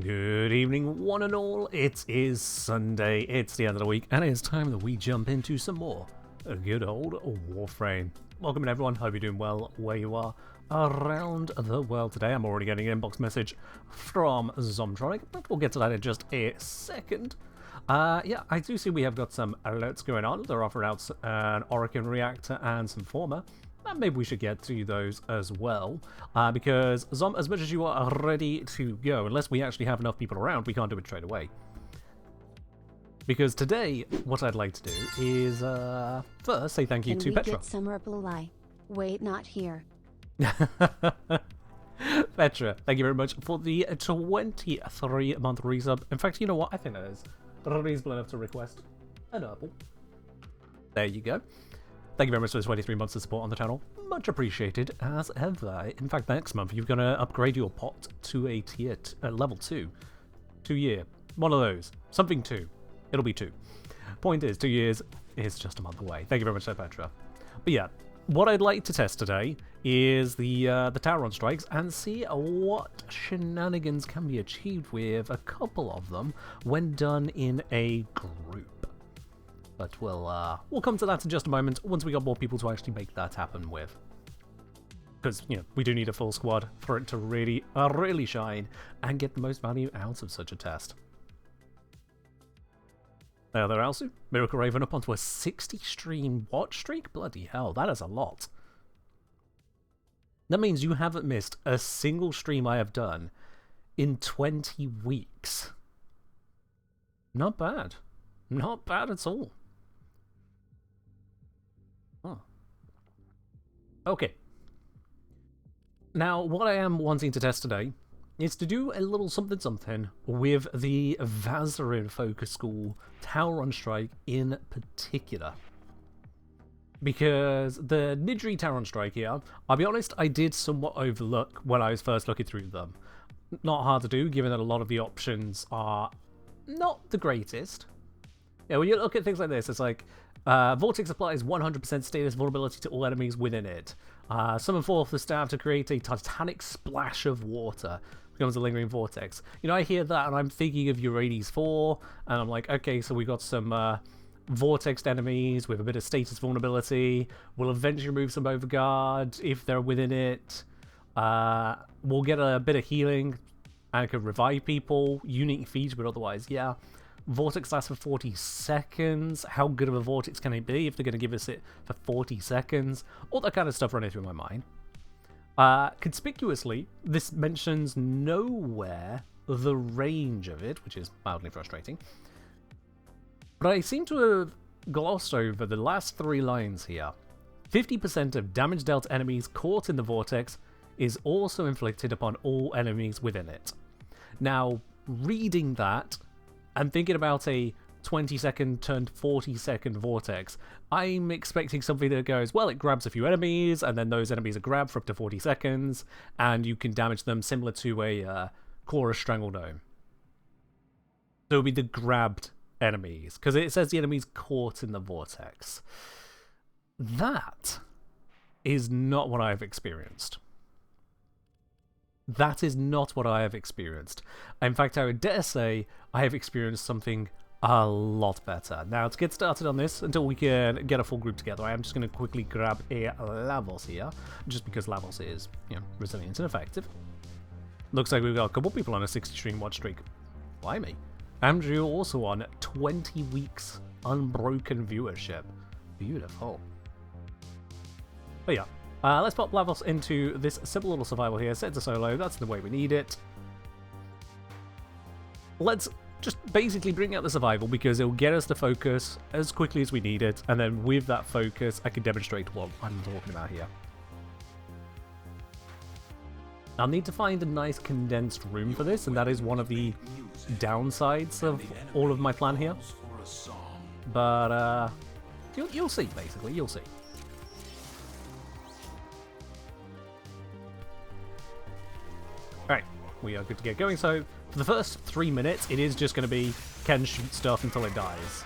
Good evening, one and all. It is Sunday, it's the end of the week, and it's time that we jump into some more good old Warframe. Welcome in everyone, hope you're doing well where you are around the world today. I'm already getting an inbox message from Zomtronic, but we'll get to that in just a second. Yeah, I do see we have got some alerts going on. They're offering out an Orokin reactor and some former. And maybe we should get to those as well, because Zom, as much as you are ready to go, unless we actually have enough people around, we can't do it straight away. Because today, what I'd like to do is, first, say thank you to Petra. Get some Blue. Wait, not here. Petra, thank you very much for the 23-month resub. In fact, you know what? I think that is reasonable enough to request an apple. There you go. Thank you very much for the 23 months of support on the channel. Much appreciated as ever. In fact, next month you're going to upgrade your pot to a tier level 2. 2 year. One of those. Something 2. It'll be 2. Point is, 2 years is just a month away. Thank you very much, Petra. But yeah, what I'd like to test today is the Tauron strikes and see what shenanigans can be achieved with a couple of them when done in a group. But we'll come to that in just a moment once we got more people to actually make that happen with. Because, you know, we do need a full squad for it to really shine and get the most value out of such a test. There, Alsu. Miracle Raven up onto a 60 stream watch streak? Bloody hell, that is a lot. That means you haven't missed a single stream I have done in 20 weeks. Not bad. Not bad at all. Oh. Okay. Now, what I am wanting to test today is to do a little something with the VAZARIN Focus School Tauron Strike in particular. Because the Nidri Tauron Strike here, I'll be honest, I did somewhat overlook when I was first looking through them. Not hard to do, given that a lot of the options are not the greatest. Yeah, when you look at things like this, it's like, Vortex applies 100% status vulnerability to all enemies within it. Summon forth the staff to create a titanic splash of water. Becomes a lingering vortex. You know, I hear that and I'm thinking of Urades 4, and I'm like, okay, so we got some vortex enemies with a bit of status vulnerability. We'll eventually remove some overguard if they're within it. We'll get a bit of healing and it could revive people. Unique feature, but otherwise, yeah. Vortex lasts for 40 seconds. How good of a vortex can it be if they're going to give us it for 40 seconds? All that kind of stuff running through my mind. Conspicuously, this mentions nowhere the range of it, which is mildly frustrating. But I seem to have glossed over the last 3 lines here. 50% of damage dealt enemies caught in the vortex is also inflicted upon all enemies within it. Now, reading that, and thinking about a 20-second turned 40-second vortex, I'm expecting something that goes, well, it grabs a few enemies, and then those enemies are grabbed for up to 40 seconds, and you can damage them similar to a Chorus Strangledome. So it would be the grabbed enemies, because it says the enemies caught in the vortex. That is not what I've experienced. That is not what I have experienced. In fact, I would dare say I have experienced something a lot better. Now, to get started on this, until we can get a full group together, I am just going to quickly grab a Lavos here, just because Lavos is, you know, resilient and effective. Looks like we've got a couple people on a 60 stream watch streak. Why me? Andrew also on 20 weeks unbroken viewership. Beautiful. But yeah. Let's pop Lavos into this simple little survival here. Set to solo, that's the way we need it. Let's just basically bring out the survival because it'll get us the focus as quickly as we need it, and then with that focus I can demonstrate what I'm talking about here. I'll need to find a nice condensed room for this, and that is one of the downsides of all of my plan here. But you'll see, basically, you'll see. Alright, we are good to get going. So, for the first 3 minutes, it is just going to be Ken shoot stuff until it dies.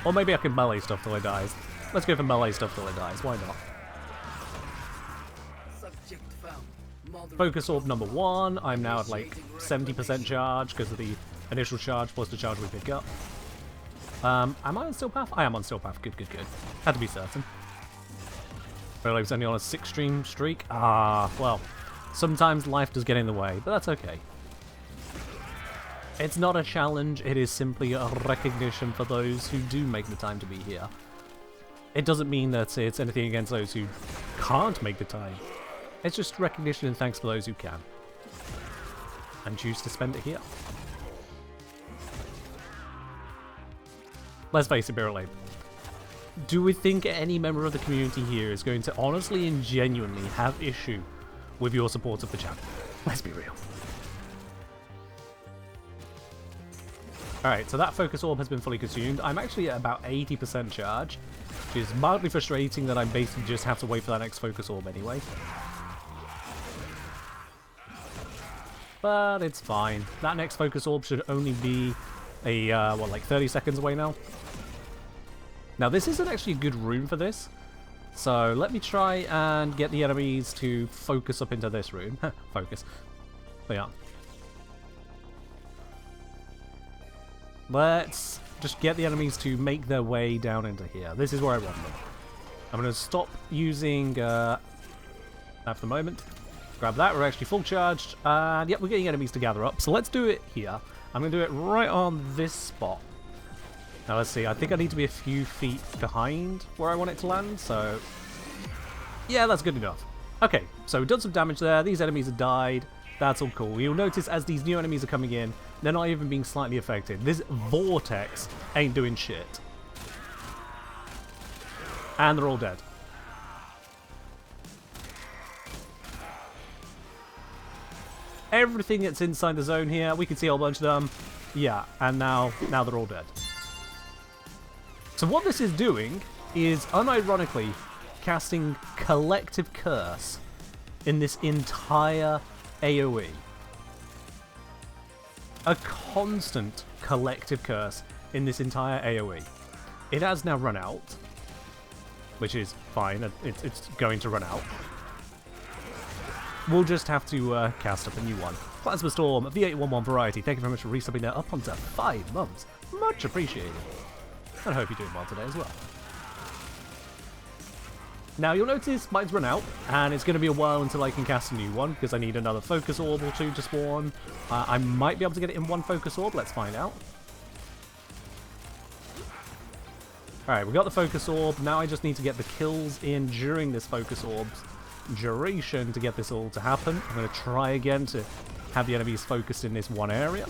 Or maybe I can melee stuff till it dies. Let's go for melee stuff till it dies, why not? Subject found. Focus Orb number 1, I'm now at like 70% charge because of the initial charge plus the charge we pick up. Am I on Still Path? I am on Still Path. Good, good, good. Had to be certain. But I was only on a 6-stream streak. Ah, well, sometimes life does get in the way, but that's okay. It's not a challenge, it is simply a recognition for those who do make the time to be here. It doesn't mean that it's anything against those who can't make the time. It's just recognition and thanks for those who can. And choose to spend it here. Let's face it, Beryl Abe. Do we think any member of the community here is going to honestly and genuinely have issue with your support of the channel? Let's be real. Alright, so that Focus Orb has been fully consumed. I'm actually at about 80% charge, which is mildly frustrating that I basically just have to wait for that next Focus Orb anyway. But it's fine. That next Focus Orb should only be a, what, like 30 seconds away now? Now, this isn't actually a good room for this, so let me try and get the enemies to focus up into this room. Focus. They are. Let's just get the enemies to make their way down into here. This is where I want them. I'm going to stop using for the moment. Grab that, we're actually full charged, and yep, we're getting enemies to gather up. So let's do it here. I'm going to do it right on this spot. Now let's see, I think I need to be a few feet behind where I want it to land, so yeah, that's good enough. Okay, so we've done some damage there, these enemies have died, that's all cool. You'll notice as these new enemies are coming in, they're not even being slightly affected. This vortex ain't doing shit. And they're all dead. Everything that's inside the zone here, we can see a whole bunch of them. Yeah, and now they're all dead. So what this is doing is, unironically, casting Collective Curse in this entire AoE. A constant Collective Curse in this entire AoE. It has now run out, which is fine, it's going to run out. We'll just have to cast up a new one. Plasma Storm, V811 Variety, thank you very much for resubbing that up onto 5 months. Much appreciated. And I hope you're doing well today as well. Now you'll notice mine's run out, and it's going to be a while until I can cast a new one, because I need another Focus Orb or 2 to spawn. I might be able to get it in 1 Focus Orb, let's find out. Alright, we got the Focus Orb, now I just need to get the kills in during this Focus Orb's duration to get this all to happen. I'm going to try again to have the enemies focused in this one area.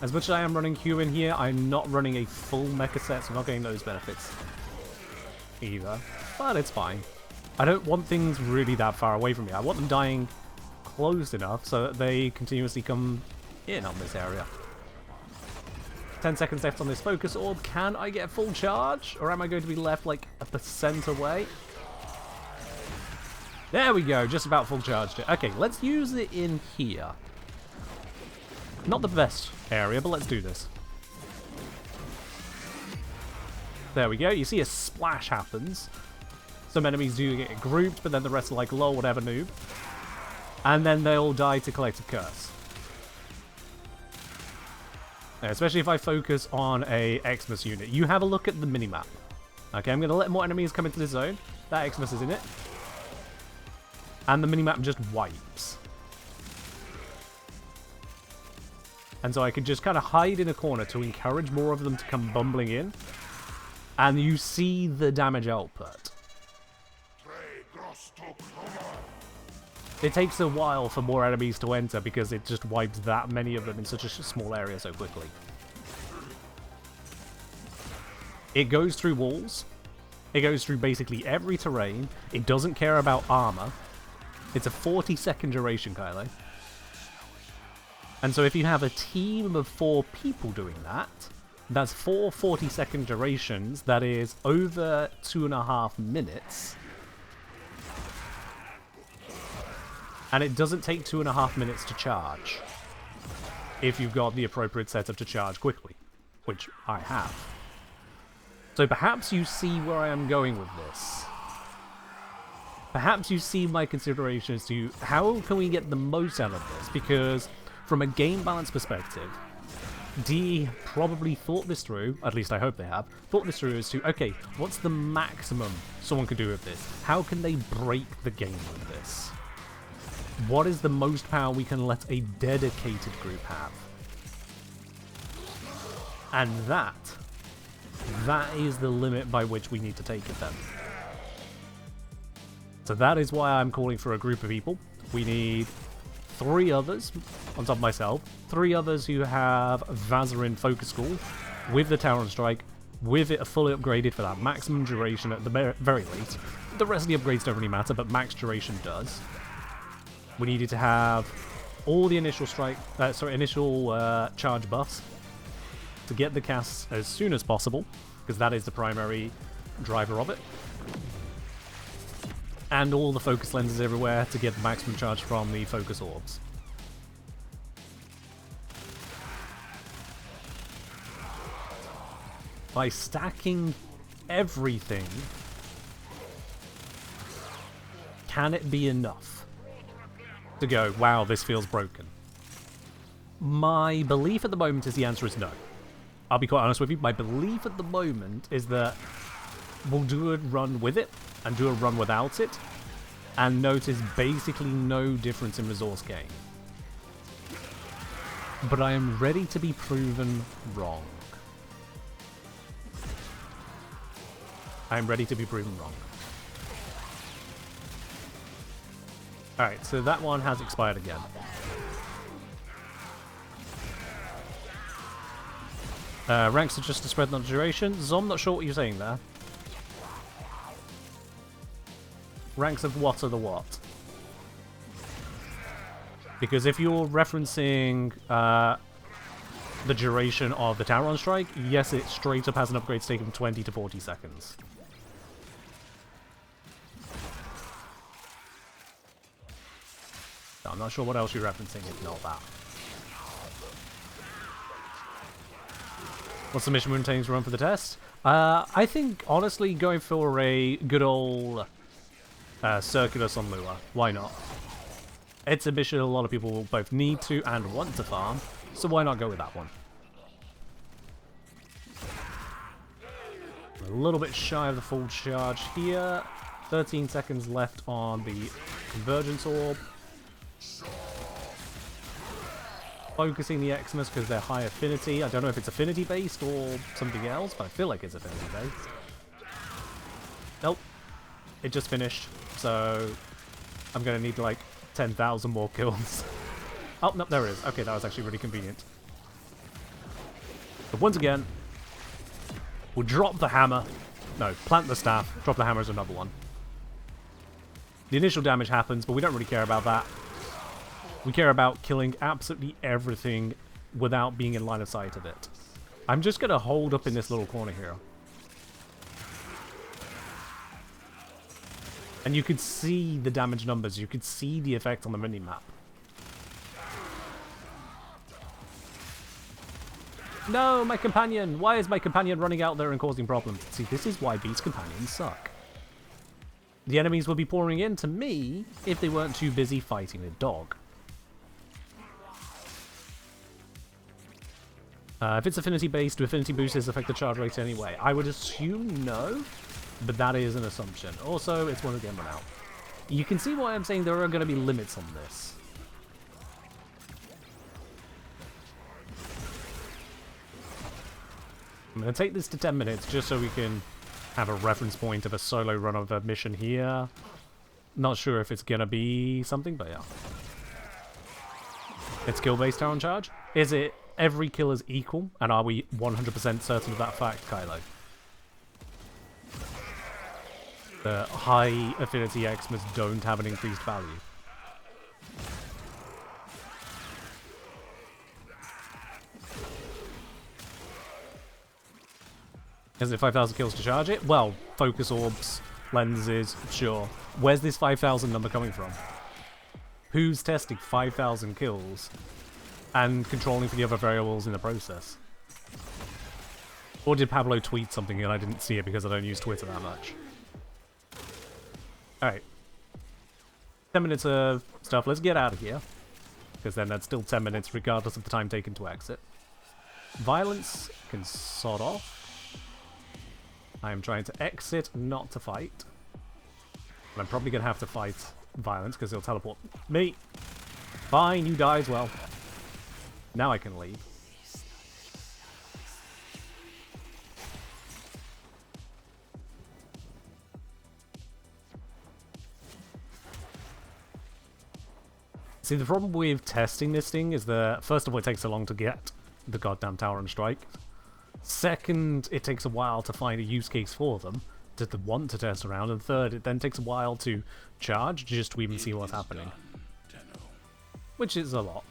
As much as I am running Q in here, I'm not running a full mecha set, so I'm not getting those benefits either. But it's fine. I don't want things really that far away from me. I want them dying close enough so that they continuously come in on this area. 10 seconds left on this Focus Orb. Can I get full charge? Or am I going to be left like a % away? There we go, just about full charged it. Okay, let's use it in here. Not the best area, but let's do this. There we go, you see a splash happens. Some enemies do get grouped, but then the rest are like, lol, whatever, noob. And then they all die to Collective Curse. Especially if I focus on a Xmas unit. You have a look at the minimap. Okay, I'm going to let more enemies come into this zone. That Xmas is in it. And the minimap just wipes. And so I could just kind of hide in a corner to encourage more of them to come bumbling in. And you see the damage output. It takes a while for more enemies to enter because it just wipes that many of them in such a small area so quickly. It goes through walls. It goes through basically every terrain. It doesn't care about armor. It's a 40-second duration, Kylo. And so if you have a team of 4 people doing that, that's 4 40-second durations. That is over 2.5 minutes. And it doesn't take 2.5 minutes to charge. If you've got the appropriate setup to charge quickly. Which I have. So perhaps you see where I am going with this. Perhaps you see my consideration as to how can we get the most out of this, because from a game balance perspective, DE probably thought this through, at least I hope they have, thought this through as to, okay, what's the maximum someone can do with this? How can they break the game with this? What is the most power we can let a dedicated group have? And that is the limit by which we need to take it then. So that is why I'm calling for a group of people. We need 3 others, on top of myself, 3 others who have VAZARIN Focus School, with the Tauron Strike, with it fully upgraded for that maximum duration at the very least. The rest of the upgrades don't really matter, but max duration does. We needed to have all the initial charge buffs to get the casts as soon as possible, because that is the primary driver of it. And all the focus lenses everywhere to get the maximum charge from the focus orbs. By stacking everything, can it be enough to go, wow, this feels broken? My belief at the moment is the answer is no. I'll be quite honest with you, my belief at the moment is that we'll do a run with it, and do a run without it, and notice basically no difference in resource gain. But I am ready to be proven wrong. I'm ready to be proven wrong. Alright, so that one has expired again. Ranks are just a spread, not duration. Zom, not sure what you're saying there. Ranks of what are the what? Because if you're referencing the duration of the Tauron Strike, yes, it straight up has an upgrade stake from 20 to 40 seconds. No, I'm not sure what else you're referencing if not that. What's the mission routines run for the test? I think, honestly, going for a good old Circulus on Lua. Why not? It's a mission a lot of people will both need to and want to farm, so why not go with that one? A little bit shy of the full charge here. 13 seconds left on the Convergence Orb. Focusing the Xmas because they're high affinity. I don't know if it's affinity based or something else, but I feel like it's affinity based. Nope. It just finished, so I'm going to need like 10,000 more kills. Oh, no, there it is. Okay, that was actually really convenient. But once again, we'll drop the hammer. No, plant the staff. Drop the hammer is another one. The initial damage happens, but we don't really care about that. We care about killing absolutely everything without being in line of sight of it. I'm just going to hold up in this little corner here. And you could see the damage numbers. You could see the effect on the minimap. No, my companion! Why is my companion running out there and causing problems? See, this is why Beast companions suck. The enemies would be pouring in to me if they weren't too busy fighting a dog. If it's affinity-based, do affinity boosters affect the charge rate anyway? I would assume no, but that is an assumption. Also, it's one of the game run out. You can see why I'm saying there are going to be limits on this. I'm going to take this to 10 minutes just so we can have a reference point of a solo run of a mission here. Not sure if it's going to be something, but yeah. It's skill-based Tauron charge. Is it every kill is equal? And are we 100% certain of that fact, Kylo? The high affinity Xmas don't have an increased value. Is it 5,000 kills to charge it? Well, focus orbs, lenses, sure. Where's this 5,000 number coming from? Who's testing 5,000 kills and controlling for the other variables in the process? Or did Pablo tweet something and I didn't see it because I don't use Twitter that much? Alright. 10 minutes of stuff. Let's get out of here. Because then that's still 10 minutes regardless of the time taken to exit. Violence can sod off. I am trying to exit, not to fight. And I'm probably going to have to fight violence because he'll teleport me. Fine, you die as well. Now I can leave. See, the problem with testing this thing is that, first of all, it takes so long to get the goddamn Tauron strike. Second, it takes a while to find a use case for them to want to test around. And third, it then takes a while to charge just to even see what's happening. Which is a lot.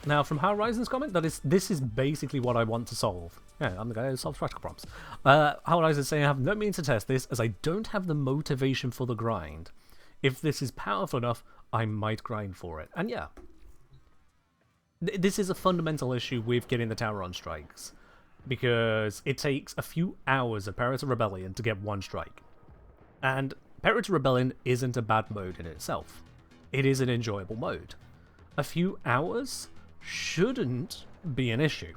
Now, from Horizon's comment, this is basically what I want to solve. Yeah, I'm the guy who solves practical problems. Horizon's saying I have no means to test this as I don't have the motivation for the grind. If this is powerful enough, I might grind for it. And yeah. This is a fundamental issue with getting the Tauron strikes. Because it takes a few hours of Peril to Rebellion to get one strike. And Peril to Rebellion isn't a bad mode in itself. It is an enjoyable mode. A few hours shouldn't be an issue.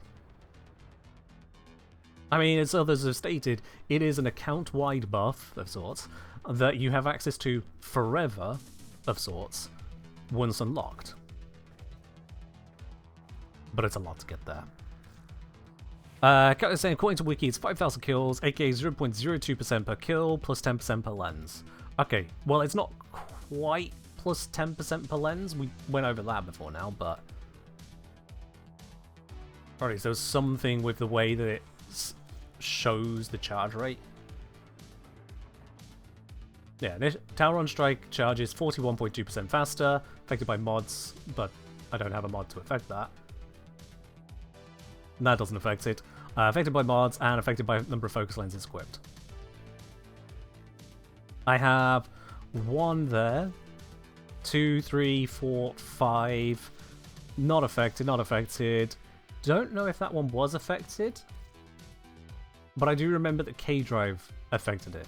I mean, as others have stated, it is an account-wide buff of sorts that you have access to forever of sorts once unlocked. But it's a lot to get there. Saying, according to Wiki, it's 5,000 kills, aka 0.02% per kill, plus 10% per lens. Okay, well, it's not quite plus 10% per lens. We went over that before now, but... Alright, so something with the way that it shows the charge rate. Yeah, Tauron Strike charges 41.2% faster, affected by mods, but I don't have a mod to affect that. And that doesn't affect it. Affected by mods and affected by number of focus lenses equipped. I have 1 there. 2, 3, 4, 5. Not affected, not affected. Don't know if that one was affected. But I do remember that K-Drive affected it.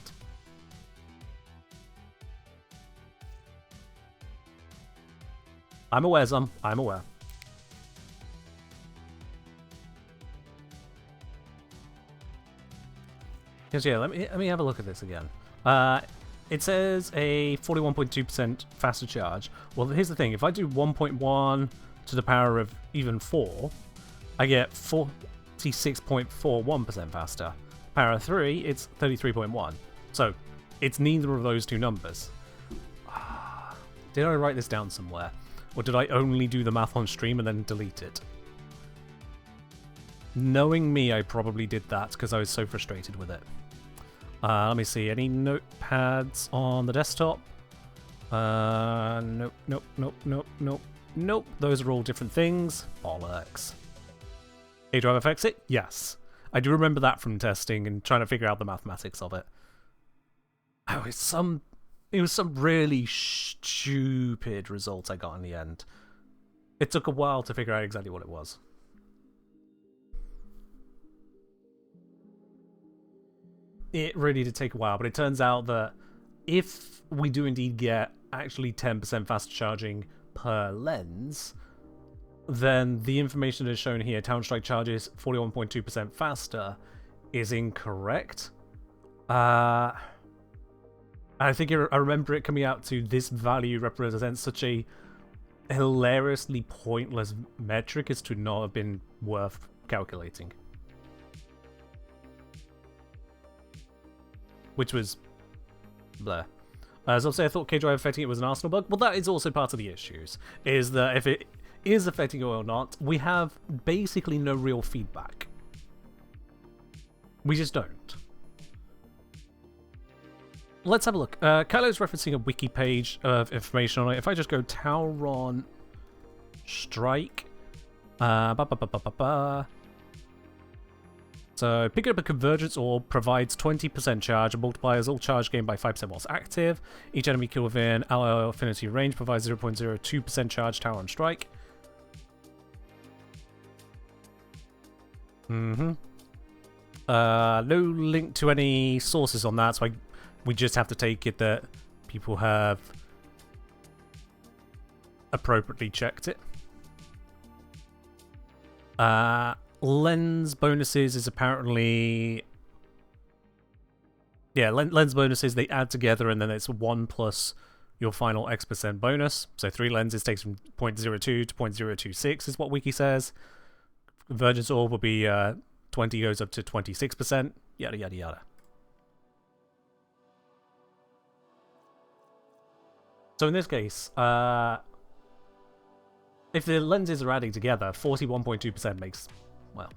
I'm aware, Zum. I'm aware. Because yeah, let me have a look at this again. It says a 41.2% faster charge. Well, here's the thing. If I do 1.1 to the power of even 4, I get 46.41% faster. Power of 3, it's 33.1. So, it's neither of those two numbers. Did I write this down somewhere? Or did I only do the math on stream and then delete it? Knowing me, I probably did that because I was so frustrated with it. Let me see, any notepads on the desktop? Nope, nope, nope, nope, nope, nope. Those are all different things. Bollocks. A-Drive affects it? Yes. I do remember that from testing and trying to figure out the mathematics of it. Oh, it was some really stupid result I got in the end. It took a while to figure out exactly what it was. It really did take a while, but it turns out that if we do indeed get actually 10% faster charging per lens, then the information that is shown here, Tauron Strike charges 41.2% faster, is incorrect. I think I remember it coming out to this value represents such a hilariously pointless metric as to not have been worth calculating. Which was bleh. As I'll say, I thought K-Drive affecting it was an Arsenal bug. Well, that is also part of the issues, is that if it is affecting it or not, we have basically no real feedback. We just don't. Let's have a look. Kylo's referencing a wiki page of information on it. If I just go Tauron Strike, So, picking up a Convergence Orb provides 20% charge and multiplies all charge gained by 5% whilst active. Each enemy kill within ally affinity range provides 0.02% charge Tauron Strike. No link to any sources on that, so we just have to take it that people have appropriately checked it. Lens bonuses is apparently... Yeah, lens bonuses, they add together and then it's 1 plus your final X% bonus. So 3 lenses takes from 0.02 to 0.026 is what Wiki says. Convergence Orb will be 20 goes up to 26%. Yada yada yada. So in this case, if the lenses are adding together, 41.2% makes, well,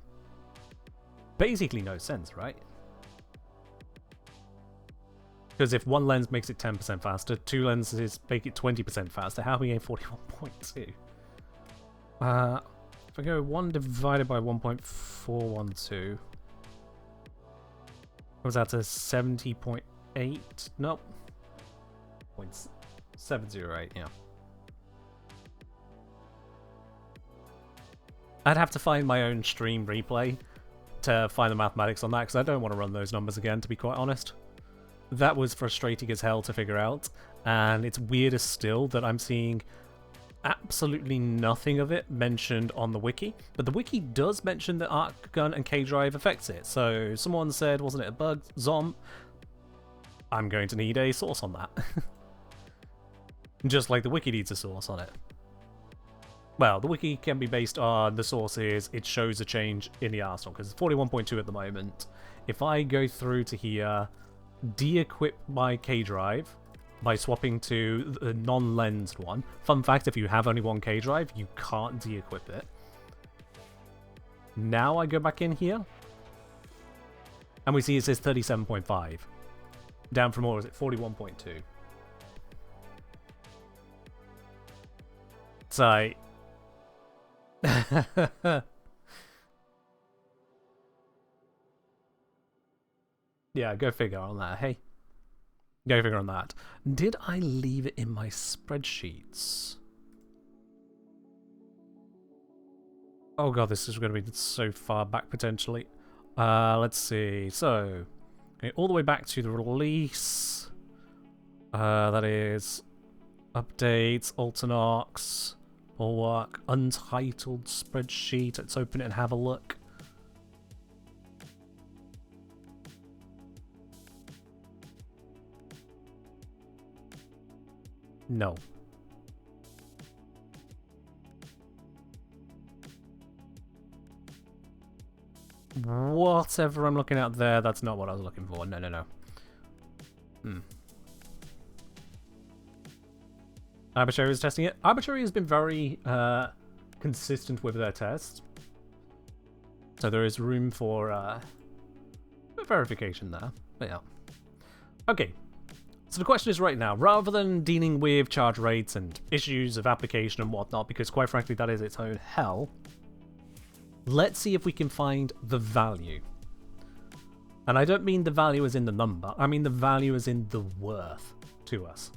basically no sense, right? Because if one lens makes it 10% faster, 2 lenses make it 20% faster, how are we getting 41.2? If I go 1 divided by 1.412, comes out to 70.8? Nope. 0.708, yeah. I'd have to find my own stream replay to find the mathematics on that, because I don't want to run those numbers again, to be quite honest. That was frustrating as hell to figure out, and it's weirder still that I'm seeing absolutely nothing of it mentioned on the wiki, but the wiki does mention that arc gun and K-drive affects it. So someone said, wasn't it a bug? Zom. I'm going to need a source on that. Just like the wiki needs a source on it. Well, the wiki can be based on the sources. It shows a change in the arsenal, because it's 41.2 at the moment. If I go through to here, de-equip my K-drive by swapping to the non-lensed one. Fun fact, if you have only one K-drive, you can't de-equip it. Now I go back in here, and we see it says 37.5. Down from, what was it, 41.2. So... yeah, go figure on that, hey? Go figure on that. Did I leave it in my spreadsheets? Oh god, this is going to be so far back, potentially. Let's see. So, okay, all the way back to the release. That is... updates, Altanox, Bulwark, untitled spreadsheet. Let's open it and have a look. No. Whatever I'm looking at there, that's not what I was looking for. No, no, no. Arbitrary is testing it. Arbitrary has been very consistent with their tests. So there is room for verification there. But yeah. Okay. So the question is right now, rather than dealing with charge rates and issues of application and whatnot, because quite frankly that is its own hell, let's see if we can find the value. And I don't mean the value as in the number, I mean the value as in the worth to us.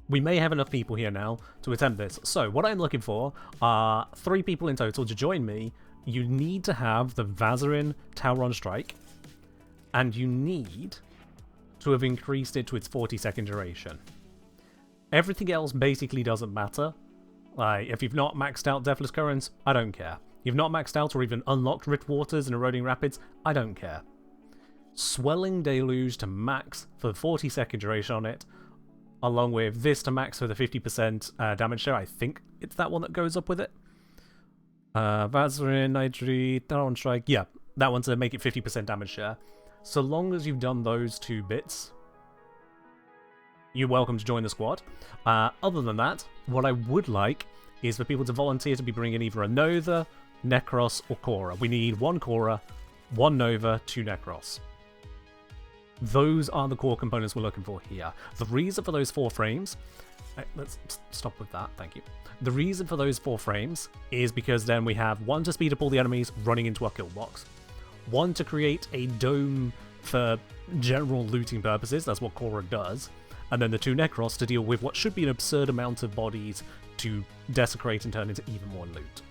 We may have enough people here now to attempt this. So what I'm looking for are 3 people in total to join me. You need to have the VAZARIN Tauron strike, and you need to have increased it to its 40-second duration. Everything else basically doesn't matter. Like, if you've not maxed out Deathless Currents, I don't care. You've not maxed out or even unlocked Rift Waters and Eroding Rapids, I don't care. Swelling Deluge to max for the 40-second duration on it, along with this to max for the 50% damage share. I think it's that one that goes up with it. VAZARIN, Nitri, Tauron Strike, yeah, that one to make it 50% damage share. So long as you've done those 2 bits, you're welcome to join the squad. Other than that, what I would like is for people to volunteer to be bringing either a Nova, Necros, or Korra. We need 1 Korra, 1 Nova, 2 Necros. Those are the core components we're looking for here. The reason for those 4 frames... let's stop with that, thank you. The reason for those 4 frames is because then we have 1 to speed up all the enemies running into our kill box, One, to create a dome for general looting purposes, that's what Korra does, and then the 2 Necros to deal with what should be an absurd amount of bodies to desecrate and turn into even more loot.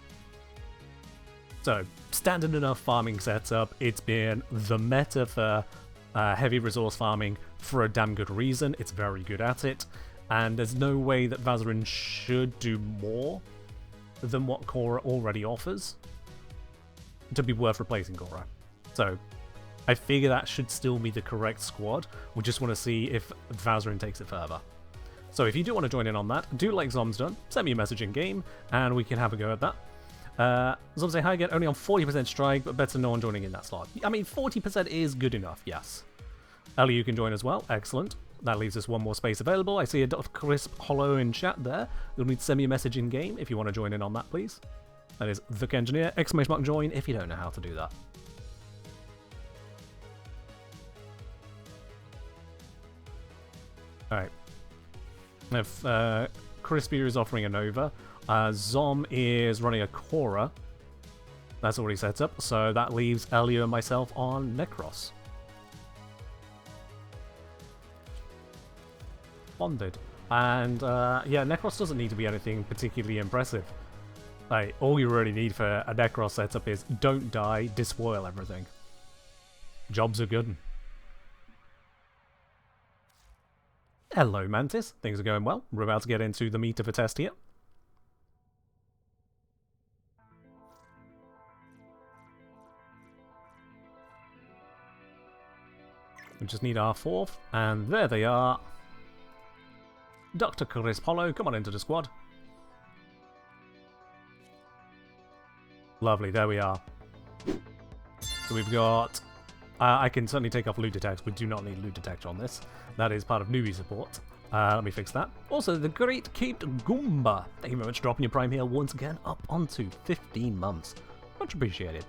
So, standard enough farming setup. It's been the meta for heavy resource farming for a damn good reason. It's very good at it, and there's no way that VAZARIN should do more than what Korra already offers to be worth replacing Korra. So, I figure that should still be the correct squad. We just want to see if VAZARIN takes it further. So if you do want to join in on that, do like Zom's done, send me a message in game, and we can have a go at that. Zom say hi again, only on 40% strike, but better no one joining in that slot. I mean, 40% is good enough, yes. Ellie, you can join as well, excellent. That leaves us one more space available. I see a crisp hollow in chat there. You'll need to send me a message in game if you want to join in on that, please. That is the Engineer, !join if you don't know how to do that. Alright. If Crispy is offering a Nova, Zom is running a Korra. That's already set up, so that leaves Elio and myself on Necros. Bonded. And yeah, Necros doesn't need to be anything particularly impressive. Like, all you really need for a Necros setup is don't die, despoil everything. Jobs are good. Hello, Mantis. Things are going well. We're about to get into the meat of a test here. We just need our 4th, and there they are. Dr. Crisp Hollow, come on into the squad. Lovely, there we are. So we've got... I can certainly take off loot detect. We do not need loot detect on this. That is part of newbie support. Let me fix that. Also, the Great Caped Goomba. Thank you very much for dropping your Prime here once again up onto 15 months. Much appreciated.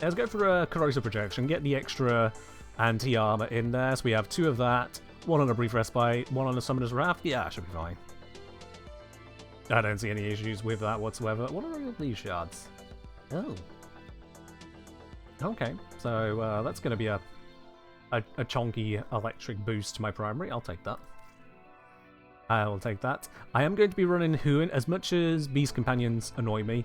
Let's go for a Corrosive Projection. Get the extra anti-armor in there. So we have 2 of that. 1 on a Brief Respite. 1 on a Summoner's Wrath. Yeah, should be fine. I don't see any issues with that whatsoever. What are all these shards? Oh. Okay, so that's going to be a chonky electric boost to my primary. I'll take that. I will take that. I am going to be running Huon. As much as Beast Companions annoy me,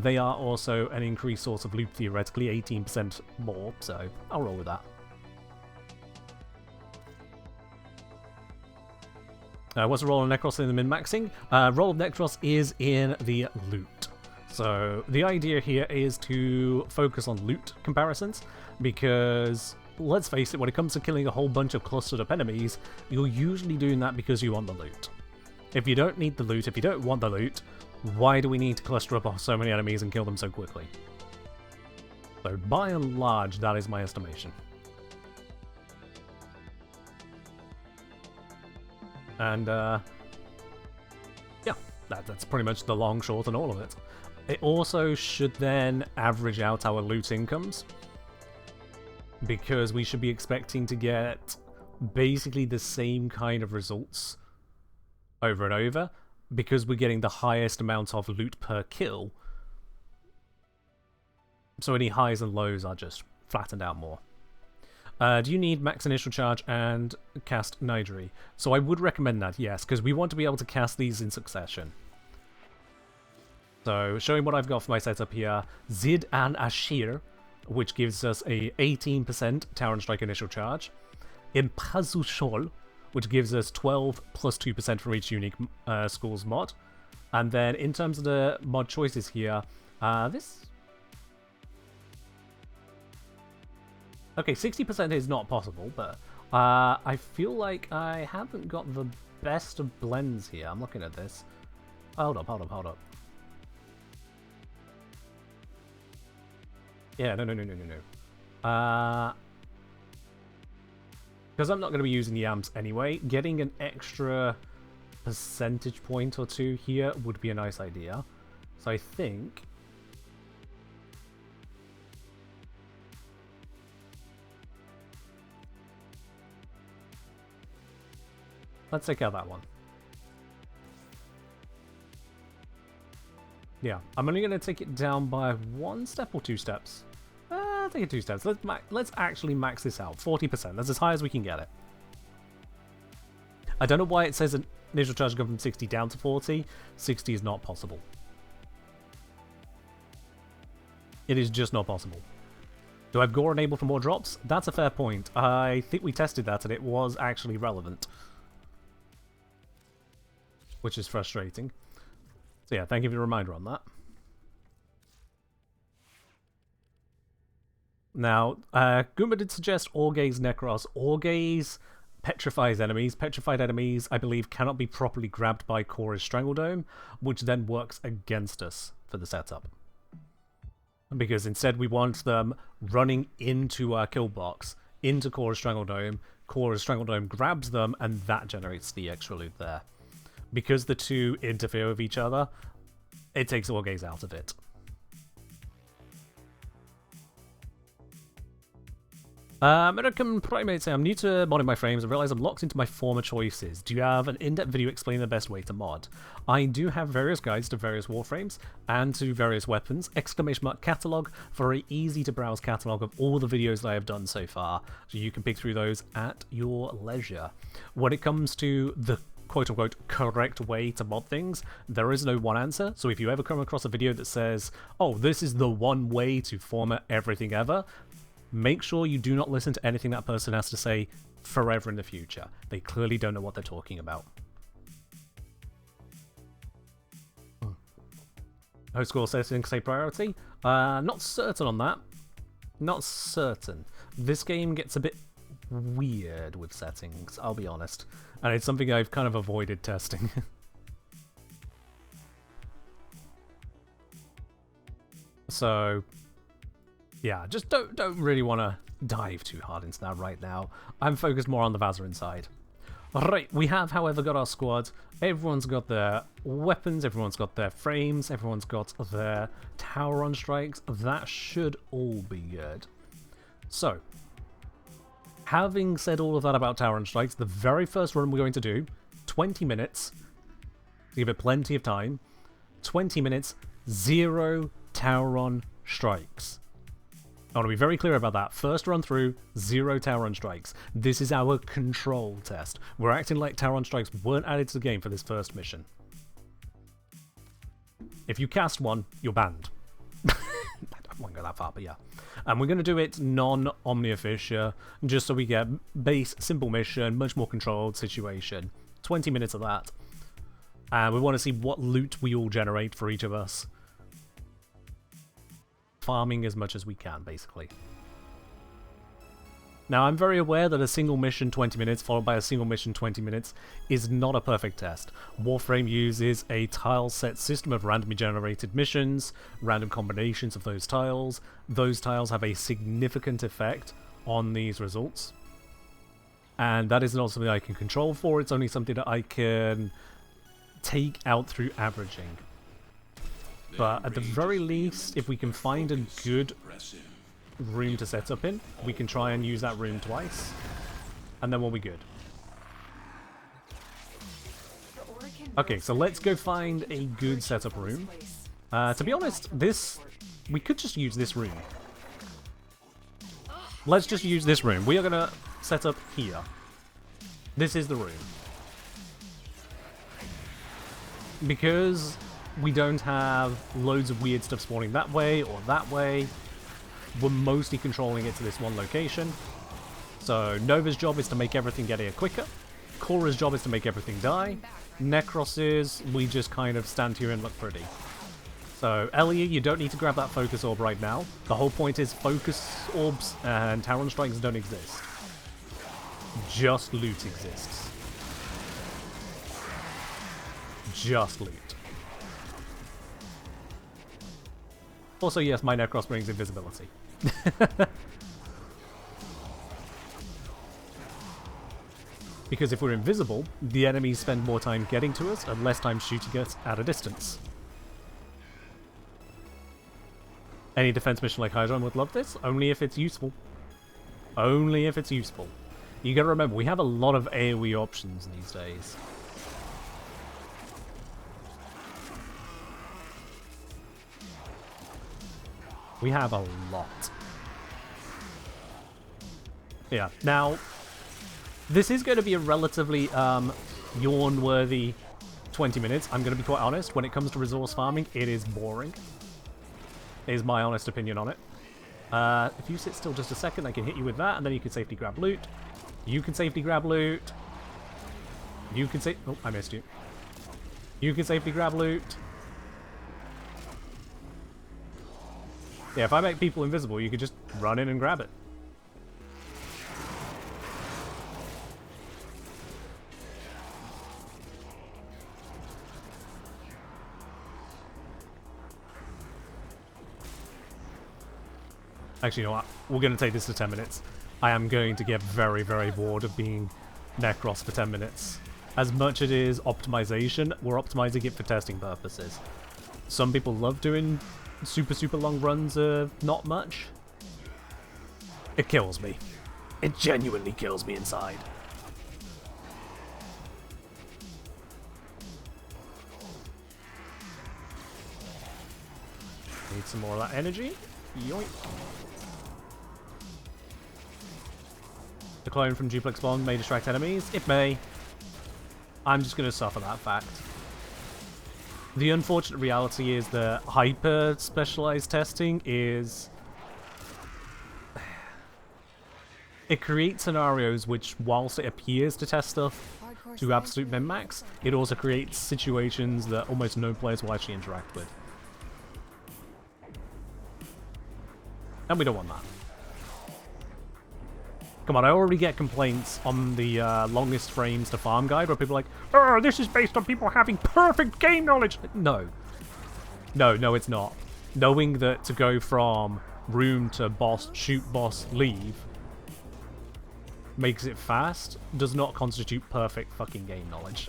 they are also an increased source of loot, theoretically, 18% more, so I'll roll with that. What's the role of Necros in the min-maxing? Role of Necros is in the loot. So the idea here is to focus on loot comparisons, because let's face it, when it comes to killing a whole bunch of clustered up enemies, you're usually doing that because you want the loot. If you don't need the loot, if you don't want the loot, why do we need to cluster up so many enemies and kill them so quickly? So by and large, that is my estimation. And yeah, that's pretty much the long, short, and all of it. It also should then average out our loot incomes, because we should be expecting to get basically the same kind of results over and over, because we're getting the highest amount of loot per kill. So any highs and lows are just flattened out more. Do you need max initial charge and cast Nidri? So I would recommend that, yes, because we want to be able to cast these in succession. So, showing what I've got for my setup here, Zid and Ashir, which gives us a 18% Tauron Strike initial charge. Impazushol, which gives us 12 plus 2% from each unique school's mod. And then, in terms of the mod choices here, this... Okay, 60% is not possible, but I feel like I haven't got the best of blends here. I'm looking at this. Hold up. Yeah, no. Because I'm not going to be using the amps anyway, getting an extra percentage point or 2 here would be a nice idea. So I think... let's take out that one. Yeah, I'm only going to take it down by 1 step or 2 steps. take it 2 steps. Let's actually max this out. 40%. That's as high as we can get it. I don't know why it says an initial charge go from 60 down to 40. 60 is not possible. It is just not possible. Do I have Gore enabled for more drops? That's a fair point. I think we tested that and it was actually relevant. Which is frustrating. So yeah, thank you for the reminder on that. Now, Goomba did suggest Orgaze Necros. Orgaze petrifies enemies. Petrified enemies, I believe, cannot be properly grabbed by Korra's Strangledome, which then works against us for the setup. Because instead we want them running into our kill box, into Korra's Strangledome. Korra's Strangledome grabs them, and that generates the extra loot there. Because the two interfere with each other, it takes Orgaze out of it. American Primate say, I'm new to modding my frames and realize I'm locked into my former choices. Do you have an in-depth video explaining the best way to mod? I do have various guides to various Warframes and to various weapons. !catalog for an easy to browse catalog of all the videos that I have done so far. So you can pick through those at your leisure. When it comes to the quote-unquote correct way to mod things, there is no one answer. So if you ever come across a video that says, oh, this is the one way to format everything ever, make sure you do not listen to anything that person has to say forever in the future. They clearly don't know what they're talking about. Host score settings say priority? Not certain on that. Not certain. This game gets a bit weird with settings, I'll be honest. And it's something I've kind of avoided testing. So yeah, just don't really want to dive too hard into that right now. I'm focused more on the VAZARIN side. Right, we have, however, got our squad. Everyone's got their weapons, everyone's got their frames, everyone's got their Tauron strikes. That should all be good. So, having said all of that about Tauron strikes, the very first run we're going to do, 20 minutes, to give it plenty of time, 20 minutes, 0 Tauron strikes. I want to be very clear about that. First run through, 0 Tauron strikes. This is our control test. We're acting like Tauron strikes weren't added to the game for this first mission. If you cast one, you're banned. I won't go that far, but yeah. And we're going to do it non-Omnia Fisher, just so we get base, simple mission, much more controlled situation. 20 minutes of that. And we want to see what loot we all generate for each of us. Farming as much as we can, basically. Now, I'm very aware that a single mission 20 minutes followed by a single mission 20 minutes is not a perfect test. Warframe uses a tile set system of randomly generated missions, random combinations of those tiles. Those tiles have a significant effect on these results. And that is not something I can control for, it's only something that I can take out through averaging. But at the very least, if we can find a good room to set up in, we can try and use that room twice, and then we'll be good. Okay, so let's go find a good setup room. To be honest, we could just use this room. Let's just use this room. We are going to set up here. This is the room. Because we don't have loads of weird stuff spawning that way or that way, we're mostly controlling it to this one location. So Nova's job is to make everything get here quicker. Korra's job is to make everything die. Necros's, we just kind of stand here and look pretty. So Ellie, you don't need to grab that focus orb right now. The whole point is focus orbs and Tauron strikes don't exist. Just loot exists. Just loot. Also, yes, my Necros brings invisibility. Because if we're invisible, the enemies spend more time getting to us and less time shooting us at a distance. Any defense mission like Hydron would love this, only if it's useful. Only if it's useful. You gotta remember, we have a lot of AoE options these days. We have a lot. Yeah. Now, this is going to be a relatively yawn-worthy 20 minutes. I'm going to be quite honest. When it comes to resource farming, it is boring. Is my honest opinion on it. If you sit still just a second, I can hit you with that, and then you can safely grab loot. You can safely grab loot. You can say... Oh, I missed you. You can safely grab loot. Yeah, if I make people invisible, you could just run in and grab it. Actually, you know what? We're going to take this to 10 minutes. I am going to get very, very bored of being Necros for 10 minutes. As much as it is optimization, we're optimizing it for testing purposes. Some people love doing super, super long runs of not much. It kills me. It genuinely kills me inside. Need some more of that energy. Yoink. The clone from Duplex Bond may distract enemies. It may. I'm just going to suffer that fact. The unfortunate reality is that hyper-specialized testing is... It creates scenarios which, whilst it appears to test stuff to absolute min-max, it also creates situations that almost no players will actually interact with. And we don't want that. Come on, I already get complaints on the longest frames to farm guide where people are like, oh, this is based on people having perfect game knowledge. No. No, it's not. Knowing that to go from room to boss, shoot boss, leave makes it fast does not constitute perfect fucking game knowledge.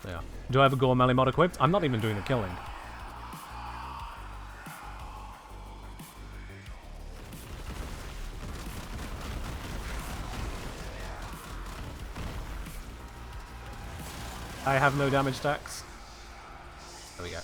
Yeah. Do I have a Gore Melee mod equipped? I'm not even doing the killing. I have no damage stacks. There we go.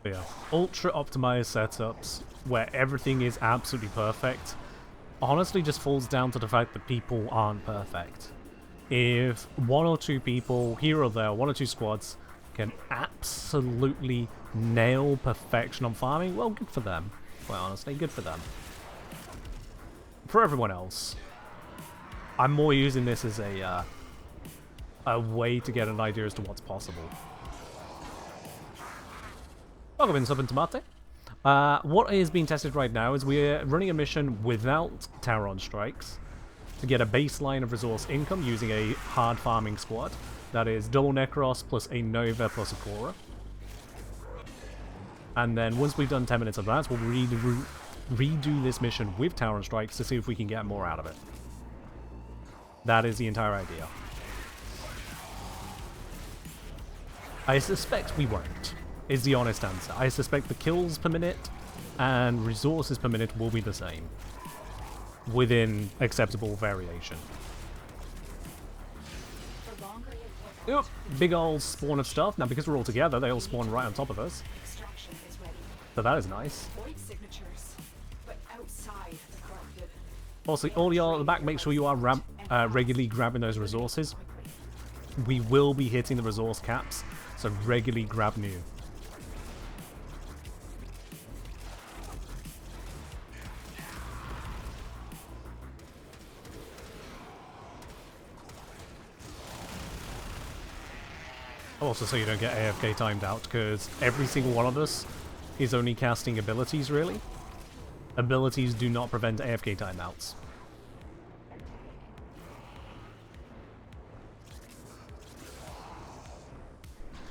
But yeah, ultra optimized setups where everything is absolutely perfect honestly just falls down to the fact that people aren't perfect. If one or two people here or there, one or two squads, can absolutely nail perfection on farming, well, good for them. Quite honestly, good for them. For everyone else, I'm more using this as a way to get an idea as to what's possible. Welcome in, Sub and Tomate. What is being tested right now is we're running a mission without Tauron strikes to get a baseline of resource income using a hard farming squad. That is double Necros plus a Nova plus a Cora. And then once we've done 10 minutes of that, we'll redo this mission with Tauron strikes to see if we can get more out of it. That is the entire idea. I suspect we won't, is the honest answer. I suspect the kills per minute and resources per minute will be the same, within acceptable variation. Yep, big old spawn of stuff. Now, because we're all together, they all spawn right on top of us. So that is nice. Also, all y'all at the back, make sure you are regularly grabbing those resources. We will be hitting the resource caps, so regularly grab new. Also, so you don't get AFK timed out, because every single one of us is only casting abilities, really. Abilities do not prevent AFK timeouts.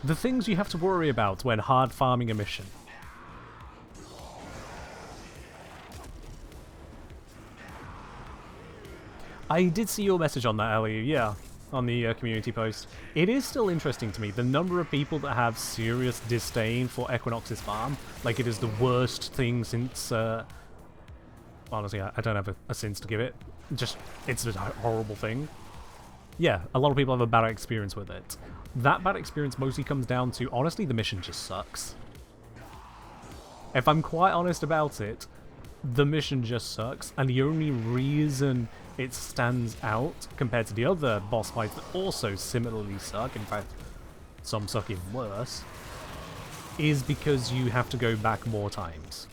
The things you have to worry about when hard farming a mission. I did see your message on that, Ellie, yeah. On the community post. It is still interesting to me, the number of people that have serious disdain for Equinox's farm. Like it is the worst thing since... honestly, I don't have a sense to give it. Just, it's a horrible thing. Yeah, a lot of people have a bad experience with it. That bad experience mostly comes down to, honestly, the mission just sucks. If I'm quite honest about it, the mission just sucks, and the only reason it stands out compared to the other boss fights that also similarly suck, in fact, some suck even worse, is because you have to go back more times.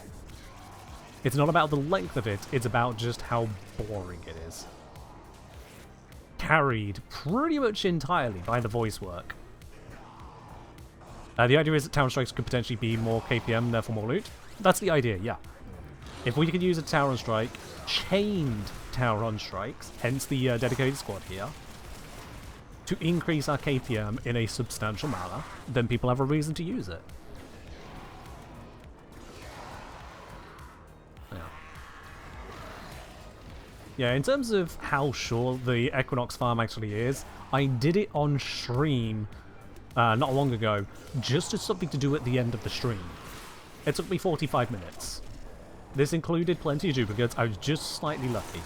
It's not about the length of it, it's about just how boring it is. Carried pretty much entirely by the voice work. The idea is that Tauron Strikes could potentially be more KPM, therefore more loot. That's the idea, yeah. If we could use a Tauron Strike, chained Tauron Strikes, hence the dedicated squad here, to increase our KPM in a substantial manner, then people have a reason to use it. Yeah, in terms of how sure the Equinox farm actually is, I did it on stream not long ago, just as something to do at the end of the stream. It took me 45 minutes. This included plenty of duplicates, I was just slightly lucky.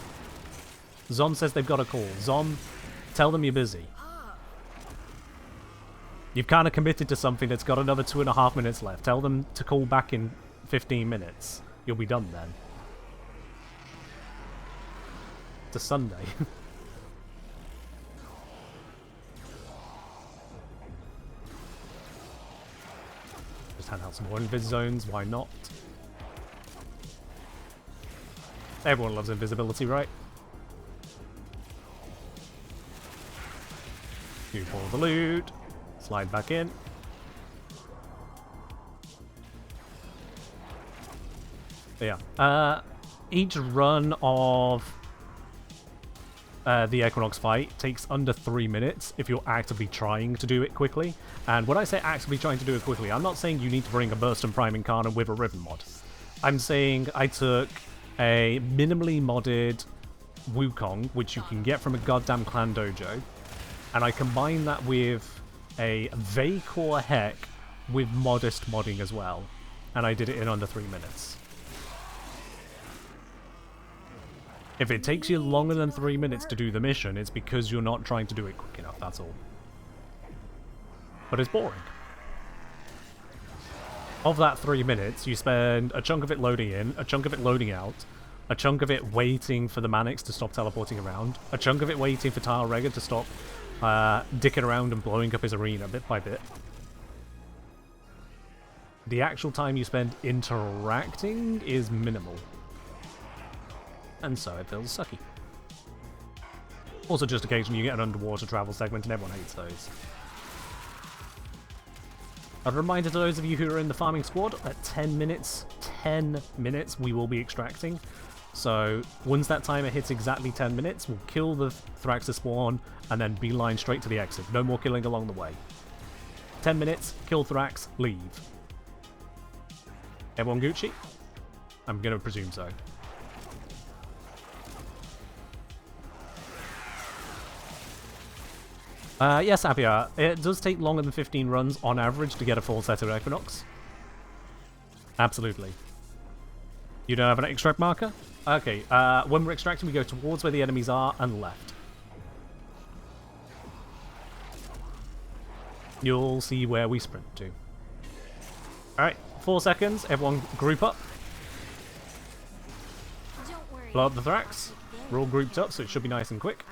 Zom says they've got a call. Zom, tell them you're busy. You've kind of committed to something that's got another 2.5 minutes left. Tell them to call back in 15 minutes. You'll be done then. It's a Sunday. Just hand out some more invis zones, why not? Everyone loves invisibility, right? You pull the loot, slide back in. But yeah, each run of the Equinox fight takes under 3 minutes if you're actively trying to do it quickly. And when I say actively trying to do it quickly, I'm not saying you need to bring a Burst and Prime Incarnate with a Ribbon mod. I'm saying I took a minimally modded Wukong, which you can get from a goddamn clan dojo, and I combined that with a Vaycor Heck with modest modding as well, and I did it in under 3 minutes. If it takes you longer than 3 minutes to do the mission, it's because you're not trying to do it quick enough, that's all. But it's boring. Of that 3 minutes, you spend a chunk of it loading in, a chunk of it loading out, a chunk of it waiting for the Mannix to stop teleporting around, a chunk of it waiting for Tile Rega to stop dicking around and blowing up his arena bit by bit. The actual time you spend interacting is minimal. And so it feels sucky. Also, just occasionally you get an underwater travel segment and everyone hates those. A reminder to those of you who are in the farming squad, at 10 minutes, we will be extracting. So once that timer hits exactly 10 minutes, we'll kill the Thraxus spawn and then beeline straight to the exit. No more killing along the way. 10 minutes, kill Thrax, leave. Everyone Gucci? I'm going to presume so. Yes, Apia. It does take longer than 15 runs on average to get a full set of Equinox. Absolutely. You don't have an extract marker? Okay, when we're extracting, we go towards where the enemies are and left. You'll see where we sprint to. Alright, 4 seconds. Everyone group up. Blow up the Thrax. We're all grouped up, so it should be nice and quick.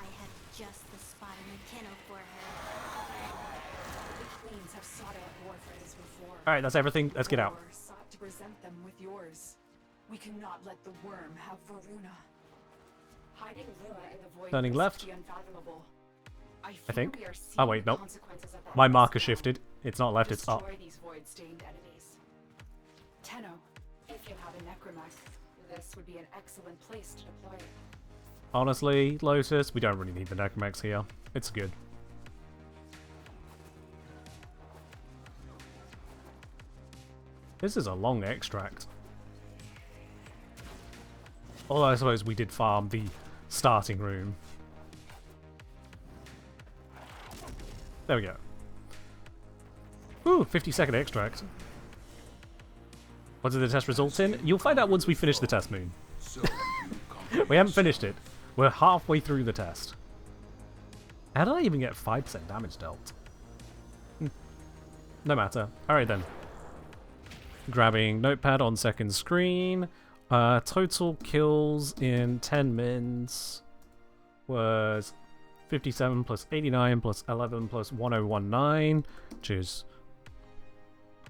Alright, that's everything. Let's get out. To present them with yours. We cannot let the worm have Varuna. Hiding Luna in the void Turning left. I think. Oh wait, nope. My marker shifted. It's not left, it's up. These void-stained enemies. Tenno, if you have a necromech, this would be an excellent place to deploy it. Honestly, Lotus, we don't really need the necromechs here. It's good. This is a long extract. Although I suppose we did farm the starting room. There we go. Ooh, 50-second extract. What did the test result in? You'll find out once we finish the test, Moon. We haven't finished it. We're halfway through the test. How did I even get 5% damage dealt? No matter. Alright then. Grabbing notepad on second screen. Total kills in 10 mins was 57 plus 89 plus 11 plus 1019, which is,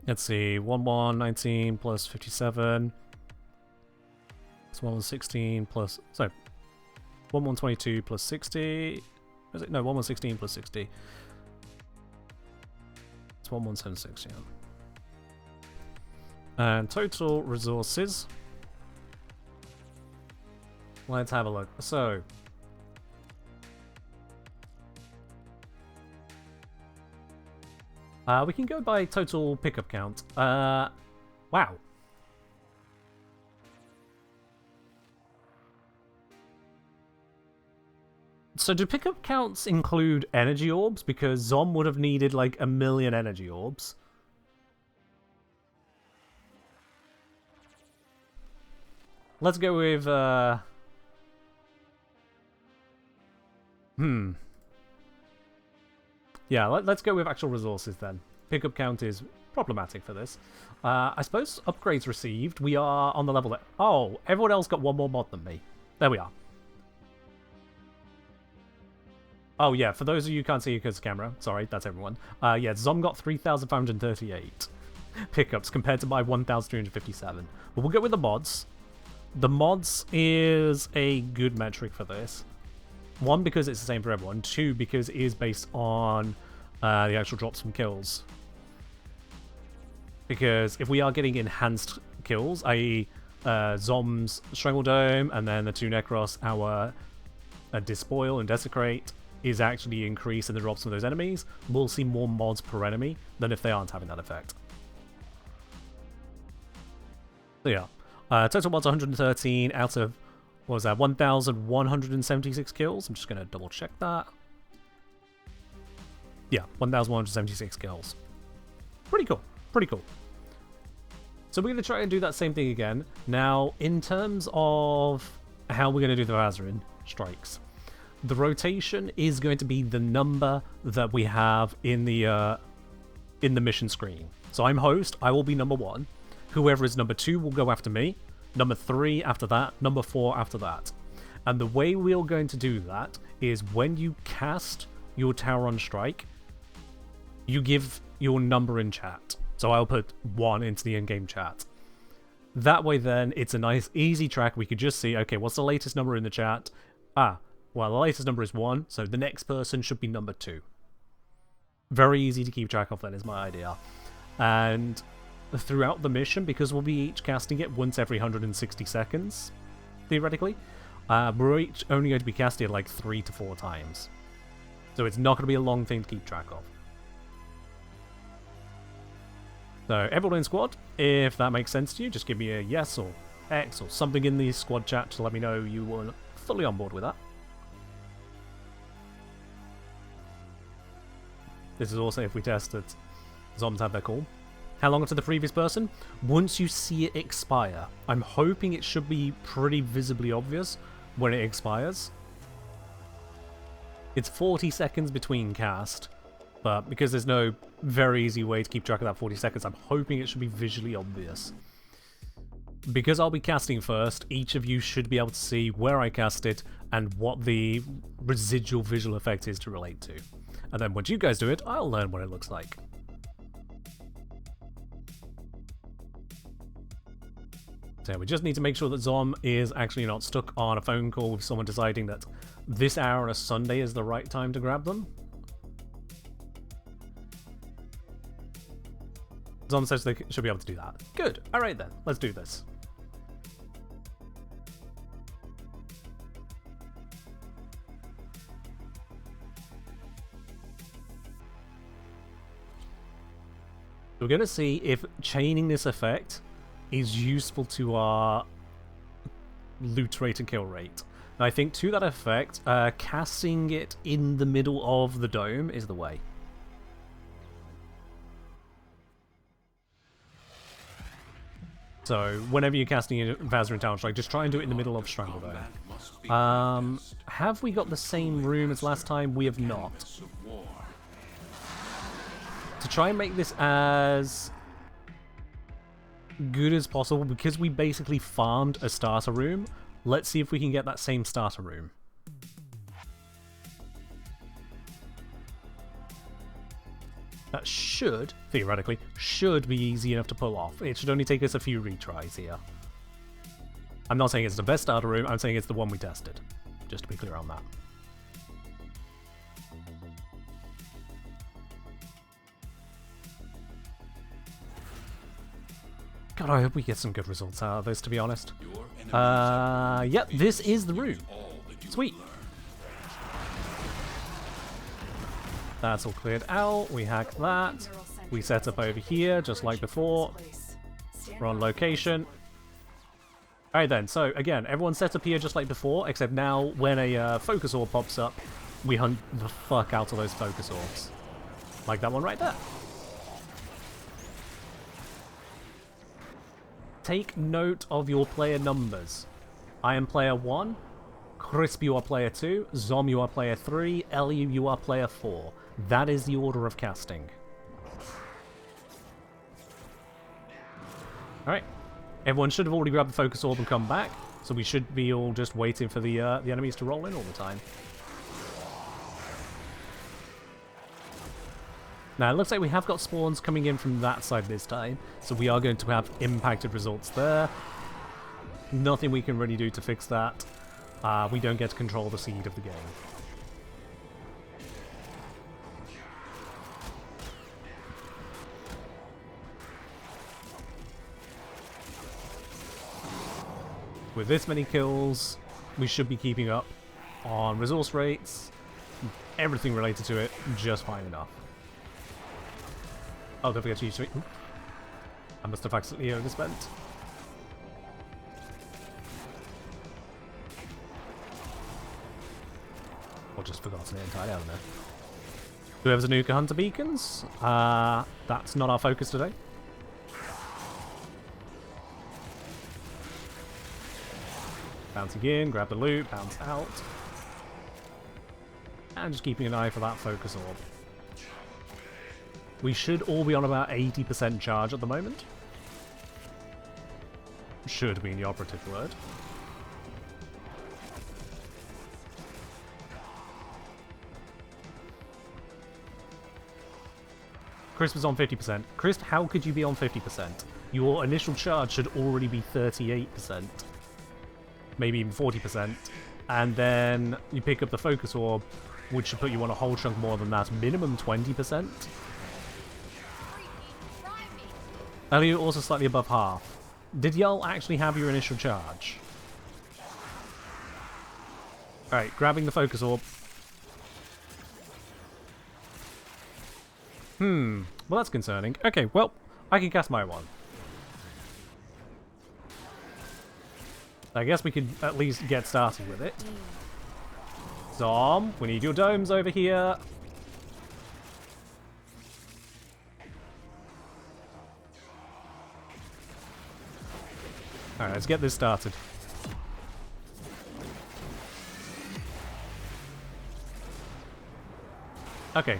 let's see, 1119 plus 57. It's 1116 plus, sorry, 1122 plus 60. Is it? No, 1116 plus 60. It's 1176, yeah. And total resources. Let's have a look. So, we can go by total pickup count. Wow. So do pickup counts include energy orbs? Because Zom would have needed like 1,000,000 energy orbs. Let's go with, Yeah, let's go with actual resources then. Pickup count is problematic for this. I suppose upgrades received. We are on the level that... Oh, everyone else got one more mod than me. There we are. Oh yeah, for those of you who can't see because camera, sorry, that's everyone. Yeah, Zom got 3,538 pickups compared to my 1,357. But we'll go with the mods. The mods is a good metric for this. One, because it's the same for everyone. Two, because it is based on the actual drops from kills. Because if we are getting enhanced kills, i.e. Zom's Strangle Dome, and then the 2 Necros, our Despoil and Desecrate, is actually increased in the drops from those enemies, we'll see more mods per enemy than if they aren't having that effect. So yeah. Total mods 113 out of, what was that, 1,176 kills? I'm just going to double check that. Yeah, 1,176 kills. Pretty cool. Pretty cool. So we're going to try and do that same thing again. Now, in terms of how we're going to do the VAZARIN strikes, the rotation is going to be the number that we have in the mission screen. So I'm host, I will be number 1. Whoever is number 2 will go after me. Number 3 after that. Number 4 after that. And the way we're going to do that is when you cast your Tauron strike, you give your number in chat. So I'll put 1 into the in-game chat. That way then, it's a nice easy track. We could just see, okay, what's the latest number in the chat? Ah, well, the latest number is 1, so the next person should be number 2. Very easy to keep track of, that is my idea. And throughout the mission, because we'll be each casting it once every 160 seconds, theoretically, we're each only going to be casting it like 3 to 4 times. So it's not going to be a long thing to keep track of. So everyone in squad, if that makes sense to you, just give me a yes or X or something in the squad chat to let me know you were fully on board with that. This is also if we test that Zoms have their call. How long to the previous person? Once you see it expire. I'm hoping it should be pretty visibly obvious when it expires. It's 40 seconds between cast, but because there's no very easy way to keep track of that 40 seconds, I'm hoping it should be visually obvious. Because I'll be casting first, each of you should be able to see where I cast it and what the residual visual effect is to relate to. And then once you guys do it, I'll learn what it looks like. So we just need to make sure that Zom is actually not stuck on a phone call with someone deciding that this hour on a Sunday is the right time to grab them. Zom says they should be able to do that. Good. Alright then, let's do this. We're going to see if chaining this effect is useful to our loot rate and kill rate. And I think to that effect, casting it in the middle of the dome is the way. So whenever you're casting a VAZARIN Tauron Strike, just try and do it in the middle of Stranglebone. Have we got the same room as last time? We have not. To try and make this as good as possible, because we basically farmed a starter room, let's see if we can get that same starter room. That should, theoretically, be easy enough to pull off. It should only take us a few retries here. I'm not saying it's the best starter room, I'm saying it's the one we tested. Just to be clear on that. God, I hope we get some good results out of this, to be honest. Yep, this is the room. Sweet. That's all cleared out. We hack that. We set up over here, just like before. We're on location. Alright then, so again, everyone's set up here just like before, except now when a focus orb pops up, we hunt the fuck out of those focus orbs. Like that one right there. Take note of your player numbers. I am player 1, Crisp, you are player 2, Zom, you are player 3, Ellie, you are player 4. That is the order of casting. Alright. Everyone should have already grabbed the focus orb and come back, so we should be all just waiting for the enemies to roll in all the time. Now, it looks like we have got spawns coming in from that side this time, so we are going to have impacted results there. Nothing we can really do to fix that. We don't get to control the seed of the game. With this many kills, we should be keeping up on resource rates, everything related to it, just fine enough. Oh, don't forget to use... I must have accidentally overspent. Or just forgotten it entirely, I don't know. Do we have Zanuka Hunter Beacons? That's not our focus today. Bouncing in, grab the loot, bounce out. And just keeping an eye for that focus orb. We should all be on about 80% charge at the moment. Should being the operative word. Chris was on 50%. Chris, how could you be on 50%? Your initial charge should already be 38%. Maybe even 40%. And then you pick up the focus orb, which should put you on a whole chunk more than that. Minimum 20%. Elliot also slightly above half. Did y'all actually have your initial charge? Alright, grabbing the focus orb. Well, that's concerning. Okay, well, I can cast my one. I guess we could at least get started with it. Zom, we need your domes over here. Alright, let's get this started. Okay,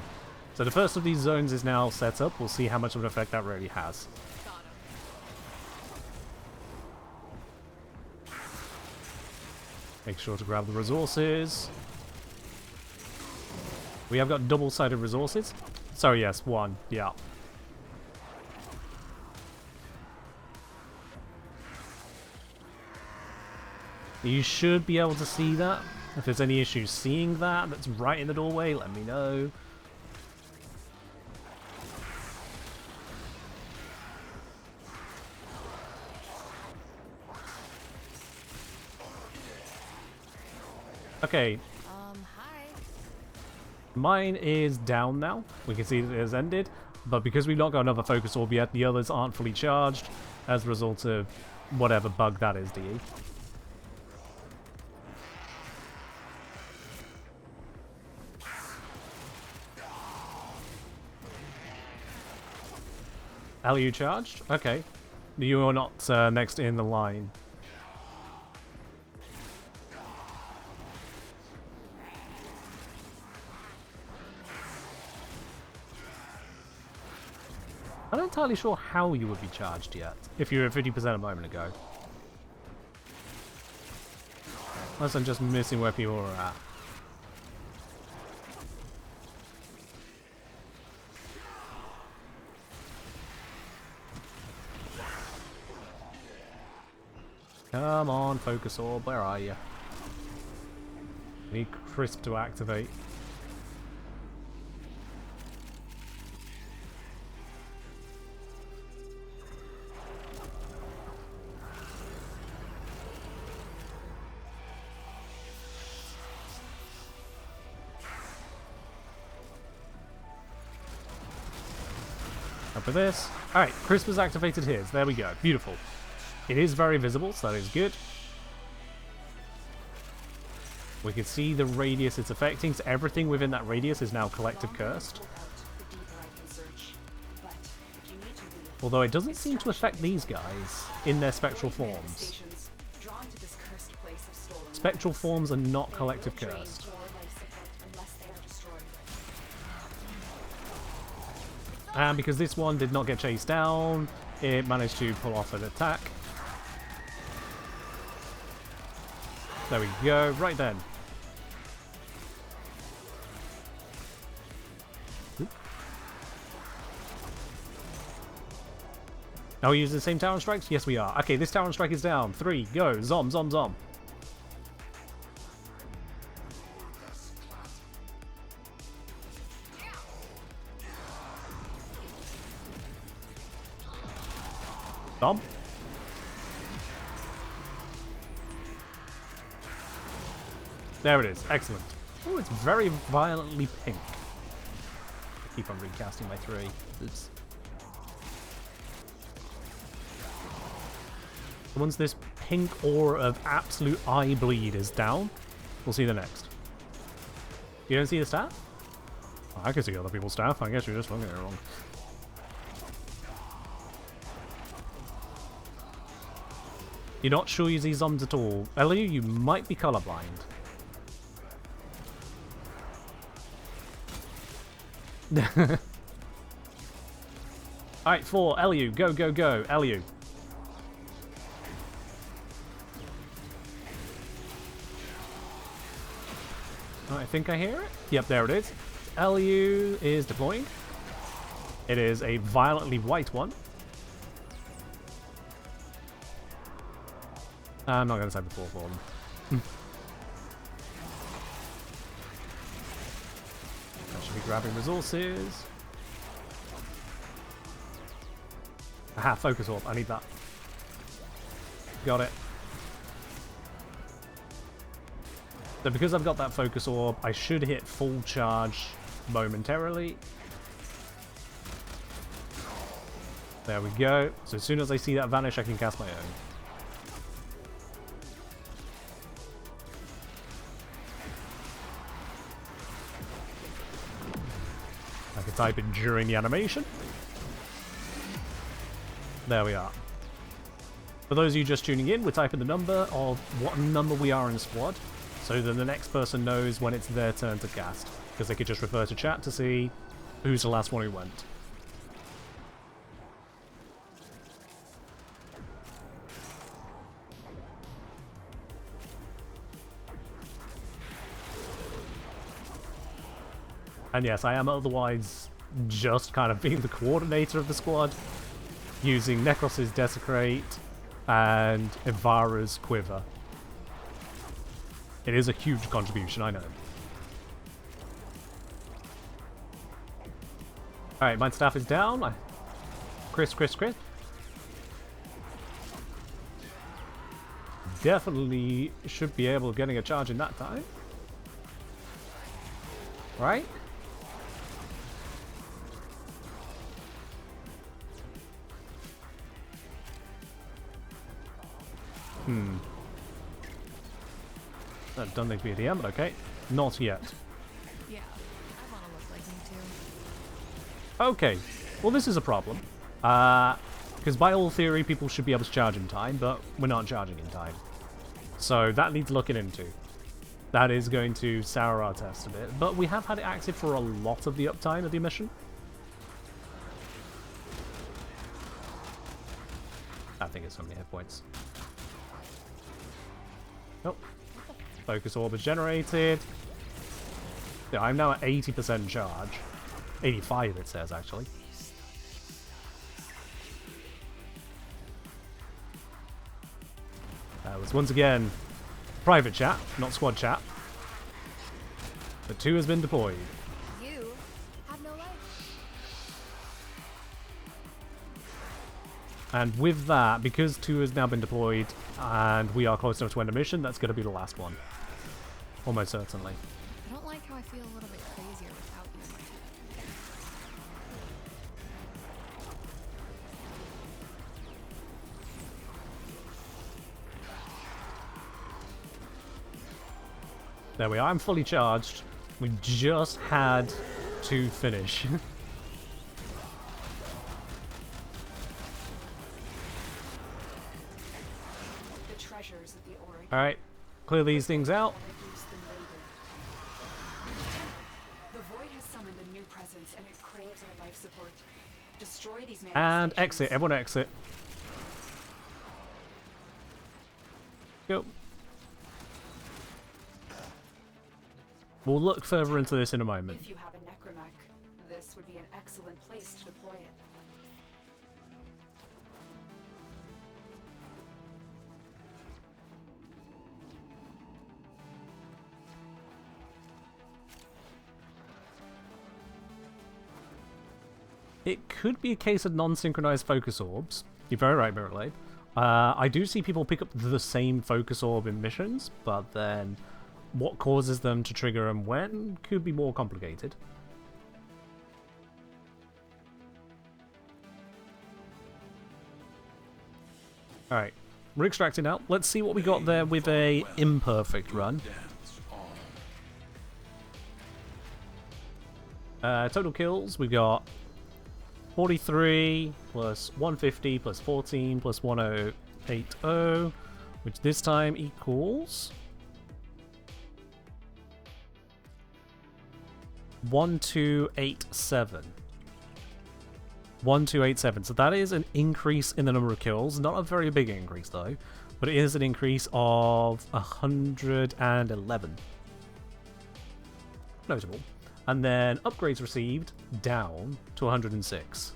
so the first of these zones is now set up. We'll see how much of an effect that really has. Make sure to grab the resources. We have got double-sided resources. Sorry, yes, one. Yeah. You should be able to see that. If there's any issues seeing that, that's right in the doorway, let me know. Okay. Hi. Mine is down now. We can see that it has ended. But because we've not got another focus orb yet, the others aren't fully charged as a result of whatever bug that is, DE. Are you charged? Okay. You're not next in the line. I'm not entirely sure how you would be charged yet, if you were at 50% a moment ago. Unless I'm just missing where people are at. Come on, focus orb, where are you? Need crisp to activate. Up with this. Alright, crisp is activated here. So there we go. Beautiful. It is very visible, so that is good. We can see the radius it's affecting, so everything within that radius is now collective cursed. Although it doesn't seem to affect these guys in their spectral forms. Spectral forms are not collective cursed. And because this one did not get chased down, it managed to pull off an attack. There we go, right then. Are we using the same Tauron strikes? Yes, we are. Okay, this Tauron strike is down. 3, go. Zom, zom, zom. Zom. There it is. Excellent. Oh, it's very violently pink. I keep on recasting my 3. Oops. Once this pink aura of absolute eye bleed is down, we'll see the next. You don't see the staff? Oh, I can see other people's staff. I guess you're just looking at it wrong. You're not sure you see zombs at all. Ellie, you might be colorblind. Alright, 4, Eliu, go, go, go, Eliu. Oh, I think I hear it. Yep, there it is. Eliu is deploying. It is a violently white one. I'm not going to say before for them. I should be grabbing resources. Aha, focus orb. I need that. Got it. So because I've got that focus orb, I should hit full charge momentarily. There we go. So as soon as I see that vanish, I can cast my own. I can type it during the animation. There we are. For those of you just tuning in, we're typing the number of what number we are in squad, so that the next person knows when it's their turn to cast, because they could just refer to chat to see who's the last one who went. And yes, I am otherwise just kind of being the coordinator of the squad, using Necros's Desecrate and Ivara's Quiver. It is a huge contribution, I know. Alright, my staff is down. Crisp. Definitely should be able of getting a charge in that time. Right? I don't think we're here, but okay. Not yet. Yeah, I want to look like me too. Okay, well this is a problem. Because by all theory, people should be able to charge in time, but we're not charging in time. So that needs looking into. That is going to sour our test a bit. But we have had it active for a lot of the uptime of the mission. I think it's so many hit points. Nope. Focus orb is generated. Yeah, I'm now at 80% charge. 85 it says, actually. That was once again private chat, not squad chat. The 2 has been deployed. You have no life. And with that, because 2 has now been deployed and we are close enough to end a mission, that's going to be the last one. Almost certainly. I don't like how I feel a little bit crazier without you in my team. There we are, I'm fully charged. We just had to finish. The treasures of the Ori. Alright, clear these things out. Reduce them later. The void has summoned a new presence and it craves our life support. Destroy these And manifestations. exit, everyone exit. Go. We'll look further into this in a moment. If you have a necromech, this would be an excellent place to deploy it. It could be a case of non-synchronized focus orbs. You're very right, Mirrorlade. I do see people pick up the same focus orb in missions, but then what causes them to trigger and when could be more complicated. Alright, we're extracting out. Let's see what we got there with a imperfect run. Total kills, we got 43 plus 150 plus 14 plus 1080, which this time equals 1287. 1287. So that is an increase in the number of kills. Not a very big increase though, but it is an increase of 111. Notable. And then upgrades received down to 106.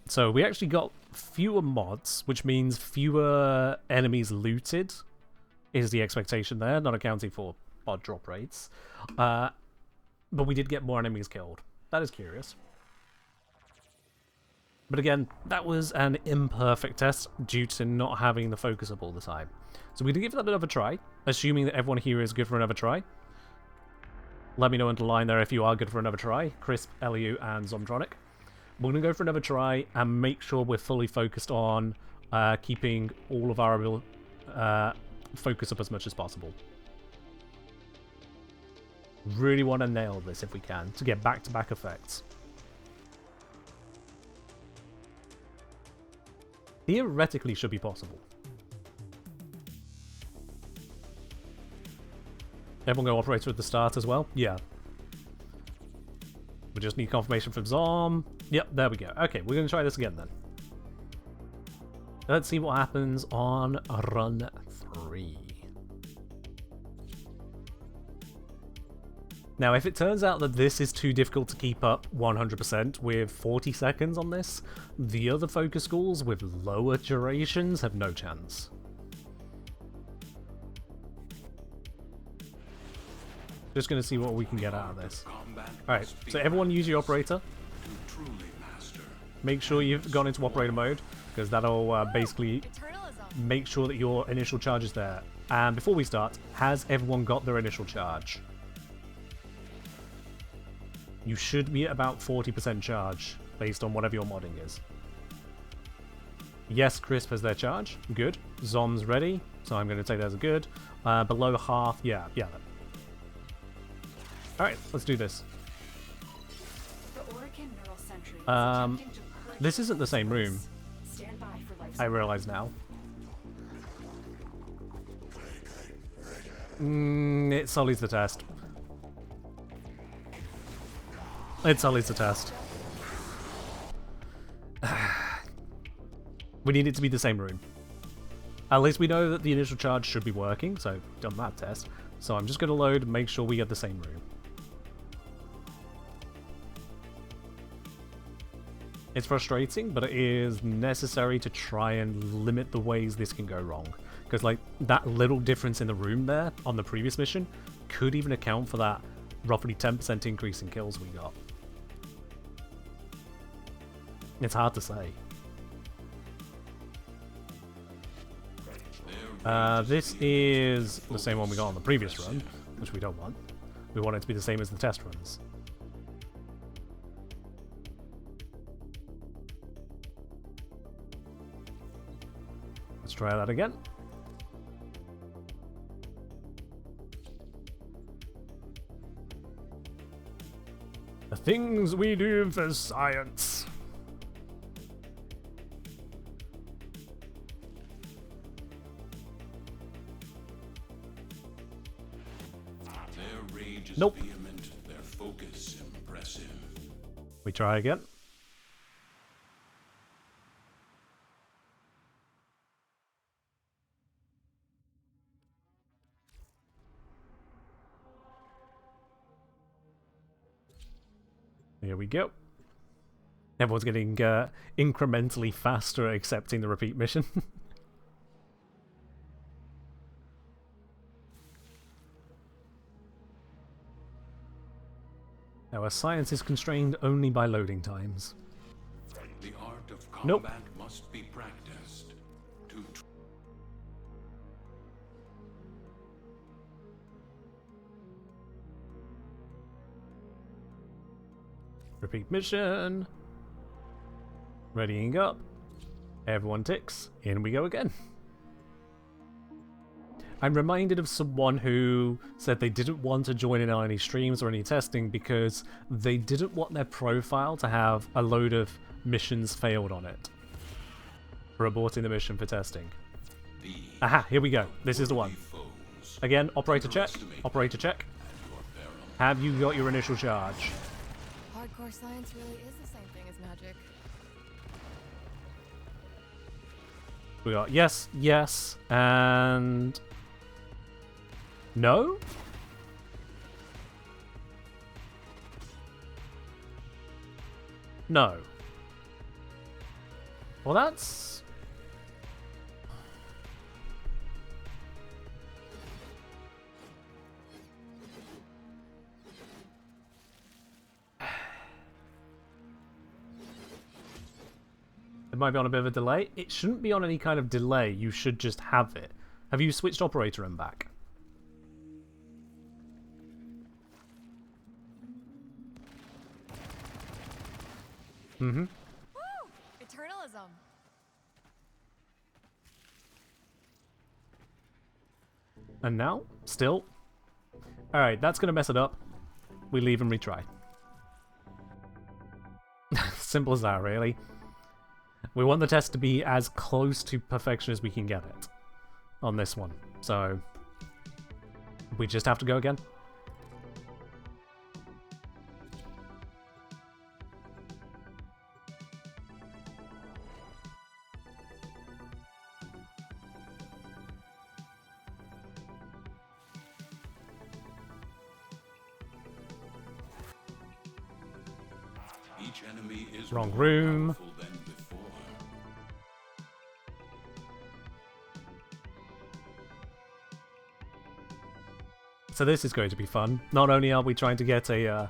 So we actually got fewer mods, which means fewer enemies looted, is the expectation there, not accounting for mod drop rates. But we did get more enemies killed. That is curious. But again, that was an imperfect test due to not having the focus up all the time. So we're going to give that another try, assuming that everyone here is good for another try. Let me know underline there if you are good for another try. Crisp, LU, and Zomtronic. We're going to go for another try and make sure we're fully focused on keeping all of our focus up as much as possible. Really want to nail this if we can, to get back-to-back effects. Theoretically should be possible. Everyone go operator at the start as well? Yeah. We just need confirmation from Zom. Yep, there we go. Okay, we're going to try this again then. Let's see what happens on run 3. Now, if it turns out that this is too difficult to keep up 100% with 40 seconds on this, the other focus schools with lower durations have no chance. Just going to see what we can get out of this. Alright, so everyone use your operator. Make sure you've gone into operator mode, because that'll basically make sure that your initial charge is there. And before we start, has everyone got their initial charge? You should be at about 40% charge, based on whatever your modding is. Yes, Crisp has their charge. Good. Zom's ready, so I'm going to take that as a good. Below half, yeah. Alright, let's do this. The Orican Neural Sentry is Um, attempting to purge this isn't the same room. Stand by for life I realize now. It sullies the test. It sullies the test. We need it to be the same room. At least we know that the initial charge should be working, so done that test. So I'm just going to load and make sure we get the same room. It's frustrating, but it is necessary to try and limit the ways this can go wrong. Because, like, that little difference in the room there on the previous mission could even account for that roughly 10% increase in kills we got. It's hard to say. This is the same one we got on the previous run, which we don't want. We want it to be the same as the test runs. Let's try that again. The things we do for science. Their rage is Nope. vehement, their focus impressive. We try again. Here we go. Everyone's getting incrementally faster at accepting the repeat mission. Our science is constrained only by loading times. The art of Nope. combat must be practiced. To Repeat mission. Readying up. Everyone ticks. In we go again. I'm reminded of someone who said they didn't want to join in on any streams or any testing because they didn't want their profile to have a load of missions failed on it for aborting the mission for testing. Aha, here we go. This is the one. Again, operator check. Operator check. Have you got your initial charge? Hardcore science really is the same thing as magic. We got yes, yes, and no? No. Well, that's... It might be on a bit of a delay. It shouldn't be on any kind of delay. You should just have it. Have you switched operator and back? Mm-hmm. Woo! Eternalism. And now? Still? Alright, that's gonna mess it up. We leave and retry. Simple as that, really. We want the test to be as close to perfection as we can get it on this one. So, we just have to go again. each enemy is Wrong more room. powerful than before. So this is going to be fun. Not only are we trying to get a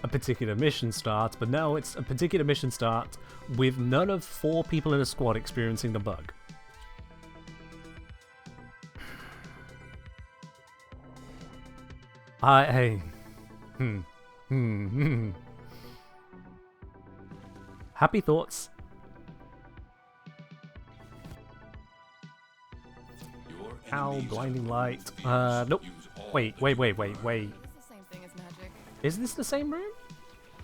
particular mission start, but now it's a particular mission start with none of 4 people in a squad experiencing the bug. Happy thoughts. Your Ow, enemies blinding have light. fierce, Nope. use all Wait. It's the same thing as magic. Is this the same room?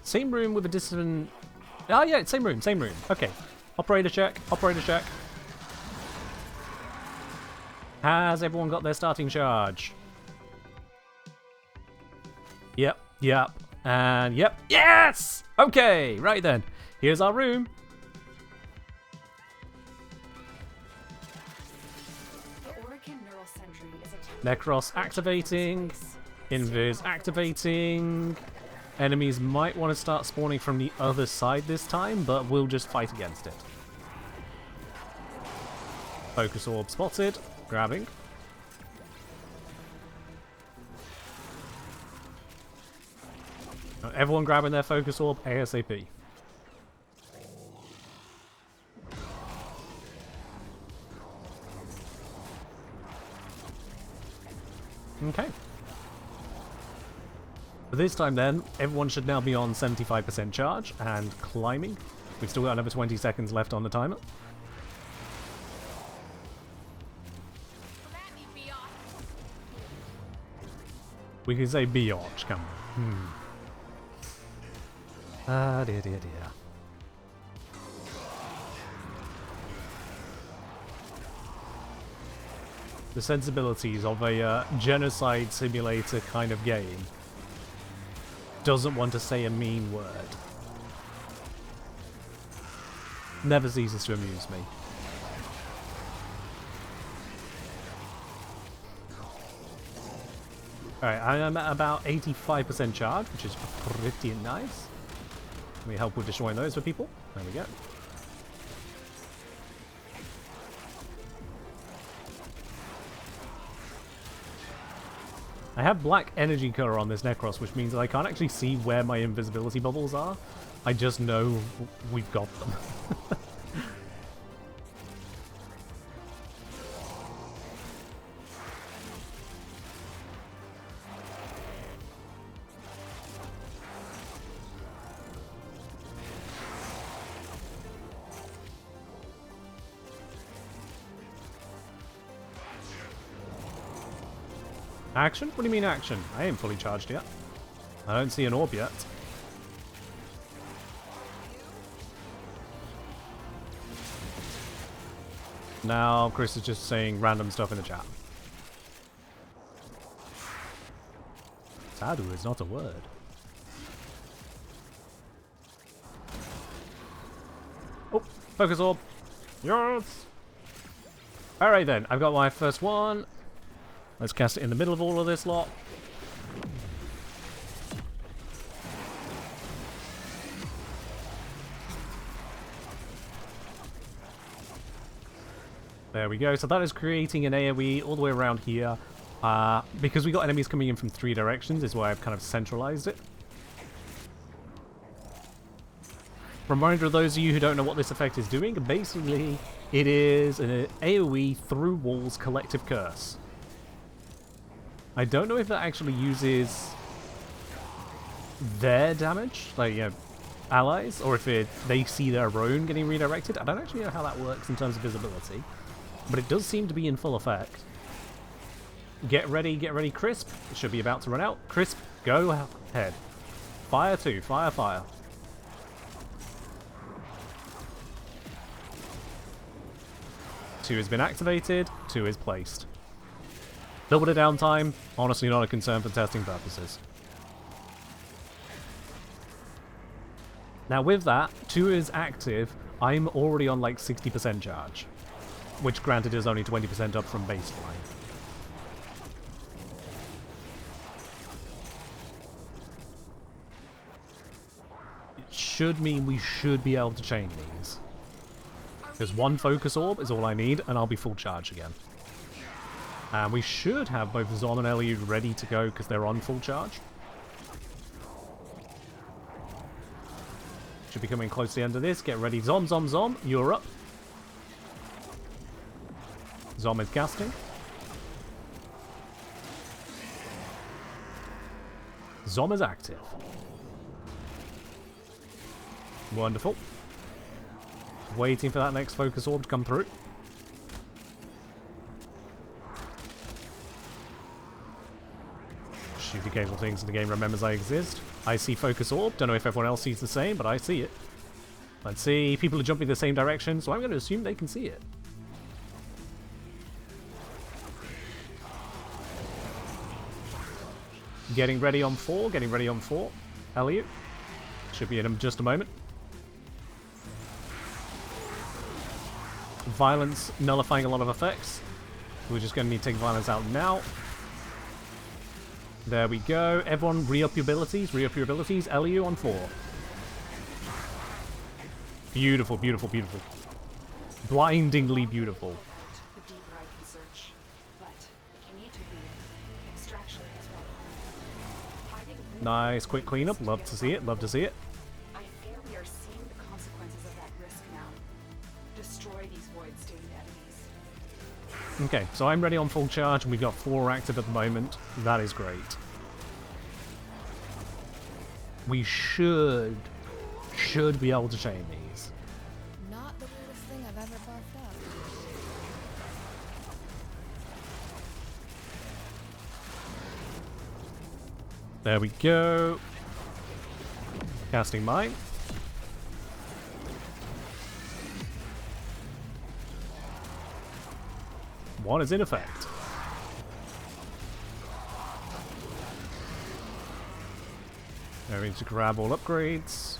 Same room with a different... Oh yeah, same room, same room. Okay. Operator check, operator check. Has everyone got their starting charge? Yep, yep, and yep. Yes! Okay, right then. Here's our room. Necros activating. Invis activating. Enemies might want to start spawning from the other side this time, but we'll just fight against it. Focus orb spotted. Grabbing. Everyone grabbing their focus orb ASAP. Okay. But this time then, everyone should now be on 75% charge and climbing. We've still got another 20 seconds left on the timer. We can say biatch, can we? Ah, dear, dear, dear. The sensibilities of a genocide simulator kind of game doesn't want to say a mean word. Never ceases to amuse me. Alright, I am at about 85% charge, which is pretty nice. Let me help with destroying those for people. There we go. I have black energy color on this Necros, which means that I can't actually see where my invisibility bubbles are. I just know we've got them. Action? What do you mean action? I ain't fully charged yet. I don't see an orb yet. Now Chris is just saying random stuff in the chat. Sadu is not a word. Oh, focus orb. Yes! Alright then, I've got my first one. Let's cast it in the middle of all of this lot. There we go. So that is creating an AoE all the way around here. Because we got enemies coming in from 3 directions is why I've kind of centralized it. Reminder of those of you who don't know what this effect is doing, basically it is an AoE through walls collective curse. I don't know if that actually uses their damage, like, you know, allies, or if they see their own getting redirected. I don't actually know how that works in terms of visibility, but it does seem to be in full effect. Get ready, Crisp. It should be about to run out. Crisp, go ahead. Fire 2, fire, fire. Two has been activated, 2 is placed. Double the downtime, honestly not a concern for testing purposes. Now with that, 2 is active, I'm already on like 60% charge. Which granted is only 20% up from baseline. It should mean we should be able to chain these. Because 1 focus orb is all I need and I'll be full charge again. And we should have both Zom and Eliud ready to go because they're on full charge. Should be coming close to the end of this. Get ready. Zom, Zom, Zom. You're up. Zom is casting. Zom is active. Wonderful. Waiting for that next focus orb to come through. Should be occasional things in the game remembers I exist. I see Focus Orb. Don't know if everyone else sees the same, but I see it. Let's see. People are jumping the same direction, so I'm going to assume they can see it. Getting ready on 4. Getting ready on 4. Elliot. Should be in just a moment. Violence nullifying a lot of effects. We're just going to need to take violence out now. There we go. Everyone re-up your abilities. Re-up your abilities. LU on 4. Beautiful, beautiful, beautiful. Blindingly beautiful. The deeper I can search, but we need to be extraction as well. Hiding Nice, quick cleanup. Love to see it. Love to see it. I fear we are seeing the consequences of that risk now. Destroy these void-stained enemies. Okay, so I'm ready on full charge, and we've got 4 active at the moment. That is great. We should be able to chain these. Not the weirdest thing I've ever barfed up. There we go. Casting mine. One is in effect. Going to grab all upgrades.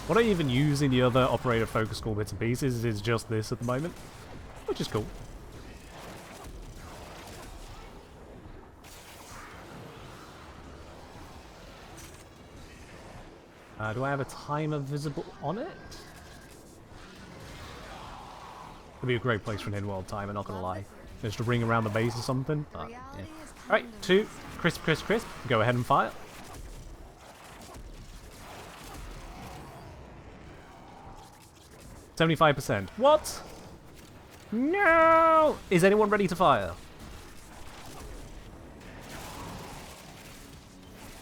What I even use in the other operator focus core bits and pieces is just this at the moment, which is cool. Do I have a timer visible on it? Could be a great place for an in-world timer, not gonna lie. Just a ring around the base or something. But, yeah. Alright, 2. Crisp, crisp, crisp. Go ahead and fire. %. What? No! Is anyone ready to fire?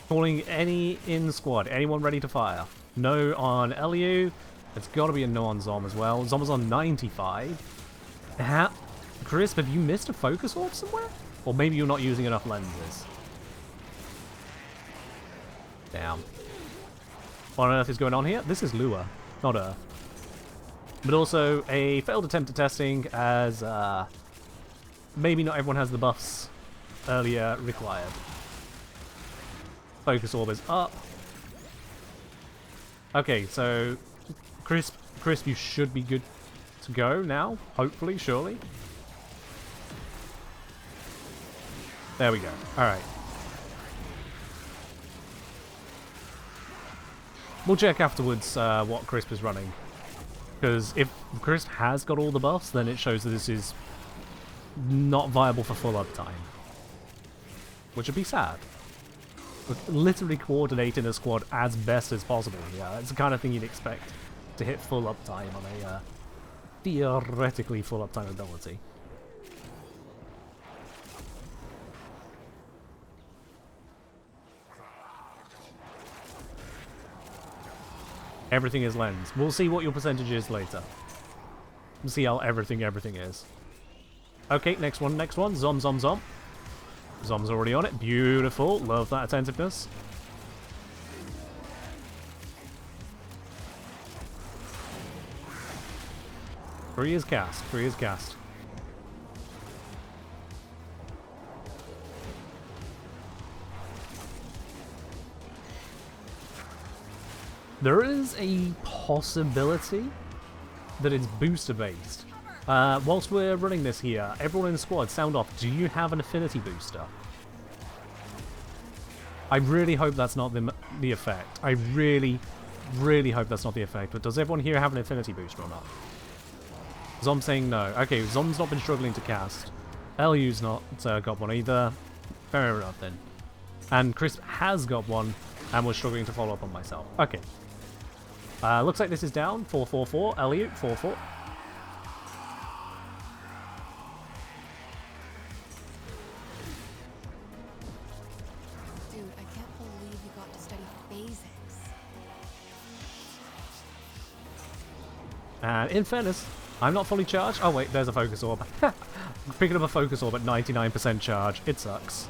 Calling any in squad. Anyone ready to fire? No on LU. It's got to be a no on Zom as well. Zom is on 95. Crisp, have you missed a focus orb somewhere? Or maybe you're not using enough lenses. Damn. What on earth is going on here? This is Lua, not Earth. But also a failed attempt at testing, as maybe not everyone has the buffs earlier required. Focus orb is up. Okay, so Crisp, you should be good to go now. Hopefully, surely. There we go. Alright. We'll check afterwards what Crisp is running. Because if Crisp has got all the buffs, then it shows that this is not viable for full uptime. Which would be sad. We're literally coordinating a squad as best as possible. Yeah, it's the kind of thing you'd expect to hit full uptime on a theoretically full uptime ability. Everything is lens. We'll see what your percentage is later. We'll see how everything is. Okay, next one. Zom. Zom's already on it. Beautiful. Love that attentiveness. Three is cast. There is a possibility that it's booster based. Whilst we're running this here, everyone in the squad, sound off. Do you have an affinity booster? I really hope that's not the effect. I really hope that's not the effect. But does everyone here have an affinity booster or not? Zom's saying no. Okay, Zom's not been struggling to cast. LU's not got one either. Fair enough then. And Crisp has got one and was struggling to follow up on myself. Okay. Looks like this is down. 444. LU, 4-4. Dude, I can't believe you got to study basics. And in fairness, I'm not fully charged. Oh wait, there's a focus orb. picking up a focus orb at 99% charge. It sucks.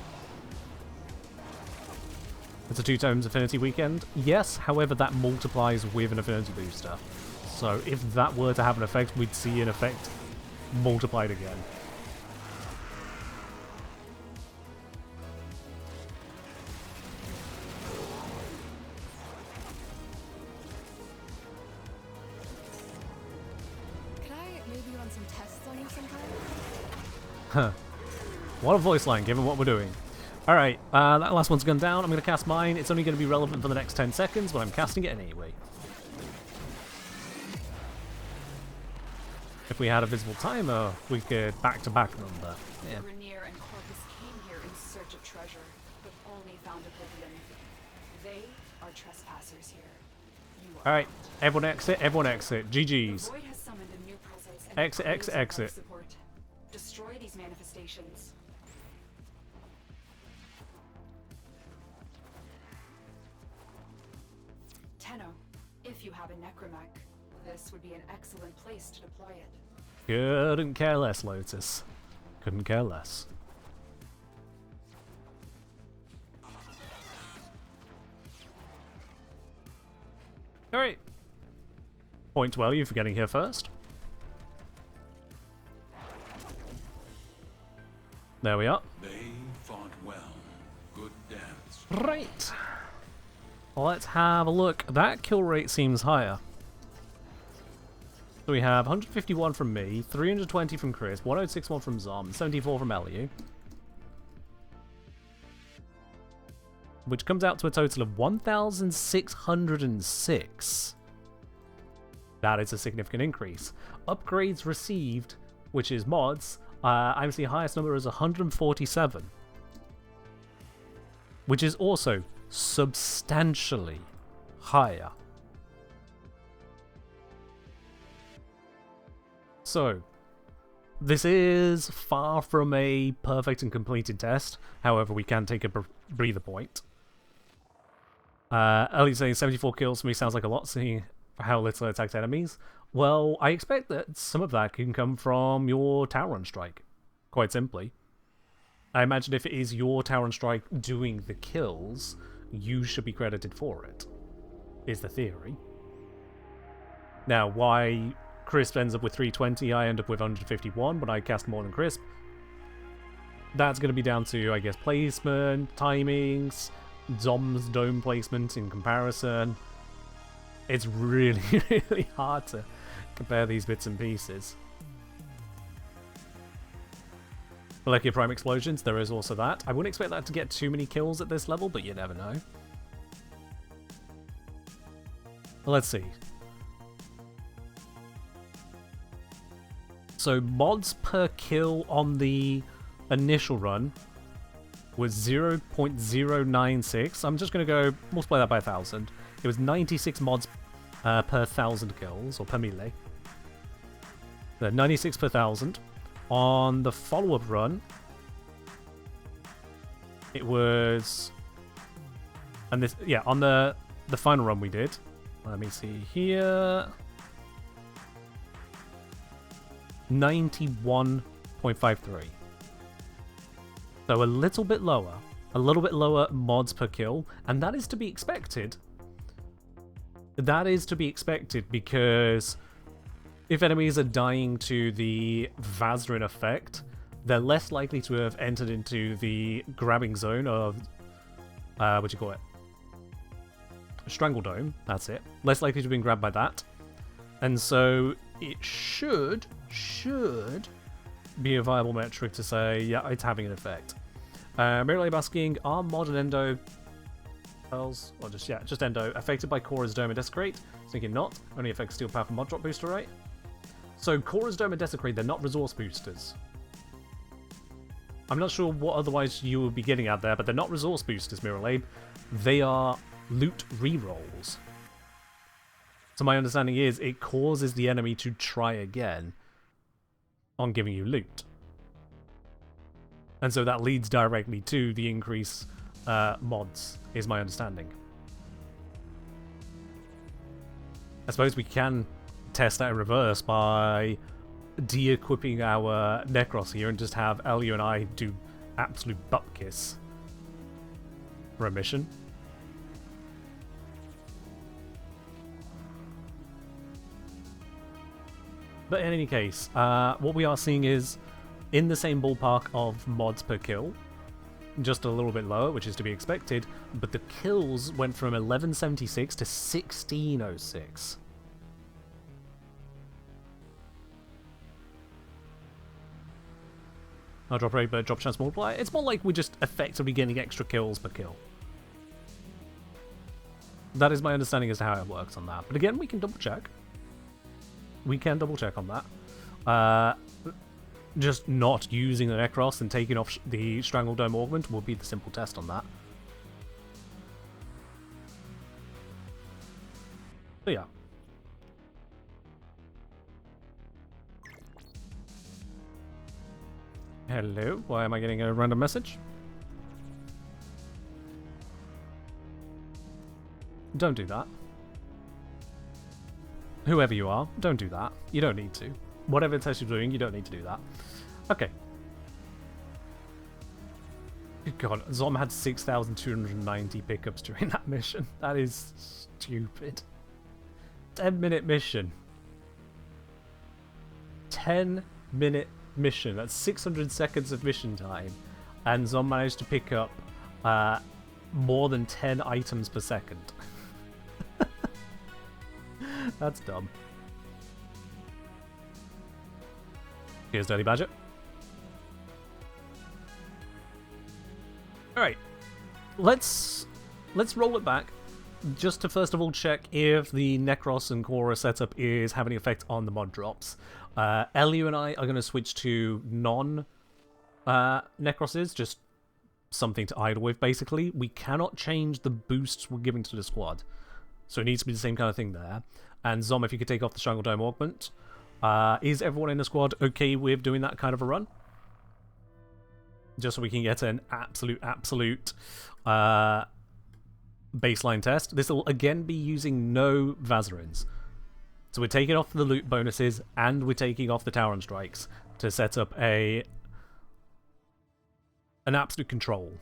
It's a 2 times affinity weekend. Yes, however, that multiplies with an affinity booster. So if that were to have an effect, we'd see an effect multiplied again. Could I maybe run some tests on you sometime? Huh. What a voice line, given what we're doing. Alright, that last one's gone down. I'm going to cast mine. It's only going to be relevant for the next 10 seconds, but I'm casting it anyway. If we had a visible timer, we could back-to-back number. Yeah. Grenier and Corvus came here in search of treasure, but only found oblivion. They are trespassers here. You are Alright, not. everyone exit, everyone exit. GG's. The Void has summoned a new presence and Exit, craves exit, our exit. support. Destroy these manifestations. Tenno, if you have a necromech, this would be an excellent place to deploy it. Couldn't care less, Lotus. Couldn't care less. Alright. Point to you for getting here first. There we are. They fought well. Good dance. Right. Let's have a look. That kill rate seems higher. So we have 151 from me, 320 from Chris, 1061 from Zom, 74 from Eliu. Which comes out to a total of 1,606. That is a significant increase. Upgrades received, which is mods, I'm seeing the highest number is 147. Which is also substantially higher. So, this is far from a perfect and completed test. However, we can take a breather point. Ellie saying 74 kills for me sounds like a lot, seeing how little attacked enemies. Well, I expect that some of that can come from your Tauron strike. Quite simply. I imagine if it is your Tauron strike doing the kills, you should be credited for it. Is the theory. Now, why Crisp ends up with 320, I end up with 151, but I cast more than Crisp. That's going to be down to, I guess, placement, timings, Zom's dome placement in comparison. It's really, really hard to compare these bits and pieces. Molecular Prime Explosions, there is also that. I wouldn't expect that to get too many kills at this level, but you never know. Let's see. So mods per kill on the initial run was 0.096. I'm just going to go multiply that by 1,000. It was 96 mods per 1,000 kills, or per melee. So 96 per 1,000. On the follow-up run, it was... And this, yeah, on the final run we did. Let me see here. 91.53. So a little bit lower. A little bit lower mods per kill. And that is to be expected. That is to be expected because if enemies are dying to the VAZARIN effect, they're less likely to have entered into the grabbing zone of... what do you call it? Strangle Dome, that's it. Less likely to have been grabbed by that. And so it should be a viable metric to say, yeah, it's having an effect. Merely asking, are mod and endo pearls, or just endo, affected by Korra's Dome and Desecrate? Thinking not. Only affects Steel Power for mod drop booster, right? So Korra's Dome and Desecrate, they're not resource boosters. I'm not sure what otherwise you would be getting at there, but they're not resource boosters, Miralabe. They are loot rerolls. So my understanding is it causes the enemy to try again on giving you loot. And so that leads directly to the increase mods, is my understanding. I suppose we can test that in reverse by de-equipping our Necros here and just have Elio and I do absolute butt kiss for a mission. But in any case, what we are seeing is in the same ballpark of mods per kill, just a little bit lower, which is to be expected, but the kills went from 1176 to 1606. Our drop rate, but drop chance multiply. It's more like we're just effectively getting extra kills per kill. That is my understanding as to how it works on that. But again, we can double check. We can double check on that. Just not using the Necros and taking off the Strangle Dome Augment will be the simple test on that. So yeah. Hello, why am I getting a random message? Don't do that. Whoever you are, don't do that. You don't need to. Whatever test you're doing, you don't need to do that. Okay. Good God, Zom had 6,290 pickups during that mission. That is stupid. 10-minute mission. 10-minute mission. That's 600 seconds of mission time. And Zom managed to pick up more than 10 items per second. That's dumb. Here's Dirty Badger. Alright. Let's roll it back. Just to first of all check if the Necros and Korra setup is having an effect on the mod drops. Elio and I are going to switch to non-Necroses, just something to idle with, basically. We cannot change the boosts we're giving to the squad. So it needs to be the same kind of thing there. And Zom, if you could take off the Strangle Dome Augment. Is everyone in the squad okay with doing that kind of a run? Just so we can get an absolute baseline test. This will again be using no Vazarins. So we're taking off the loot bonuses and we're taking off the Tauron strikes to set up an absolute control.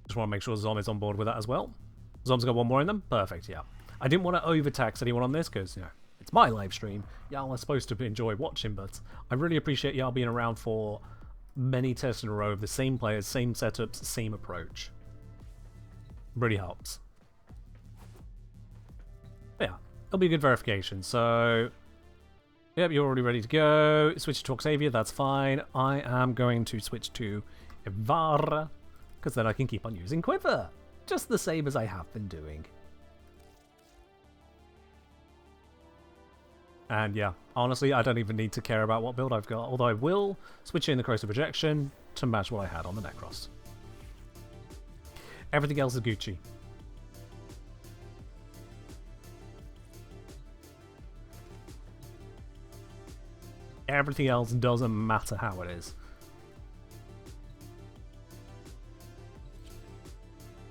Just want to make sure Zom is on board with that as well. Zom's got one more in them? Perfect, yeah. I didn't want to overtax anyone on this because, you know, it's my live stream. Y'all are supposed to enjoy watching, but I really appreciate y'all being around for many tests in a row of the same players, same setups, same approach. Really helps. But yeah, it'll be a good verification. So, yep, you're already ready to go. Switch to Xavier, that's fine. I am going to switch to Ivar, because then I can keep on using Quiver. Just the same as I have been doing. And yeah, honestly, I don't even need to care about what build I've got, although I will switch in the Corrosive Projection to match what I had on the Necros. Everything else is Gucci. Everything else doesn't matter how it is.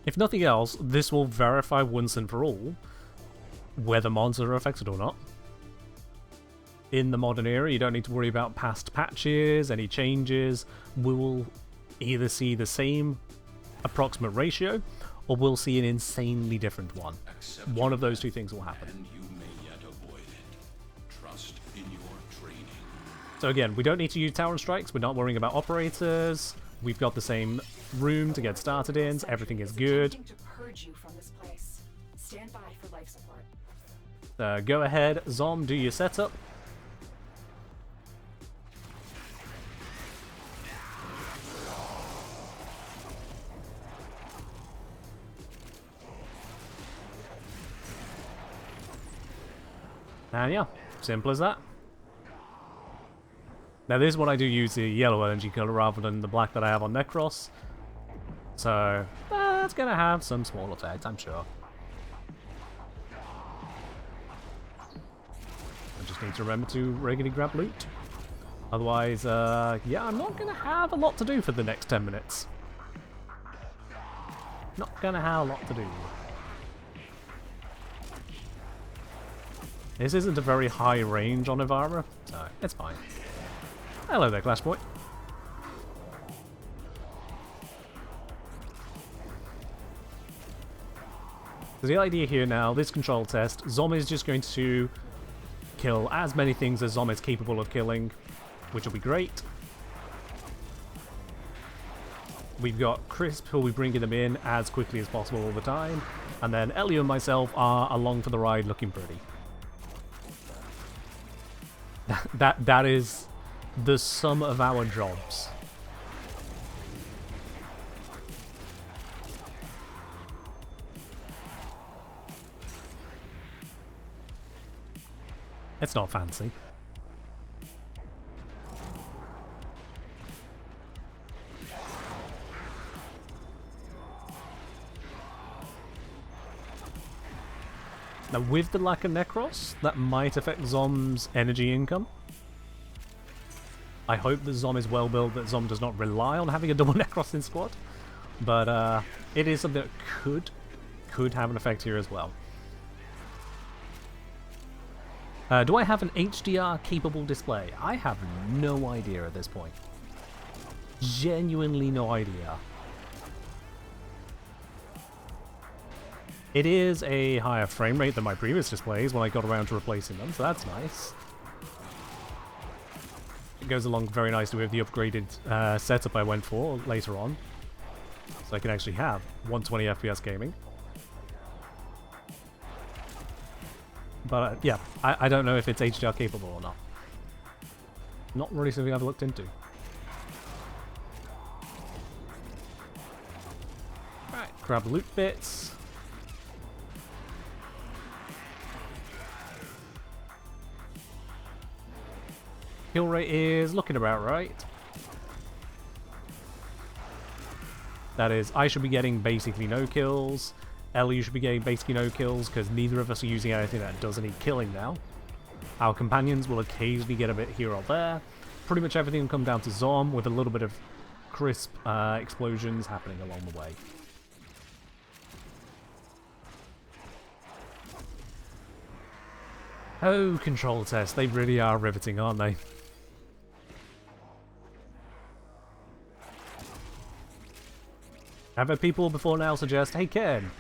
If nothing else, this will verify once and for all whether mods are affected or not. In the modern era, you don't need to worry about past patches, any changes. We will either see the same approximate ratio, or we'll see an insanely different one. One of those two things will happen. And you may yet avoid it. Trust in your training. So again, we don't need to use Tauron strikes. We're not worrying about operators. We've got the same room to get started in. Everything is good. To purge you from this place. Stand by for life support. Go ahead, Zom, do your setup. And yeah, simple as that. Now this one I do use the yellow energy color rather than the black that I have on Necros. So that's gonna have some small effect, I'm sure. I just need to remember to regularly grab loot. Otherwise, yeah, I'm not gonna have a lot to do for the next 10 minutes. Not gonna have a lot to do. This isn't a very high range on Ivara, so it's fine. Hello there, Clash Boy. So the idea here now, this control test, Zom is just going to kill as many things as Zom is capable of killing, which will be great. We've got Crisp, who'll be bringing them in as quickly as possible all the time, and then Ellie and myself are along for the ride looking pretty. That is the sum of our jobs. It's not fancy. Now, with the lack of Necros, that might affect Zom's energy income. I hope that Zom is well built, that Zom does not rely on having a double Necros in squad. But it is something that could have an effect here as well. Do I have an HDR capable display? I have no idea at this point. Genuinely no idea. It is a higher frame rate than my previous displays when I got around to replacing them, so that's nice. It goes along very nicely with the upgraded setup I went for later on. So I can actually have 120 FPS gaming. But yeah, I don't know if it's HDR capable or not. Not really something I've looked into. Right, grab loot bits. Kill rate is looking about right. That is, I should be getting basically no kills. Ellie should be getting basically no kills because neither of us are using anything that does any killing now. Our companions will occasionally get a bit here or there. Pretty much everything will come down to Zom with a little bit of crisp explosions happening along the way. Oh, control tests. They really are riveting, aren't they? I've had people before now suggest, hey Ken,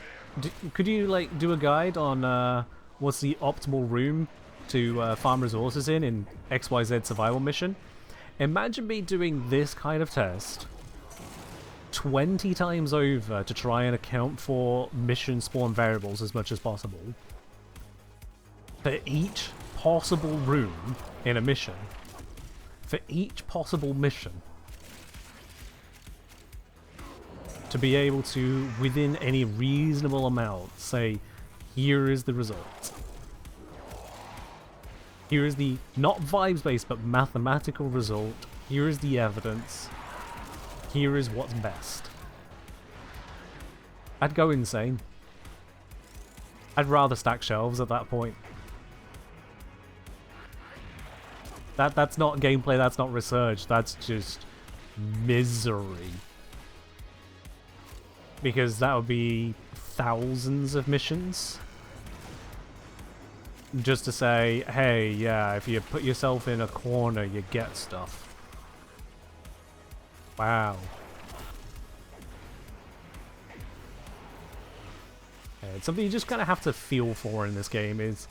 could you like do a guide on what's the optimal room to farm resources in XYZ survival mission? Imagine me doing this kind of test 20 times over to try and account for mission spawn variables as much as possible. For each possible room in a mission. For each possible mission. To be able to, within any reasonable amount, say, here is the result. Here is the, not vibes-based, but mathematical result. Here is the evidence. Here is what's best. I'd go insane. I'd rather stack shelves at that point. That's not gameplay, that's not research, that's just misery. Because that would be thousands of missions. Just to say, hey, yeah, if you put yourself in a corner, you get stuff. Wow. Yeah, it's something you just kind of have to feel for in this game, is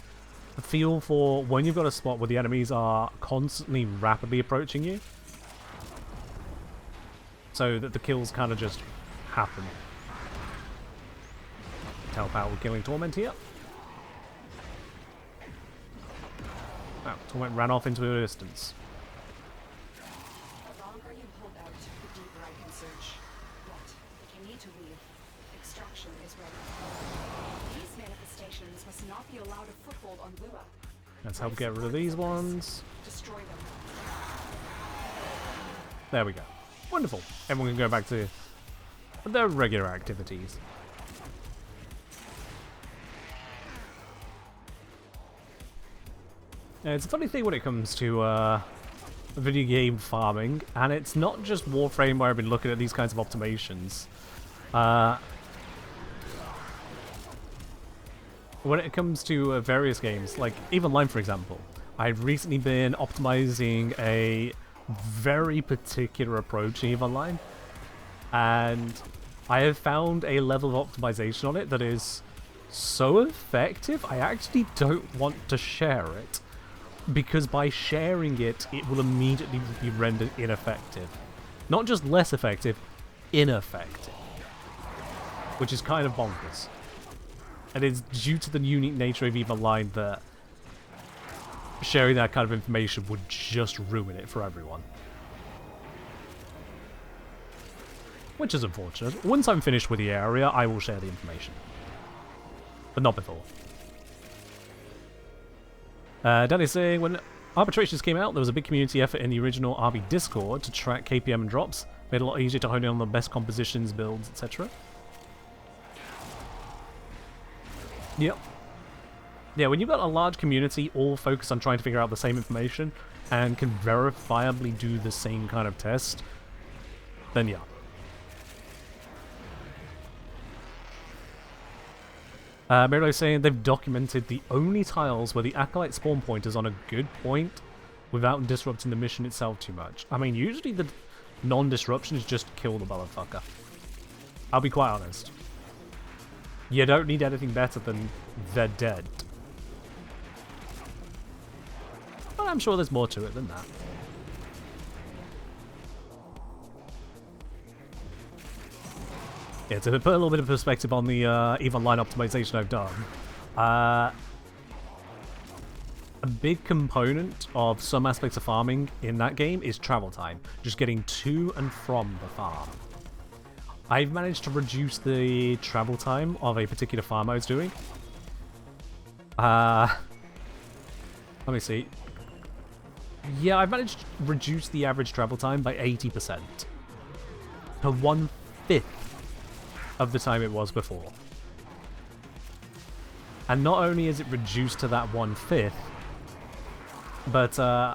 the feel for when you've got a spot where the enemies are constantly rapidly approaching you. So that the kills kind of just happen. Help out with killing Torment here. Oh, Torment ran off into the distance. The longer you hold out, the deeper I can search. But if you need to leave, extraction is ready. These manifestations must not be allowed a foothold on Lua. Let's help get rid of these ones. Destroy them. There we go. Wonderful. Everyone can go back to their regular activities. It's a funny thing when it comes to video game farming, and it's not just Warframe where I've been looking at these kinds of optimizations. when it comes to various games, like even Line, for example, I've recently been optimizing a very particular approach in EVE Online, and I have found a level of optimization on it that is so effective, I actually don't want to share it, because by sharing it, it will immediately be rendered ineffective. Not just less effective, ineffective. Which is kind of bonkers. And it's due to the unique nature of EVE Online that sharing that kind of information would just ruin it for everyone. Which is unfortunate. Once I'm finished with the area, I will share the information. But not before. Danny's saying, when arbitrations came out, there was a big community effort in the original RB Discord to track KPM and drops. Made it a lot easier to hone in on the best compositions, builds, etc. Yep. Yeah, when you've got a large community all focused on trying to figure out the same information and can verifiably do the same kind of test, then yeah. Mirilo's saying they've documented the only tiles where the Acolyte spawn point is on a good point without disrupting the mission itself too much. I mean, usually the non-disruption is just kill the motherfucker. I'll be quite honest. You don't need anything better than they're dead. But I'm sure there's more to it than that. Yeah, to put a little bit of perspective on the EVE Online optimization I've done, a big component of some aspects of farming in that game is travel time, just getting to and from the farm. I've managed to reduce the travel time of a particular farm I was doing. Let me see. Yeah, I've managed to reduce the average travel time by 80% to 1/5 of the time it was before. And not only is it reduced to that 1/5, but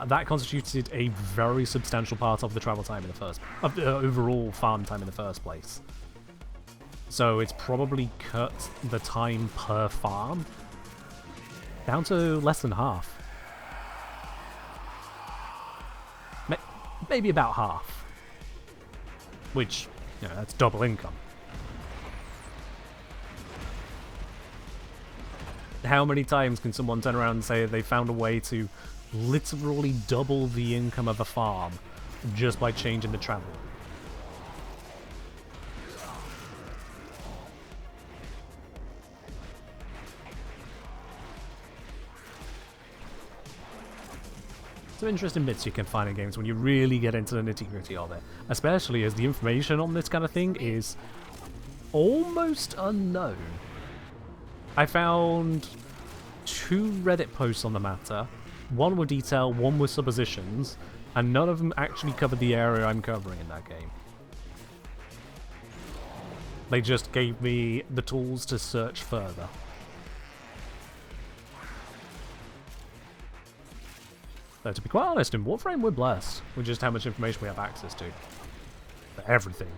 that constituted a very substantial part of the travel time in the of the overall farm time in the first place. So it's probably cut the time per farm down to less than half. Maybe about half. Which, you know, that's double income. How many times can someone turn around and say they found a way to literally double the income of a farm just by changing the travel? Some interesting bits you can find in games when you really get into the nitty-gritty of it, especially as the information on this kind of thing is almost unknown. I found 2 Reddit posts on the matter, one with detail, one with suppositions, and none of them actually covered the area I'm covering in that game. They just gave me the tools to search further. So to be quite honest, in Warframe we're blessed with just how much information we have access to. For everything.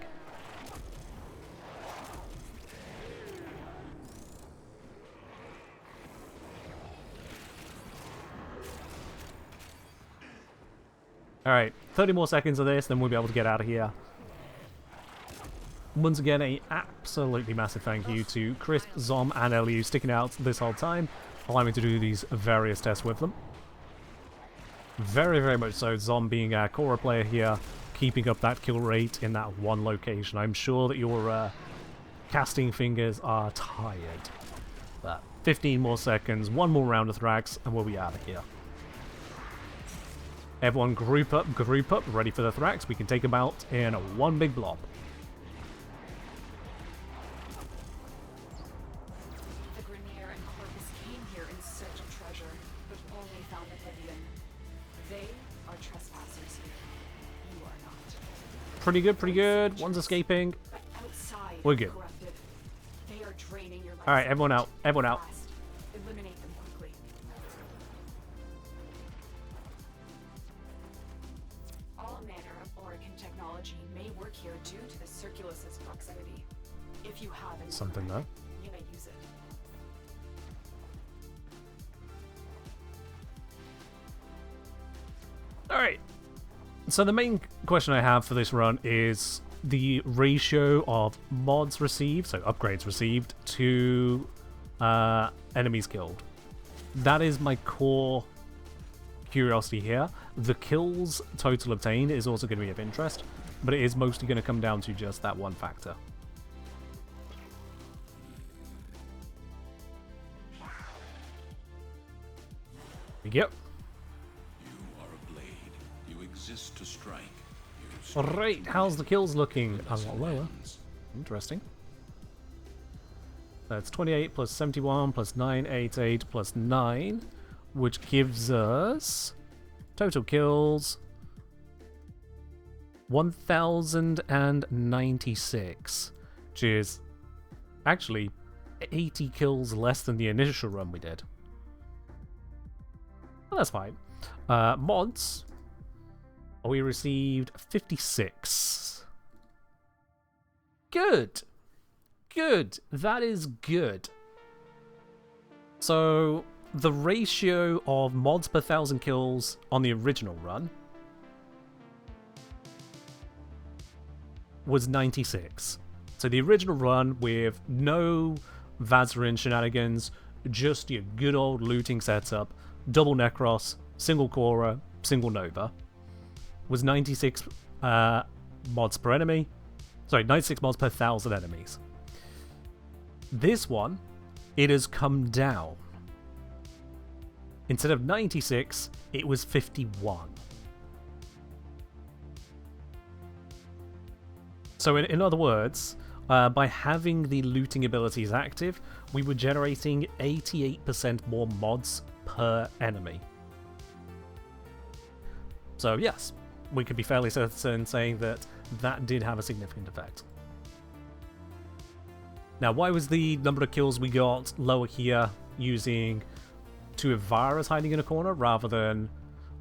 Alright, 30 more seconds of this, then we'll be able to get out of here. Once again, a absolutely massive thank you to Chris, Zom, and LU sticking out this whole time, allowing me to do these various tests with them. Very, very much so, Zom being our core player here, keeping up that kill rate in that one location. I'm sure that your casting fingers are tired. But 15 more seconds, one more round of Thrax, and we'll be out of here. Everyone group up, ready for the Thrax. We can take them out in one big blob. The Grenier and Corvus came here in search of treasure, but only found oblivion. They are trespassers here. You are not. Pretty good, pretty good. One's escaping. Outside, We're good. corrupted. They are draining your life. Alright, everyone out. Everyone out. Fast. Eliminate them quickly. All manner of Orokin technology may work here due to the Circulus's proximity. If you have any Something credit, though. you may use it. So the main question I have for this run is the ratio of mods received, so upgrades received, to enemies killed. That is my core curiosity here. The kills total obtained is also going to be of interest, but it is mostly going to come down to just that one factor. Yep. You are a blade. You exist to strike. You strike Alright, to how's the win. kills looking? A This lot lower. ends. Interesting. That's 28 plus 71 plus 988 plus 9, which gives us total kills 1096, which is actually 80 kills less than the initial run we did. Well, that's fine. Mods, we received 56. Good. Good. That is good. So, the ratio of mods per 1,000 kills on the original run was 96. So the original run with no VAZARIN shenanigans, just your good old looting setup, double Necros, single Cora, single Nova, was 96 mods per enemy. Sorry, 96 mods per 1,000 enemies. This one, it has come down. Instead of 96, it was 51. So in other words, by having the looting abilities active, we were generating 88% more mods per enemy. So yes, we could be fairly certain saying that that did have a significant effect. Now, why was the number of kills we got lower here using two Evaras hiding in a corner rather than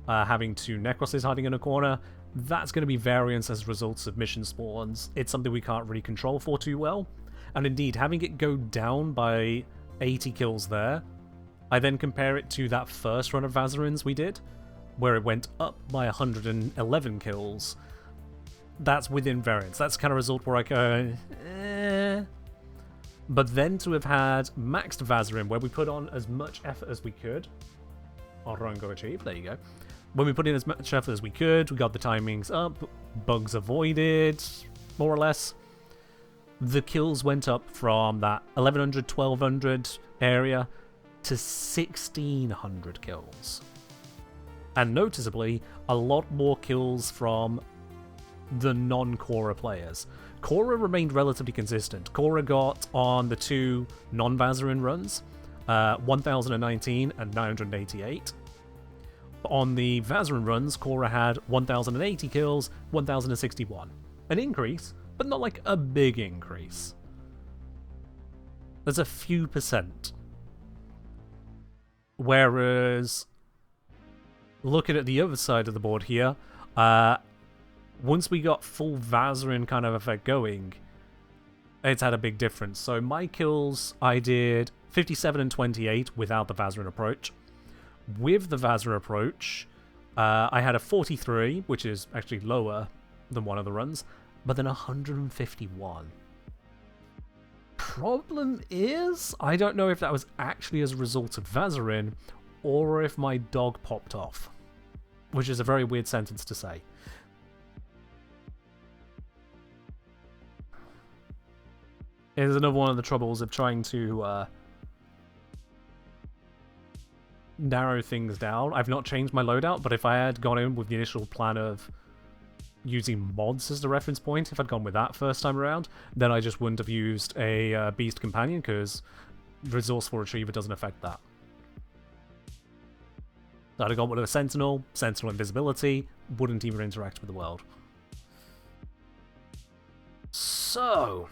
having two Necroses hiding in a corner? That's going to be variance as results of mission spawns. It's something we can't really control for too well. And indeed, having it go down by 80 kills there, I then compare it to that first run of VAZARINs we did, where it went up by 111 kills. That's within variance. That's the kind of result where I go, eh. But then to have had maxed VAZARIN, where we put on as much effort as we could. Our run go achieve, there you go. When we put in as much effort as we could, we got the timings up, bugs avoided, more or less. The kills went up from that 1100, 1200 area to 1600 kills. And noticeably, a lot more kills from the non-Cora players. Cora remained relatively consistent. Cora got on the two non-VAZARIN runs, 1019 and 988. On the VAZARIN runs, Cora had 1080 kills, 1061. An increase, but not like a big increase. There's a few percent. Whereas, looking at the other side of the board here, once we got full VAZARIN kind of effect going, it's had a big difference. So my kills, I did 57 and 28 without the VAZARIN approach. With the VAZARIN approach, I had a 43, which is actually lower than one of the runs, but then 151. Problem is, I don't know if that was actually as a result of VAZARIN, or if my dog popped off. Which is a very weird sentence to say. It is another one of the troubles of trying to narrow things down. I've not changed my loadout, but if I had gone in with the initial plan of using mods as the reference point, if I'd gone with that first time around, then I just wouldn't have used a Beast Companion, because Resourceful Retriever doesn't affect that. So I'd have gone with a Sentinel Invisibility, wouldn't even interact with the world. So,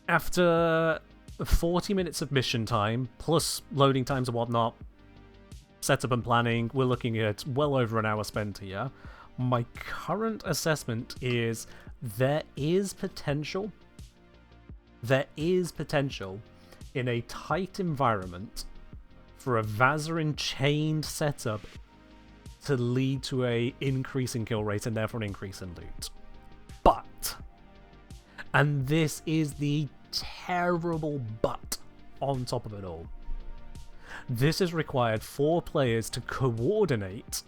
after 40 minutes of mission time, plus loading times and whatnot, setup and planning, we're looking at well over an hour spent here. My current assessment is there is potential in a tight environment for a VAZARIN chained setup to lead to a increase in kill rate and therefore an increase in loot. But, and this is the terrible but on top of it all, this is required for players to coordinate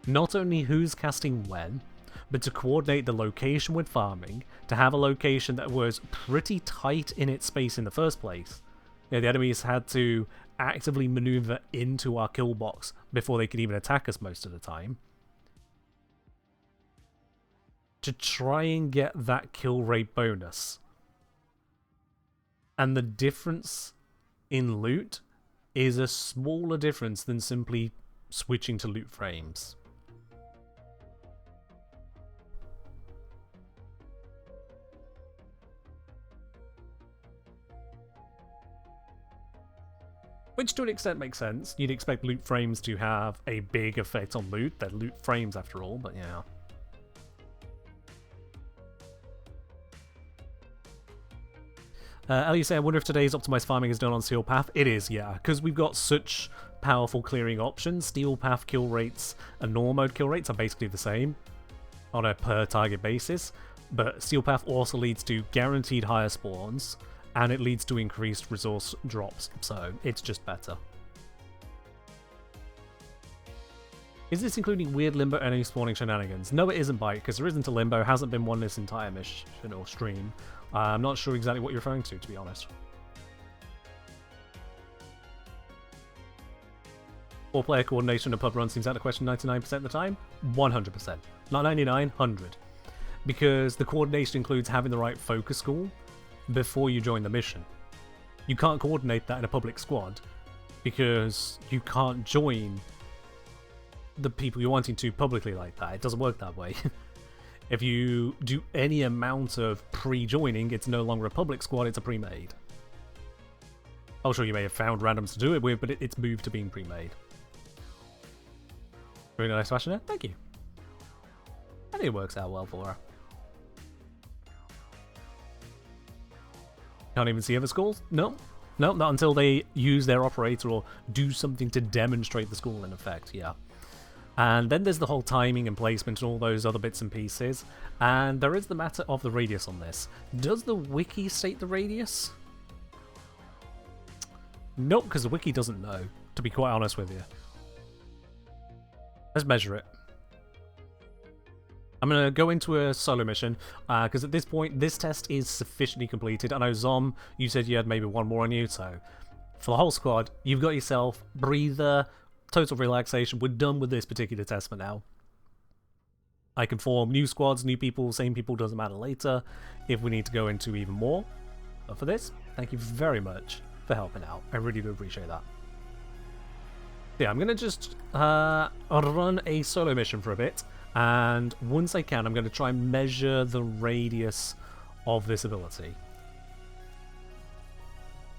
not only who's casting when, but to coordinate the location with farming, to have a location that was pretty tight in its space in the first place. Yeah, the enemies had to actively maneuver into our kill box before they could even attack us most of the time, to try and get that kill rate bonus. And the difference in loot is a smaller difference than simply switching to loot frames. Which to an extent makes sense. You'd expect loot frames to have a big effect on loot. They're loot frames after all, but yeah. Ellie say, I wonder if today's optimized farming is done on Steel Path. It is, yeah, because we've got such powerful clearing options. Steel Path kill rates and normal mode kill rates are basically the same on a per target basis, but Steel Path also leads to guaranteed higher spawns, and it leads to increased resource drops, so it's just better. Is this including weird limbo enemy spawning shenanigans? No, it isn't, Byte, because there isn't a limbo, hasn't been one this entire mission or stream. I'm not sure exactly what you're referring to be honest. 4-player coordination in a pub run seems out of question 99% of the time? 100%. Not 99, 100. Because the coordination includes having the right focus school before you join the mission. You can't coordinate that in a public squad because you can't join the people you're wanting to publicly like that. It doesn't work that way. If you do any amount of pre-joining, it's no longer a public squad, it's a pre-made. I'm sure you may have found randoms to do it with, but it's moved to being pre-made. Very nice fashion there, thank you. I think it works out well for her. Can't even see other schools? No. No, not until they use their operator or do something to demonstrate the school in effect, yeah. And then there's the whole timing and placement and all those other bits and pieces. And there is the matter of the radius on this. Does the wiki state the radius? Nope, because the wiki doesn't know, to be quite honest with you. Let's measure it. I'm going to go into a solo mission, because at this point, this test is sufficiently completed. I know, Zom, you said you had maybe one more on you, so for the whole squad, you've got yourself breather, total relaxation. We're done with this particular test for now. I can form new squads, new people, same people, doesn't matter later, if we need to go into even more. But for this, thank you very much for helping out. I really do appreciate that. Yeah, I'm going to just run a solo mission for a bit. And once I can, I'm going to try and measure the radius of this ability.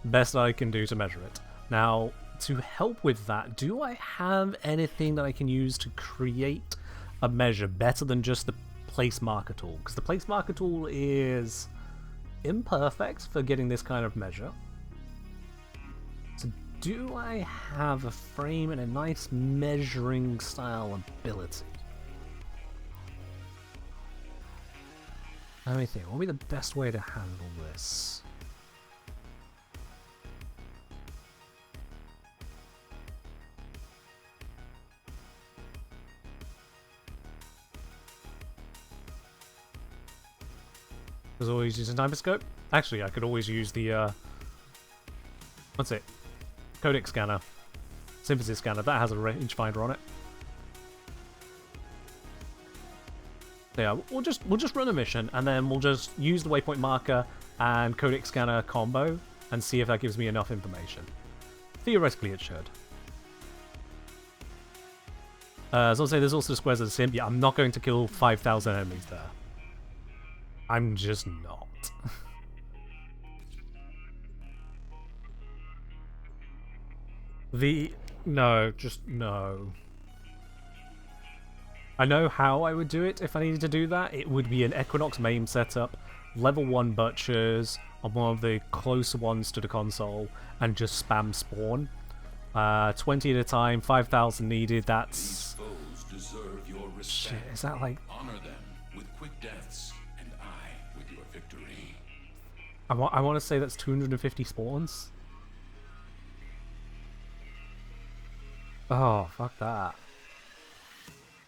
Best I can do to measure it. Now, to help with that, do I have anything that I can use to create a measure better than just the place marker tool? Because the place marker tool is imperfect for getting this kind of measure. So do I have a frame and a nice measuring style ability? Let me think, what would be the best way to handle this? There's always use a sniper scope. Actually, I could always use the what's it? Codec scanner, synthesis scanner. That has a rangefinder on it. Yeah, we'll just run a mission, and then we'll just use the waypoint marker and codec scanner combo and see if that gives me enough information. Theoretically, it should. As I'll say, there's also squares of the sim. Yeah, I'm not going to kill 5,000 enemies there. I'm just not. No, just no. I know how I would do it if I needed to do that. It would be an Equinox MAME setup, level 1 butchers on one of the closer ones to the console, and just spam spawn. 20 at a time, 5,000 needed, that's deserve your Shit, respect. is that like... Honor them with quick deaths, and I with your victory. I want to say that's 250 spawns. Oh, fuck that.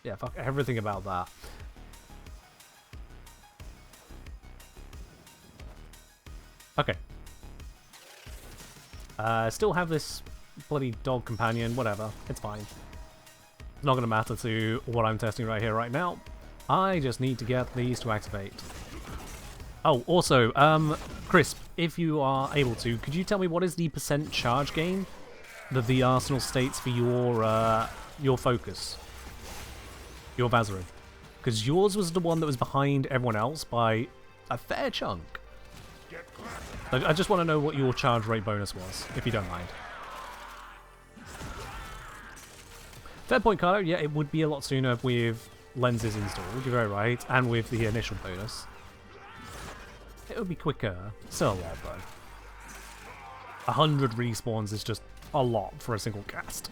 Yeah, fuck everything about that. Okay. Still have this bloody dog companion, whatever. It's fine. It's not going to matter to what I'm testing right here, right now. I just need to get these to activate. Oh, also, Crisp, if you are able to, could you tell me what is the % charge gain that the arsenal states for your focus? Your VAZARIN. Because yours was the one that was behind everyone else by a fair chunk. I just want to know what your charge rate bonus was, if you don't mind. Fair point, Carlo. Yeah, it would be a lot sooner with lenses installed, you're very right, and with the initial bonus. It would be quicker. Still a lot, though. 100 respawns is just a lot for a single cast.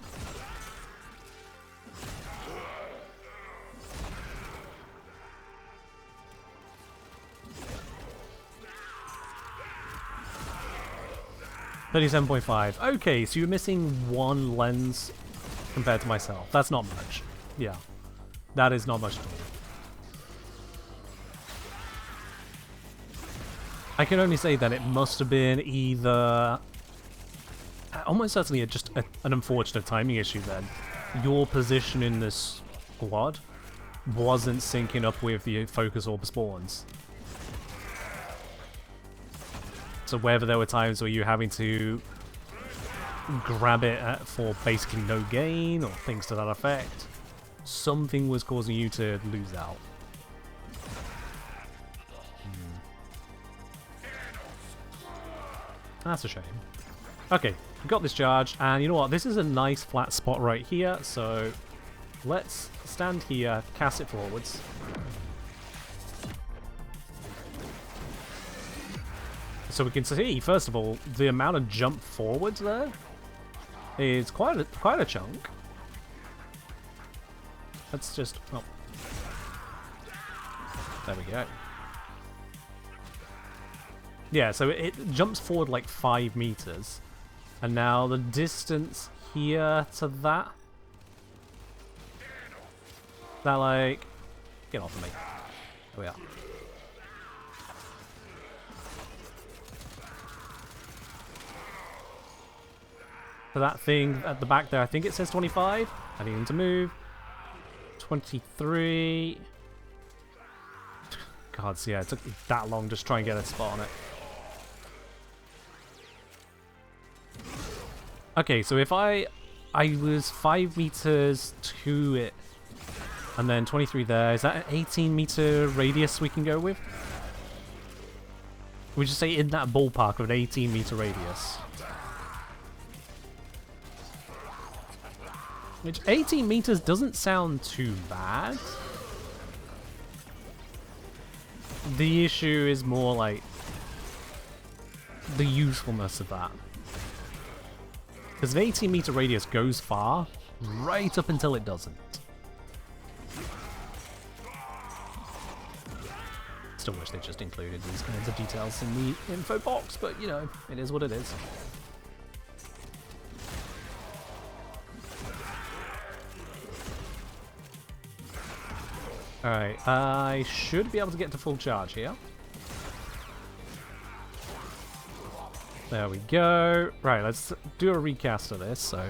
$37.5. Okay, so you're missing one lens compared to myself. That's not much. Yeah. That is not much at all. I can only say that it must have been either... almost certainly just an unfortunate timing issue then. Your position in this squad wasn't syncing up with the focus orb spawns. So whether there were times where you're having to grab it for basically no gain or things to that effect, something was causing you to lose out. That's a shame. Okay, we got this charge, and you know what? This is a nice flat spot right here, so let's stand here, cast it forwards. So we can see, first of all, the amount of jump forwards there is quite a chunk. Let's just... oh. There we go. Yeah, so it jumps forward like 5 meters. And now the distance here to that... that like... get off of me. There we are. So that thing at the back there, I think it says 25. I need him to move. 23. God, so yeah, it took me that long just to try and get a spot on it. Okay, so if I was 5 meters to it, and then 23 there, is that an 18 meter radius we can go with? We just say in that ballpark of an 18 meter radius. Which 18 meters doesn't sound too bad. The issue is more like the usefulness of that. Because an 18 meter radius goes far, right up until it doesn't. Still wish they just included these kinds of details in the info box, but you know, it is what it is. Alright, I should be able to get to full charge here. There we go. Right, let's do a recast of this, so...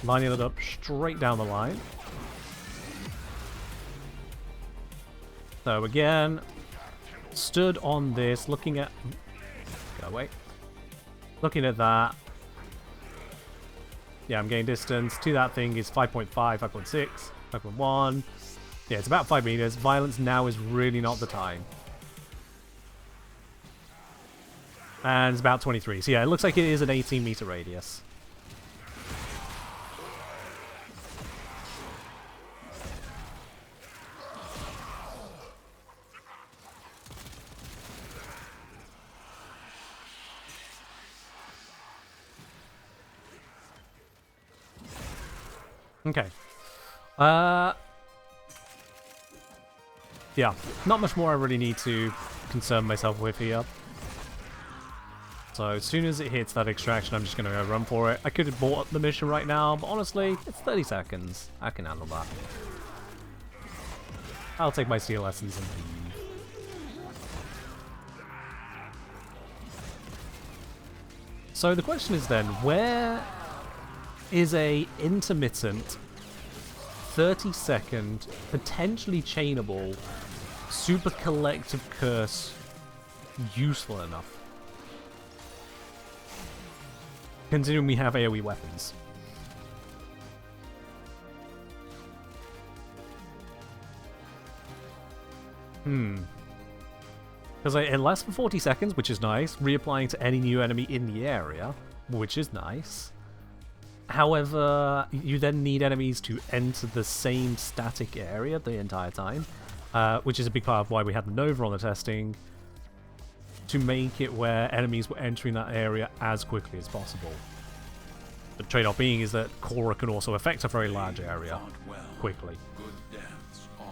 lining it up straight down the line. So again, stood on this, looking at... go away. Looking at that. Yeah, I'm getting distance to that thing is 5.5, 5.6, 5.1. Yeah, it's about 5 meters. Violence now is really not the time. And it's about 23. So yeah, it looks like it is an 18 meter radius. Okay. Yeah, not much more I really need to concern myself with here. So as soon as it hits that extraction, I'm just going to go run for it. I could have bought up the mission right now, but honestly, it's 30 seconds. I can handle that. I'll take my steel lessons and leave. So the question is then, where is a intermittent 30-second, potentially chainable, super collective curse useful enough? Considering we have AoE weapons. Because it lasts for 40 seconds, which is nice. Reapplying to any new enemy in the area, which is nice. However, you then need enemies to enter the same static area the entire time, which is a big part of why we had the Nova on the testing, to make it where enemies were entering that area as quickly as possible. The trade-off being is that Korra can also affect a very large area quickly. Good dance on.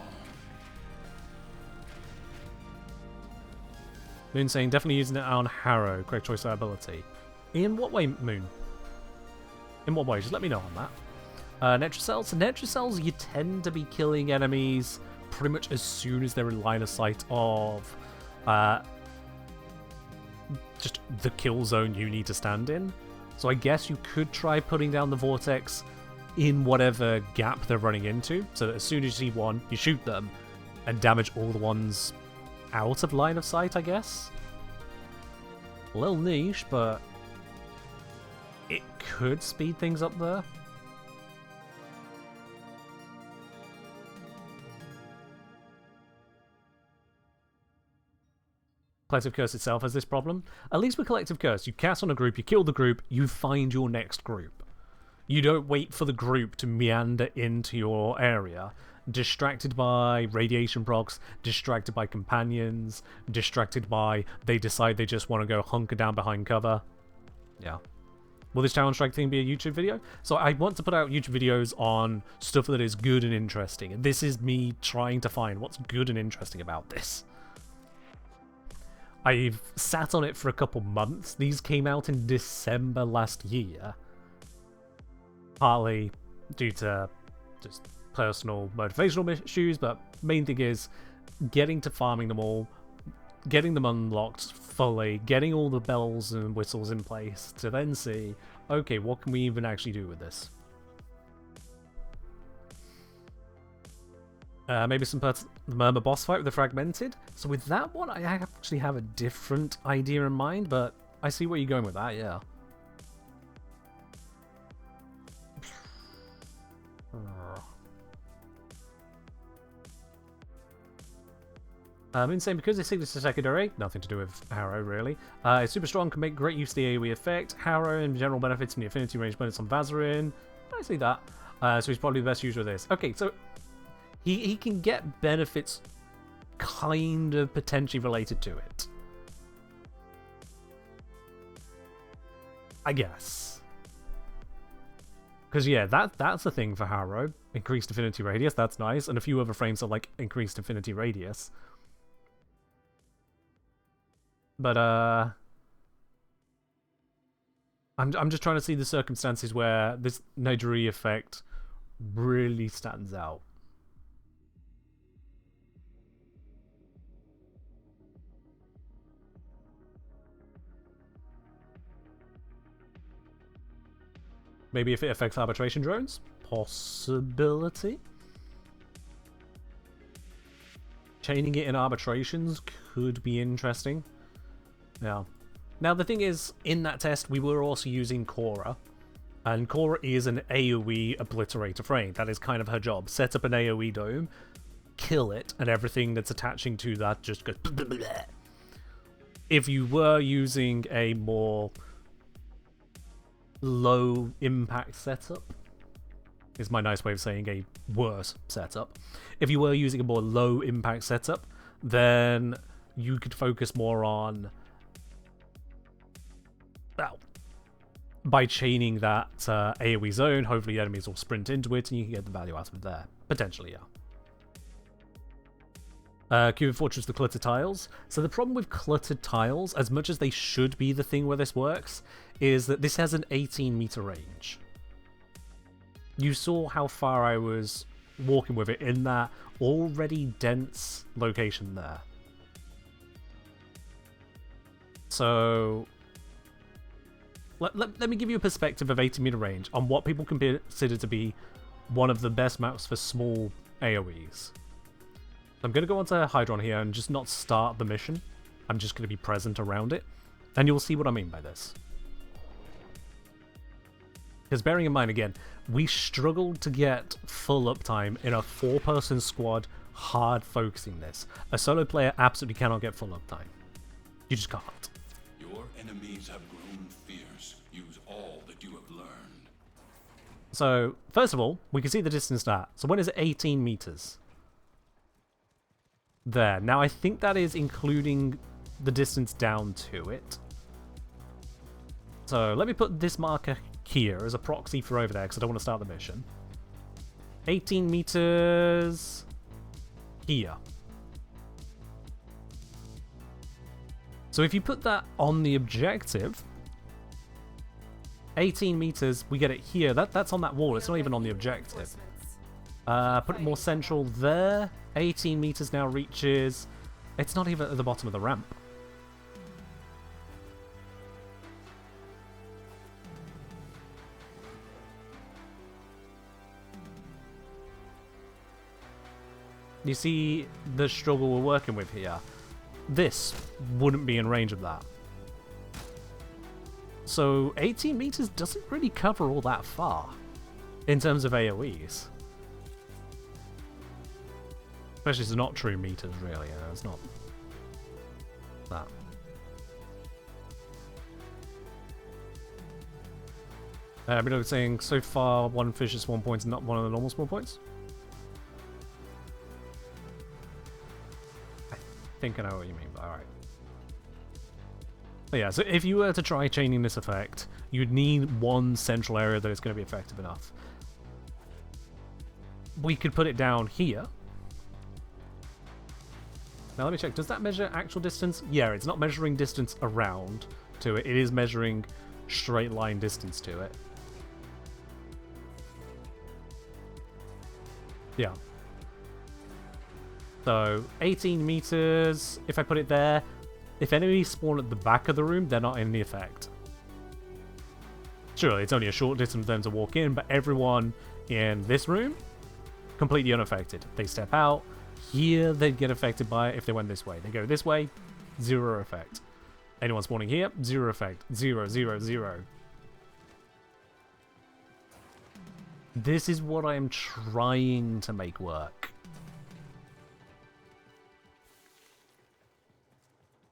Moon saying definitely using it on Harrow, correct choice of ability. In what way, Moon? In what way? Just let me know on that. Netrocells. Netrocells, you tend to be killing enemies pretty much as soon as they're in line of sight of just the kill zone you need to stand in. So I guess you could try putting down the vortex in whatever gap they're running into, so that as soon as you see one, you shoot them and damage all the ones out of line of sight, I guess. A little niche, but it could speed things up there. Collective Curse itself has this problem. At least with Collective Curse, you cast on a group, you kill the group, you find your next group. You don't wait for the group to meander into your area, distracted by radiation procs, distracted by companions, distracted by they decide they just want to go hunker down behind cover. Yeah. Will this Tauron Strike thing be a YouTube video? So I want to put out YouTube videos on stuff that is good and interesting, and this is me trying to find what's good and interesting about this. I've sat on it for a couple months. These came out in December last year. Partly due to just personal motivational issues, but main thing is getting to farming them all, getting them unlocked fully, getting all the bells and whistles in place to then see, okay, what can we even actually do with this? Maybe some parts of the Murmur boss fight with the Fragmented. So with that one, I actually have a different idea in mind, but I see where you're going with that, yeah. Insane because it's signature secondary, nothing to do with Harrow really. It's super strong, can make great use of the AoE effect. Harrow and general benefits in the affinity range bonus on VAZARIN. I see that. So he's probably the best user of this. Okay, so he can get benefits kind of potentially related to it, I guess. Because yeah, that's a thing for Harrow. Increased affinity radius, that's nice. And a few other frames are like increased affinity radius. But I'm just trying to see the circumstances where this Nidori effect really stands out. Maybe if it affects arbitration drones? Possibility? Chaining it in arbitrations could be interesting. Yeah. Now the thing is, in that test we were also using Korra. And Korra is an AoE obliterator frame. That is kind of her job. Set up an AoE dome, kill it, and everything that's attaching to that just goes blah, blah, blah. If you were using a more low impact setup, is my nice way of saying a worse setup. If you were using a more low impact setup, then you could focus more on, well, by chaining that AoE zone, hopefully enemies will sprint into it and you can get the value out of it there. Potentially, yeah. Cuban Fortress, the cluttered tiles. So the problem with cluttered tiles, as much as they should be the thing where this works, is that this has an 18-meter range. You saw how far I was walking with it in that already dense location there. So let me give you a perspective of 18-meter range on what people consider to be one of the best maps for small AoEs. I'm going to go onto Hydron here and just not start the mission. I'm just going to be present around it, and you'll see what I mean by this. Because bearing in mind, again, we struggled to get full uptime in a 4-person squad hard focusing this. A solo player absolutely cannot get full uptime. You just can't. Your enemies have grown fierce. Use all that you have learned. So, first of all, we can see the distance stat. So when is it 18 meters? There. Now, I think that is including the distance down to it. So, let me put this marker here as a proxy for over there, because I don't want to start the mission. 18 meters here. So if you put that on the objective, 18 meters, we get it here. That's on that wall. It's not even on the objective. Put it more central there. 18 meters now reaches... It's not even at the bottom of the ramp. You see the struggle we're working with here. This wouldn't be in range of that. So 18 meters doesn't really cover all that far in terms of AoEs. Especially it's not true meters, really. It's not that. But I was saying, so far, one fish is spawn points, not one of the normal spawn points. I think I know what you mean, but alright. But yeah, so if you were to try chaining this effect, you'd need one central area that is going to be effective enough. We could put it down here. Now let me check, does that measure actual distance? Yeah, it's not measuring distance around to it, it is measuring straight line distance to it. Yeah. So, 18 meters, if I put it there, if enemies spawn at the back of the room, they're not in the effect. Sure, it's only a short distance for them to walk in, but everyone in this room, completely unaffected. They step out, here they'd get affected by it if they went this way. They go this way, 0 effect. Anyone spawning here, 0 effect. 0, 0, 0. This is what I am trying to make work.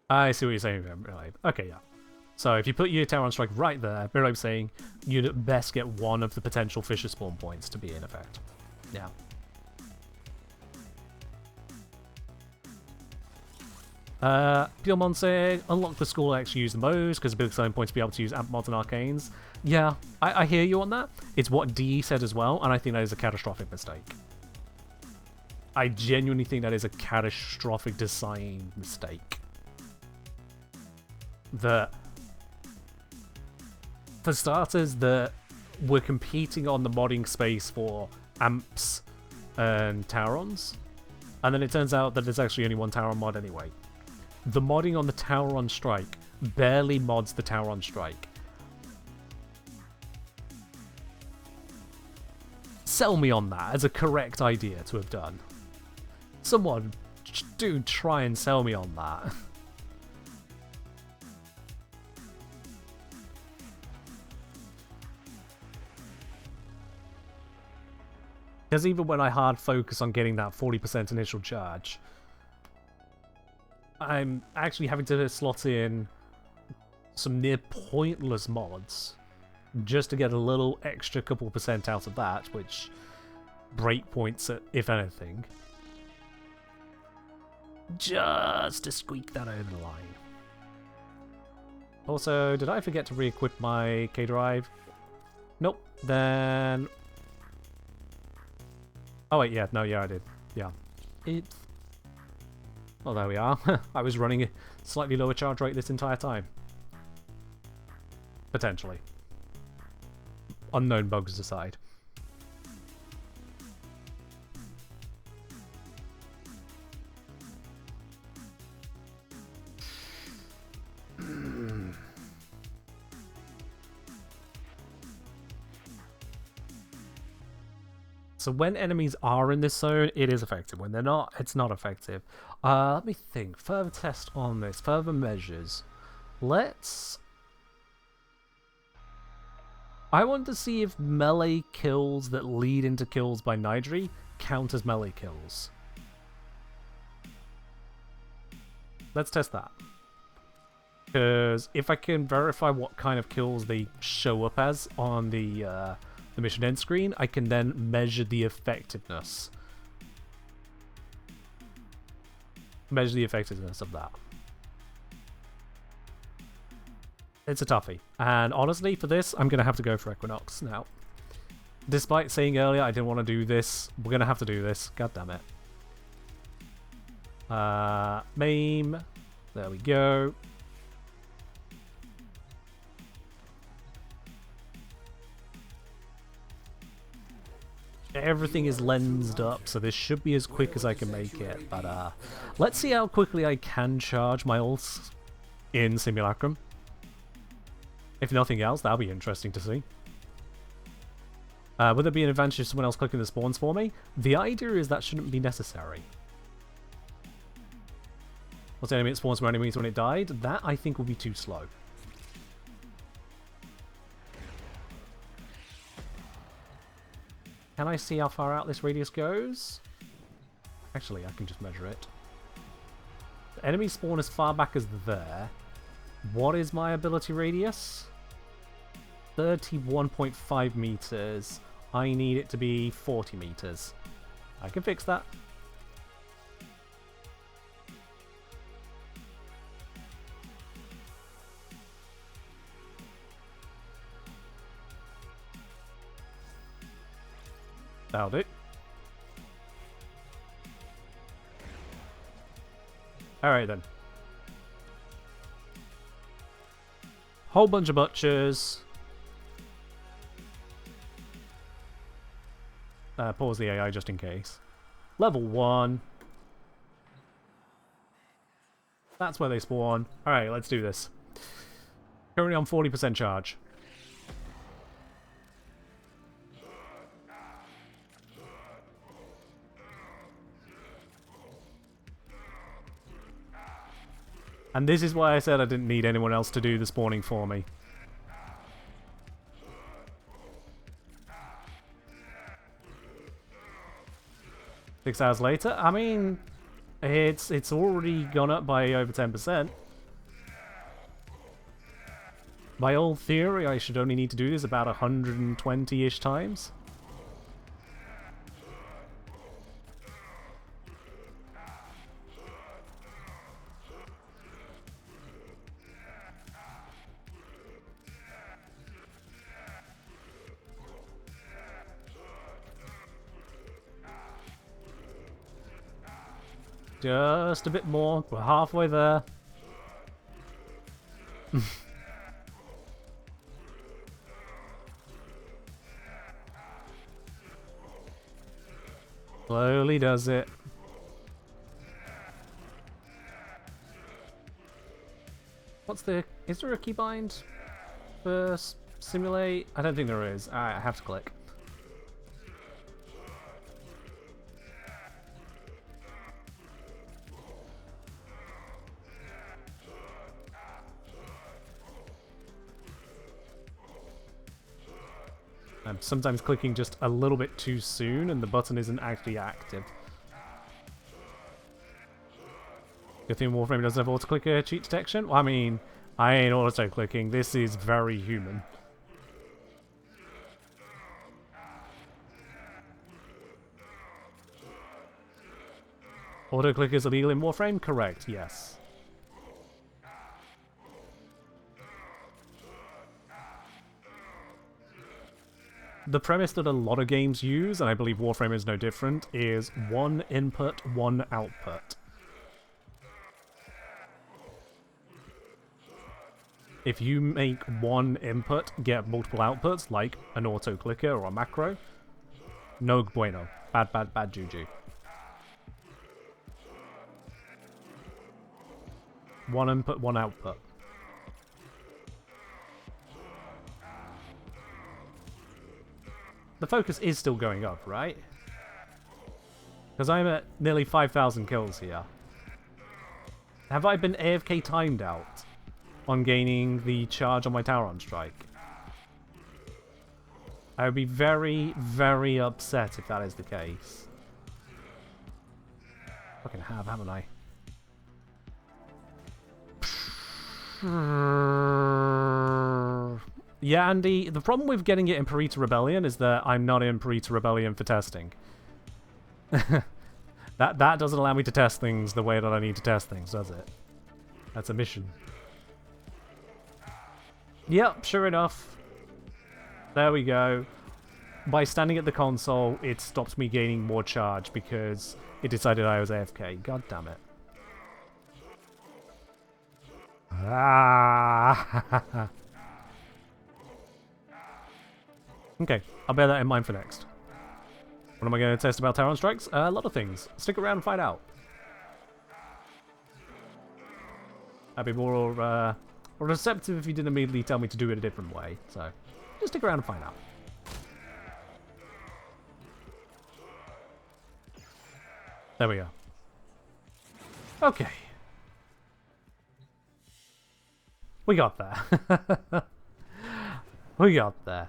I see what you're saying, really. Okay, yeah. So if you put your Tauron Strike right there, I'm saying you'd at best get one of the potential Fisher spawn points to be in effect. Yeah. Puremon saying, unlock the school X, use the modes, because a big selling point to be able to use amp mods and arcanes. Yeah, I hear you on that. It's what DE said as well, and I think that is a catastrophic mistake. I genuinely think that is a catastrophic design mistake. That, for starters, that we're competing on the modding space for amps and Taurons, and then it turns out that there's actually only one Tauron mod anyway. The modding on the Tauron Strike barely mods the Tauron Strike. Sell me on that as a correct idea to have done. Someone do try and sell me on that. Because even when I hard focus on getting that 40% initial charge, I'm actually having to slot in some near pointless mods just to get a little extra couple percent out of that, which breakpoints it, if anything. Just to squeak that over the line. Also, did I forget to re-equip my K-Drive? Nope. Then... Oh wait, yeah, no, yeah, I did. Yeah. Well, there we are. I was running a slightly lower charge rate this entire time. Potentially. Unknown bugs aside. So when enemies are in this zone, it is effective. When they're not, it's not effective. Let me think. Further test on this. Further measures. Let's... I want to see if melee kills that lead into kills by Nidri count as melee kills. Let's test that. Because if I can verify what kind of kills they show up as on the mission end screen, I can then measure the effectiveness. Measure the effectiveness of that. It's a toughie. And honestly, for this, I'm going to have to go for Equinox now. Despite saying earlier I didn't want to do this, we're going to have to do this. God damn it. MAME. There we go. Everything is lensed up, so this should be as quick as I can make it. But let's see how quickly I can charge my ults in Simulacrum. If nothing else, that'll be interesting to see. Would there be an advantage if someone else clicking the spawns for me? The idea is that shouldn't be necessary. What's the enemy that spawns for enemies when it died? That, I think, will be too slow. Can I see how far out this radius goes? Actually, I can just measure it. The enemies spawn as far back as there. What is my ability radius? 31.5 meters. I need it to be 40 meters. I can fix that. That'll do. Alright then. Whole bunch of butchers. Pause the AI just in case. Level 1. That's where they spawn. Alright, let's do this. Currently on 40% charge. And this is why I said I didn't need anyone else to do the spawning for me. Six hours later, I mean, it's already gone up by over 10%. By old theory, I should only need to do this about 120-ish times. Just a bit more. We're halfway there. Slowly does it. What's the... Is there a keybind for simulate? I don't think there is. I have to click. I'm sometimes clicking just a little bit too soon and the button isn't actually active. Good thing Warframe doesn't have auto-clicker cheat detection. Well, I mean, I ain't auto-clicking. This is very human. Auto-click is illegal in Warframe? Correct, yes. the premise that a lot of games use, and I believe Warframe is no different, is one input, one output. If you make one input get multiple outputs, like an auto-clicker or a macro, no bueno. Bad, bad, bad juju. One input, one output. The focus is still going up, right? Because I'm at nearly 5,000 kills here. Have I been AFK timed out on gaining the charge on my Tauron strike? I would be very, very upset if that is the case. Fucking have, haven't I? Yeah, Andy, the problem with getting it in Parita Rebellion is that I'm not in Parita Rebellion for testing. That doesn't allow me to test things the way that I need to test things, does it? That's a mission. Yep, sure enough. There we go. By standing at the console, it stopped me gaining more charge because it decided I was AFK. God damn it. Ah. Okay, I'll bear that in mind for next. What am I going to test about Tauron strikes? A lot of things. Stick around and find out. I'd be more receptive if you didn't immediately tell me to do it a different way. So, just stick around and find out. There we go. Okay. We got there. We got there.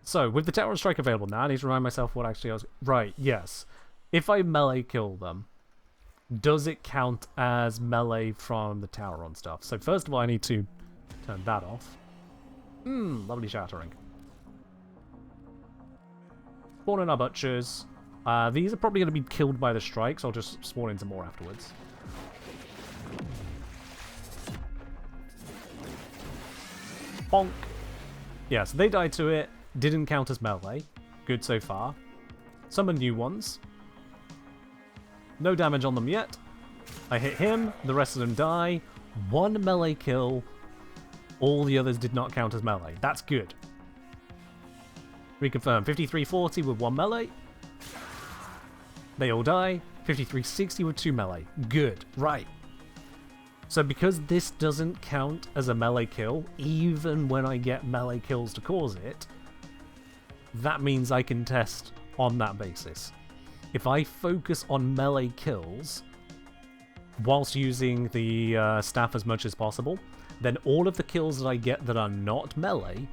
So, with the Tauron strike available now, I need to remind myself what actually I was... Right, yes. If I melee kill them, does it count as melee from the Tauron stuff? So first of all, I need to turn that off. Lovely shattering. Spawn in our butchers. These are probably going to be killed by the strikes. I'll just spawn into more afterwards. Bonk. Yeah, so they died to it. Didn't count as melee. Good so far. Summon new ones. No damage on them yet. I hit him. The rest of them die. One melee kill. All the others did not count as melee. That's good. Reconfirm. 5340 with one melee. They all die. 5360 with two melee. Good. Right. So because this doesn't count as a melee kill, even when I get melee kills to cause it, that means I can test on that basis. If I focus on melee kills, whilst using the staff as much as possible, then all of the kills that I get that are not melee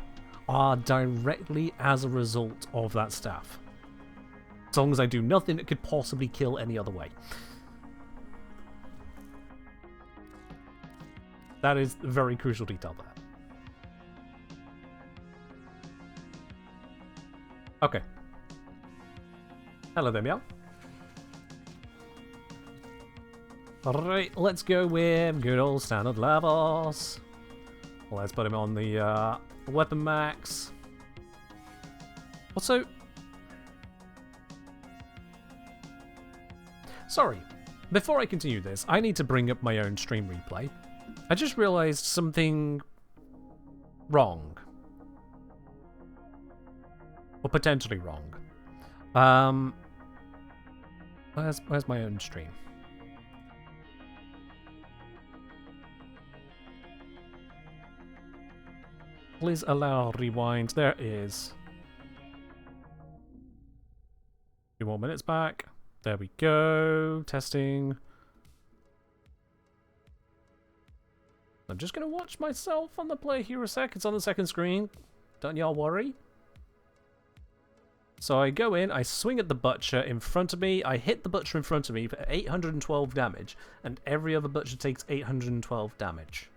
are directly as a result of that staff. As long as I do nothing that could possibly kill any other way. That is a very crucial detail there. Okay. Hello there, meow. Alright, let's go with good old standard levels. Let's put him on the weapon max. Also... Sorry, before I continue this, I need to bring up my own stream replay. I just realized something wrong. Or potentially wrong. Where's my own stream? Please allow rewind. There it is. 2 more minutes back. There we go. Testing. I'm just going to watch myself on the play here a sec. It's on the second screen. Don't y'all worry. So I go in, I swing at the butcher in front of me, I hit the butcher in front of me for 812 damage, and every other butcher takes 812 damage.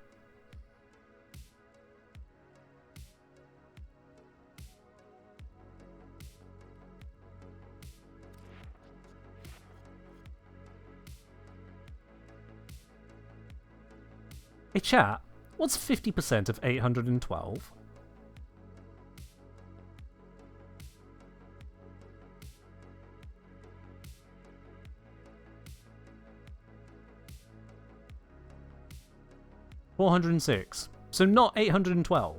Hey chat, what's 50% of 812? 406. So not 812.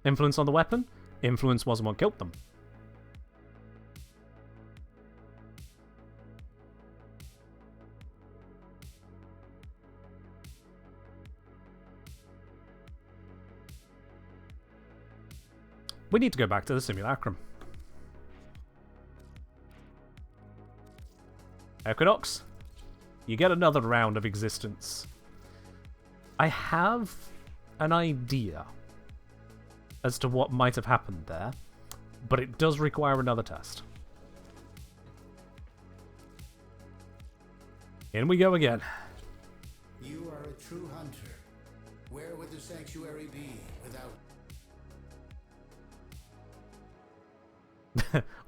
Influence on the weapon? Influence wasn't what killed them. We need to go back to the simulacrum. Equinox, you get another round of existence. I have an idea as to what might have happened there, but it does require another test. In we go again. You are a true hunter. Where would the sanctuary be without...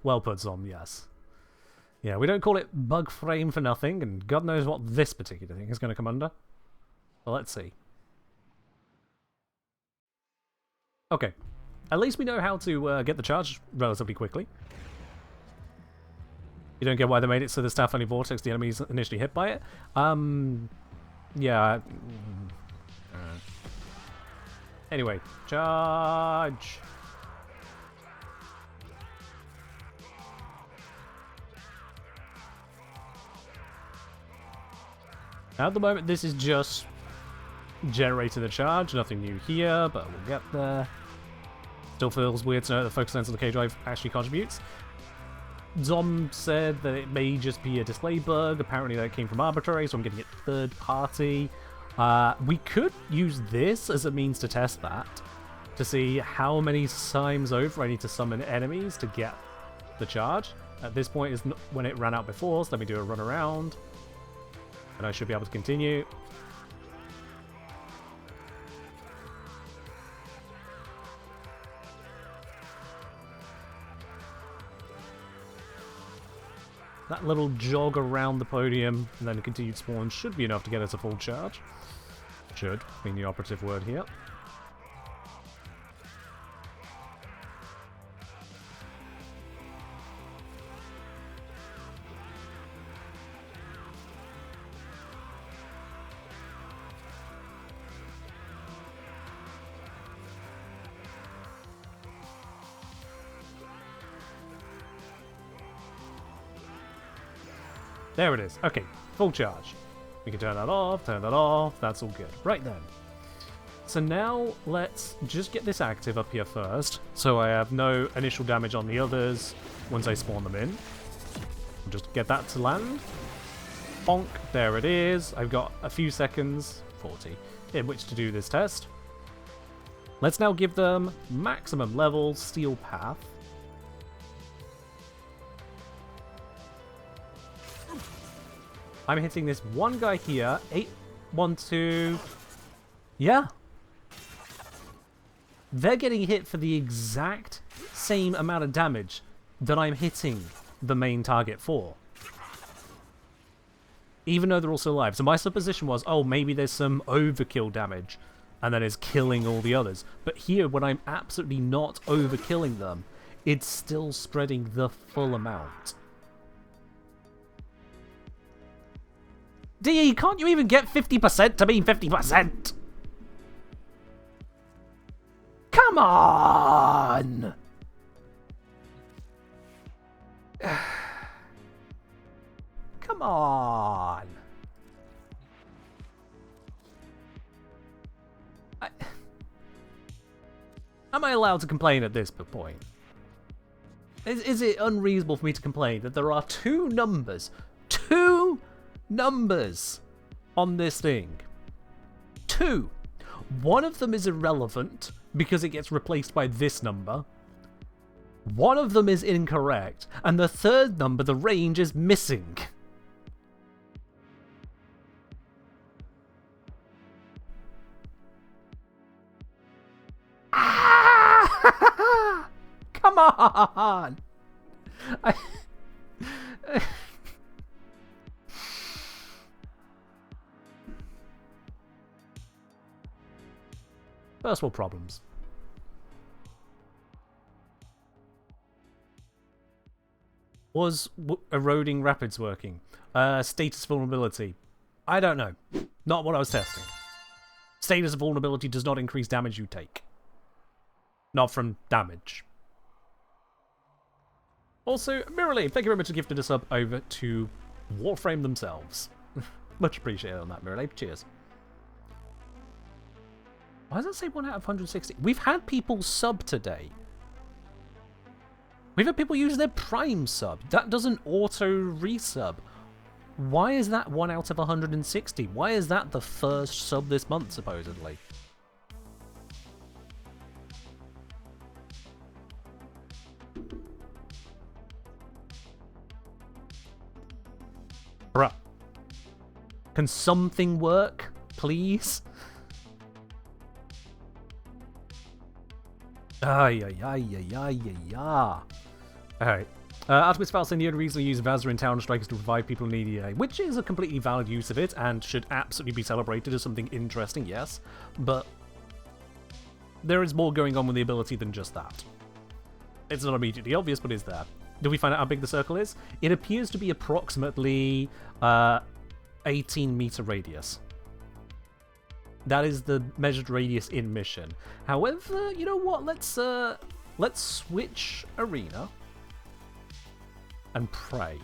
Well put, Zom, yes. Yeah, we don't call it bug frame for nothing, and God knows what this particular thing is going to come under. Well, let's see. Okay. At least we know how to get the charge relatively quickly. You don't get why they made it so the staff only vortex the enemies initially hit by it. Yeah. Anyway, charge! At the moment, this is just generating the charge. Nothing new here, but we'll get there. Still feels weird to know that the focus lens on the K-Drive actually contributes. Zom said that it may just be a display bug. Apparently that came from Arbitrary, so I'm getting it third party. We could use this as a means to test that, to see how many times over I need to summon enemies to get the charge. At this point is when it ran out before, so let me do a run around. And I should be able to continue. That little jog around the podium and then a continued spawn should be enough to get us a full charge. Should, being the operative word here. There it is. Okay, full charge. We can turn that off, that's all good. Right then. So now let's just get this active up here first, so I have no initial damage on the others once I spawn them in. We'll just get that to land. Bonk, there it is. I've got a few seconds, 40, in which to do this test. Let's now give them maximum level Steel Path. I'm hitting this one guy here. 812. Yeah. They're getting hit for the exact same amount of damage that I'm hitting the main target for. Even though they're also alive. So my supposition was, oh, maybe there's some overkill damage and then it's killing all the others. But here, when I'm absolutely not overkilling them, it's still spreading the full amount. DE, can't you even get 50% to mean 50%? Come on! Come on! Am I allowed to complain at this point? Is it unreasonable for me to complain that there are two numbers on this thing? Two. One of them is irrelevant because it gets replaced by this number. One of them is incorrect, and the third number, the range, is missing. Ah! Come on! First world problems. Was eroding rapids working? Status vulnerability. I don't know. Not what I was testing. Status of vulnerability does not increase damage you take. Not from damage. Also, Mirrorly, thank you very much for gifting a sub over to Warframe themselves. Much appreciated on that, Mirrorly. Cheers. Why does it say 1 out of 160? We've had people sub today. We've had people use their Prime sub. That doesn't auto-resub. Why is that 1 out of 160? Why is that the first sub this month, supposedly? Bruh. Can something work, please? Ay. Alright. Artemis Fowl saying the only reason we use VAZARIN Tauron Strike is to revive people in EDA, which is a completely valid use of it and should absolutely be celebrated as something interesting, yes. But there is more going on with the ability than just that. It's not immediately obvious, but it's there. Did we find out how big the circle is? It appears to be approximately 18-meter radius. That is the measured radius in mission. However, you know what? Let's switch arena and pray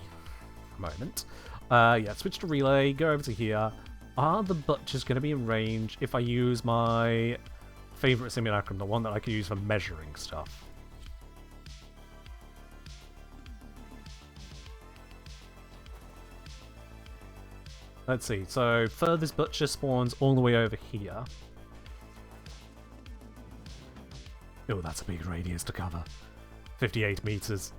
a moment. Yeah, switch to relay. Go over to here. Are the butchers going to be in range if I use my favorite simulacrum, the one that I can use for measuring stuff? Let's see, so furthest butcher spawns all the way over here. Oh, that's a big radius to cover. 58 meters.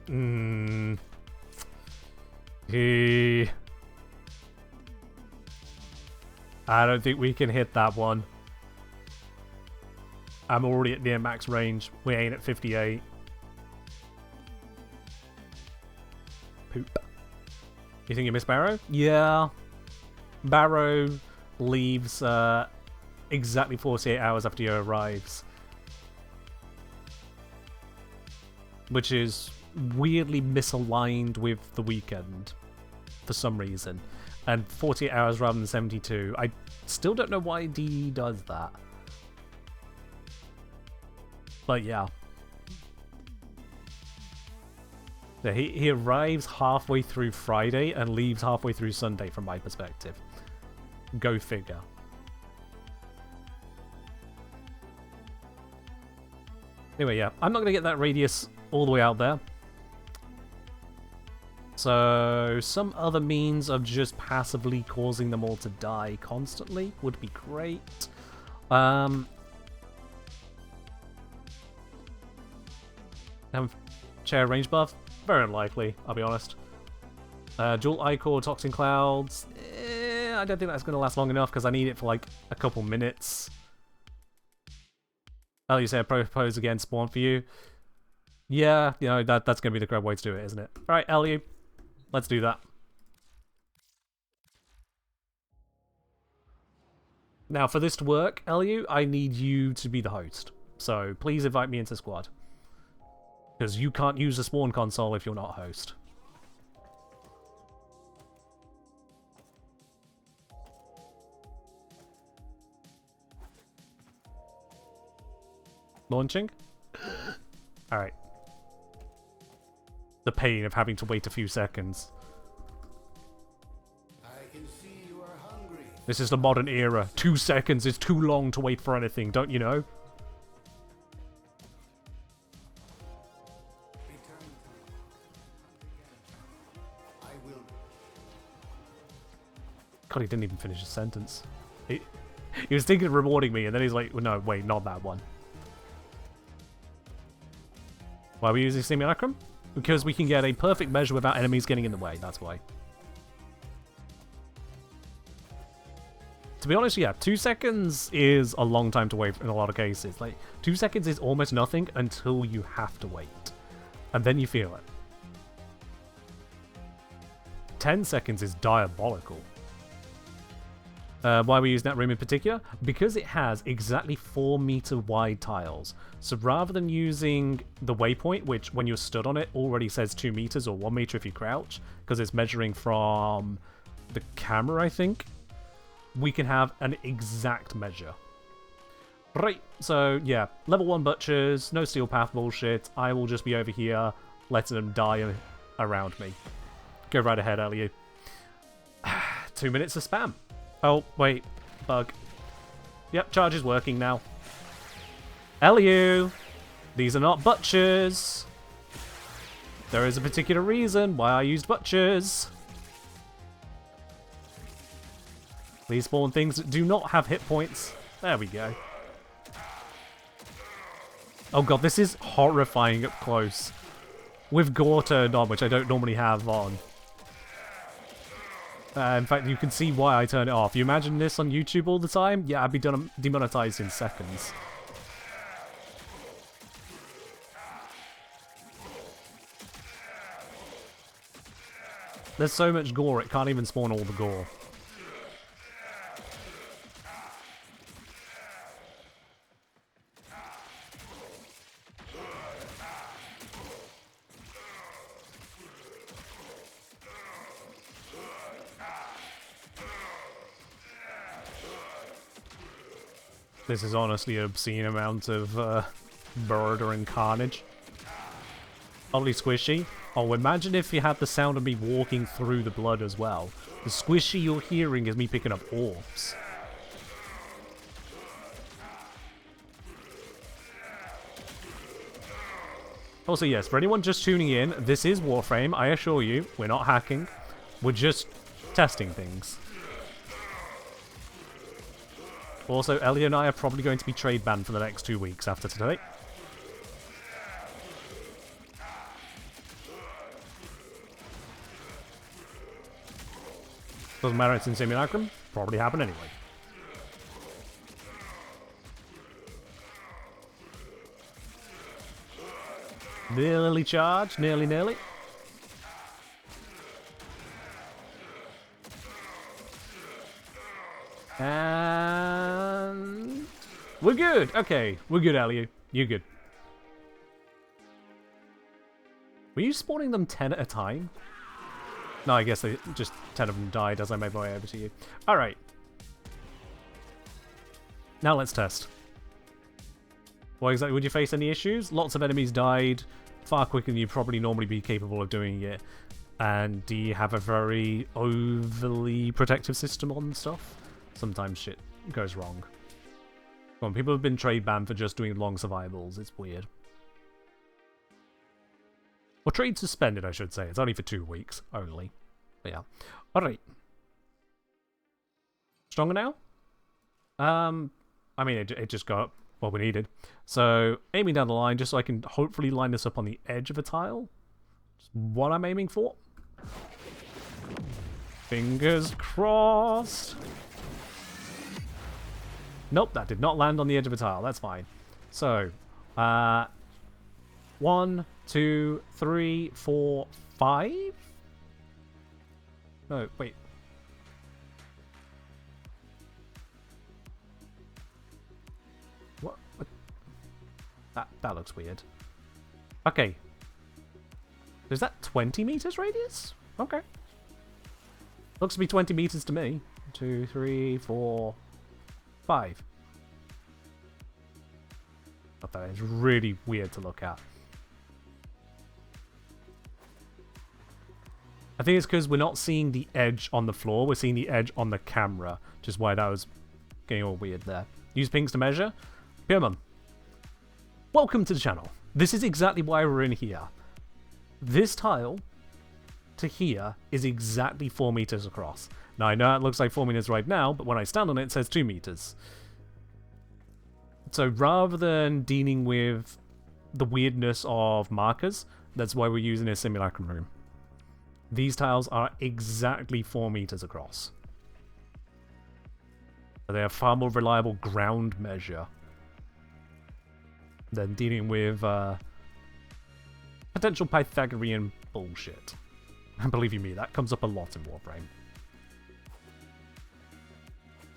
I don't think we can hit that one. I'm already at near max range. We ain't at 58. Poop. You think you miss Barrow? Yeah. Barrow leaves exactly 48 hours after he arrives. Which is weirdly misaligned with the weekend for some reason. And 48 hours rather than 72. I still don't know why DE does that. But yeah. Yeah, he arrives halfway through Friday and leaves halfway through Sunday from my perspective. Go figure. Anyway, yeah, I'm not going to get that radius all the way out there. So, some other means of just passively causing them all to die constantly would be great. Chair range buff? Very unlikely, I'll be honest. Dual Ichor, Toxin Clouds. I don't think that's going to last long enough because I need it for like a couple minutes. Oh, you say I propose again spawn for you? Yeah, you know, that's going to be the correct way to do it, isn't it? Alright, LU. Let's do that. Now, for this to work, LU, I need you to be the host. So, please invite me into squad. Because you can't use the spawn console if you're not a host. Launching? Alright. The pain of having to wait a few seconds. I can see you are hungry. This is the modern era. 2 seconds is too long to wait for anything, don't you know? God, he didn't even finish his sentence. He was thinking of rewarding me, and then he's like, well, no, wait, not that one. Why are we using Simulacrum? Because we can get a perfect measure without enemies getting in the way, that's why. To be honest, yeah, 2 seconds is a long time to wait in a lot of cases. Like, 2 seconds is almost nothing until you have to wait. And then you feel it. 10 seconds is diabolical. Why we use that room in particular? Because it has exactly 4 meter wide tiles. So rather than using the waypoint, which when you're stood on it already says 2 meters or 1 meter if you crouch, because it's measuring from the camera, I think. we can have an exact measure. Right, so yeah, level 1 butchers, no steel path bullshit. I will just be over here letting them die around me. Go right ahead, Ellie. 2 minutes of spam. Oh, wait. Bug. Yep, charge is working now. Eliu! These are not butchers! There is a particular reason why I used butchers. Please spawn things that do not have hit points. There we go. Oh god, this is horrifying up close. With gore turned on, which I don't normally have on. In fact, you can see why I turn it off. You imagine this on YouTube all the time? Yeah, I'd be demonetized in seconds. There's so much gore, it can't even spawn all the gore. This is honestly an obscene amount of murder and carnage. Oddly squishy. Oh, imagine if you had the sound of me walking through the blood as well. The squishy you're hearing is me picking up orbs. Also, yes, for anyone just tuning in, this is Warframe. I assure you, we're not hacking. We're just testing things. Also, Ellie and I are probably going to be trade banned for the next 2 weeks after today. Doesn't matter, it's in Simulacrum. Probably happen anyway. Nearly charged, nearly. And we're good. Okay, we're good, Ellie. You're good. Were you spawning them 10 at a time? No, I guess they just 10 of them died as I made my way over to you. Alright. Now let's test. What exactly would you face any issues? Lots of enemies died far quicker than you'd probably normally be capable of doing it. And do you have a very overly protective system on stuff? Sometimes shit goes wrong. Come on, people have been trade banned for just doing long survivals. It's weird. Or trade suspended, I should say. It's only for 2 weeks, only. But yeah. Alright. Stronger now? I mean, it just got what we needed. So, aiming down the line, just so I can hopefully line this up on the edge of a tile. Just what I'm aiming for. Fingers crossed. Nope, that did not land on the edge of a tile. That's fine. So, 1, 2, 3, 4, 5? No, wait. What? That looks weird. Okay. Is that 20 meters radius? Okay. Looks to be 20 meters to me. 2, 3, 4, 5. But that is really weird to look at. I think it's because we're not seeing the edge on the floor, we're seeing the edge on the camera, which is why that was getting all weird there. Use pings to measure. Piermon, welcome to the channel. This is exactly why we're in here. This tile to here is exactly 4 meters across. Now I know it looks like 4 meters right now, but when I stand on it, it says 2 meters. So rather than dealing with the weirdness of markers, that's why we're using a simulacrum room. These tiles are exactly 4 meters across. They have far more reliable ground measure than dealing with potential Pythagorean bullshit. And believe you me, that comes up a lot in Warframe.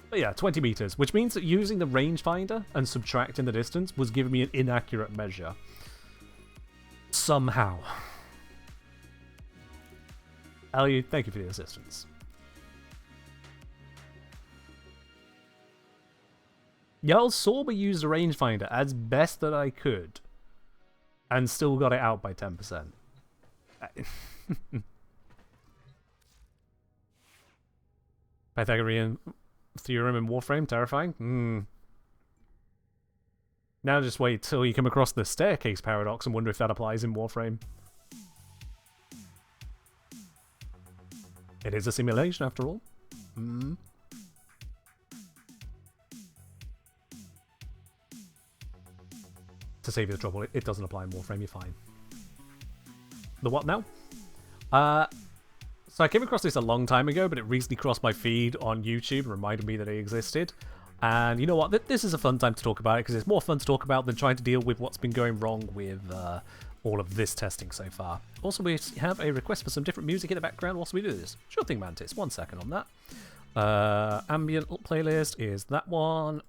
But yeah, 20 meters, which means that using the rangefinder and subtracting the distance was giving me an inaccurate measure. Somehow. Ellie, thank you for the assistance. Y'all saw me use the rangefinder as best that I could, and still got it out by 10%. Pythagorean theorem in Warframe, terrifying. Now just wait till you come across the staircase paradox and wonder if that applies in Warframe. It is a simulation after all. To save you the trouble, it doesn't apply in Warframe, you're fine. The what now? So I came across this a long time ago, but it recently crossed my feed on YouTube and reminded me that it existed. And you know what? This is a fun time to talk about it, because it's more fun to talk about than trying to deal with what's been going wrong with all of this testing so far. Also, we have a request for some different music in the background whilst we do this. Sure thing, Mantis. 1 second on that. Ambient playlist is that one.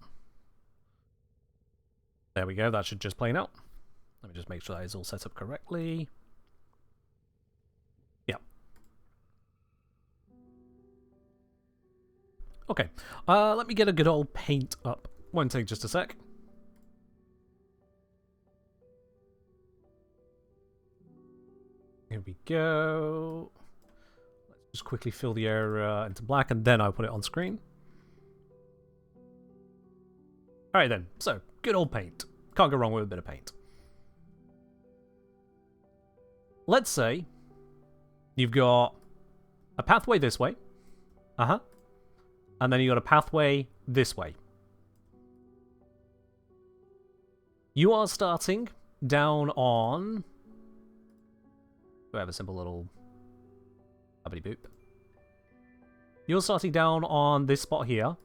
There we go. That should just play now. Let me just make sure that is all set up correctly. Yeah. Okay. Let me get a good old paint up. Won't take just a sec. Here we go. Let's just quickly fill the area into black, and then I'll put it on screen. Alright then, so, good old paint. Can't go wrong with a bit of paint. Let's say you've got a pathway this way. And then you've got a pathway this way. You are starting down on... Do I have a simple little... Bubbly boop. You're starting down on this spot here.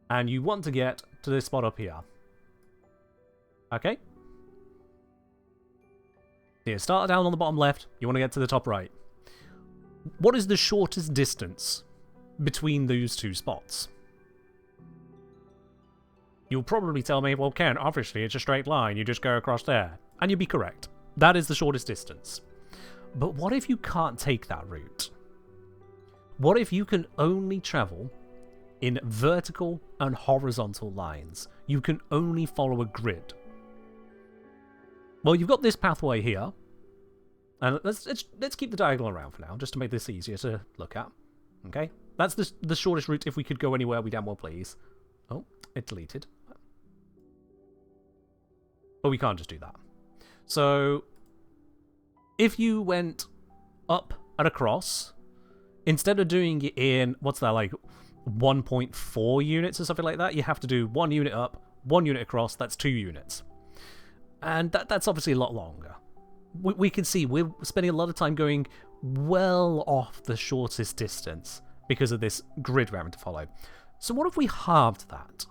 And you want to get to this spot up here. Okay? So you start down on the bottom left. You want to get to the top right. What is the shortest distance between those two spots? You'll probably tell me, well, Ken, obviously it's a straight line. You just go across there. And you'd be correct. That is the shortest distance. But what if you can't take that route? What if you can only travel in vertical and horizontal lines? You can only follow a grid. Well, you've got this pathway here. And let's keep the diagonal around for now, just to make this easier to look at. Okay? That's the shortest route. If we could go anywhere, we damn well please. Oh, it deleted. But we can't just do that. So, if you went up and across, instead of doing it in, what's that, like 1.4 units or something like that, you have to do 1 unit up, 1 unit across, that's 2 units. And that's obviously a lot longer. We can see we're spending a lot of time going well off the shortest distance because of this grid we're having to follow. So what if we halved that?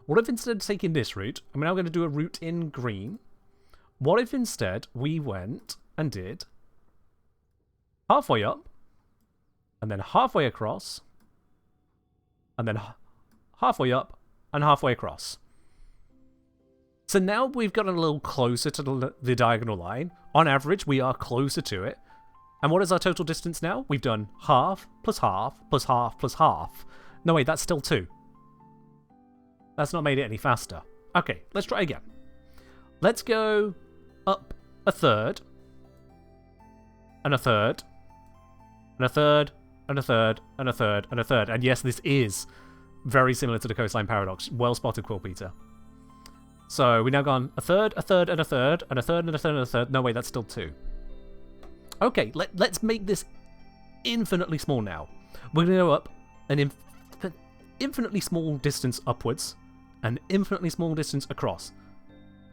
What if instead of taking this route, I'm now going to do a route in green. What if instead we went and did halfway up, and then halfway across, and then halfway up, and halfway across. So now we've gotten a little closer to the diagonal line. On average, we are closer to it. And what is our total distance now? We've done half, plus half, plus half, plus half. No, wait, that's still 2. That's not made it any faster. Okay, let's try again. Let's go up a third, and a third, and a third, and a third, and a third, and a third. And yes, this is very similar to the coastline paradox. Well spotted, Quill Peter. So we've now gone a third, a third, and a third, and a third, and a third, and a third. No, wait, that's still 2. Okay, let's make this infinitely small now. We're going to go up an infinitely small distance upwards, and infinitely small distance across.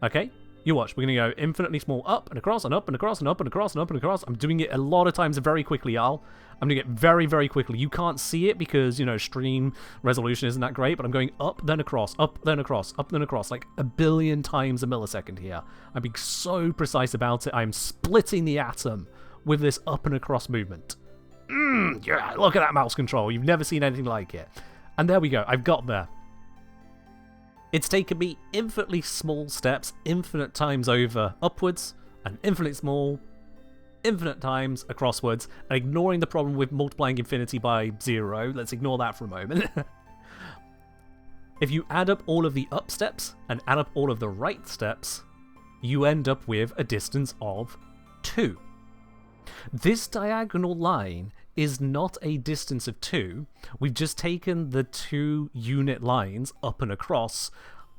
Okay? You watch. We're going to go infinitely small up and across and up and across and up and across and up and across. I'm doing it a lot of times very quickly, y'all. I'm doing it very, very quickly. You can't see it because, you know, stream resolution isn't that great, but I'm going up, then across, up, then across, up, then across, like a billion times a millisecond here. I'm being so precise about it. I'm splitting the atom with this up and across movement. Yeah, look at that mouse control. You've never seen anything like it. And there we go. I've got there. It's taken me infinitely small steps, infinite times over upwards, and infinitely small, infinite times acrosswards, and ignoring the problem with multiplying infinity by 0. Let's ignore that for a moment. If you add up all of the up steps and add up all of the right steps, you end up with a distance of 2. This diagonal line is not a distance of 2. We've just taken the 2 unit lines up and across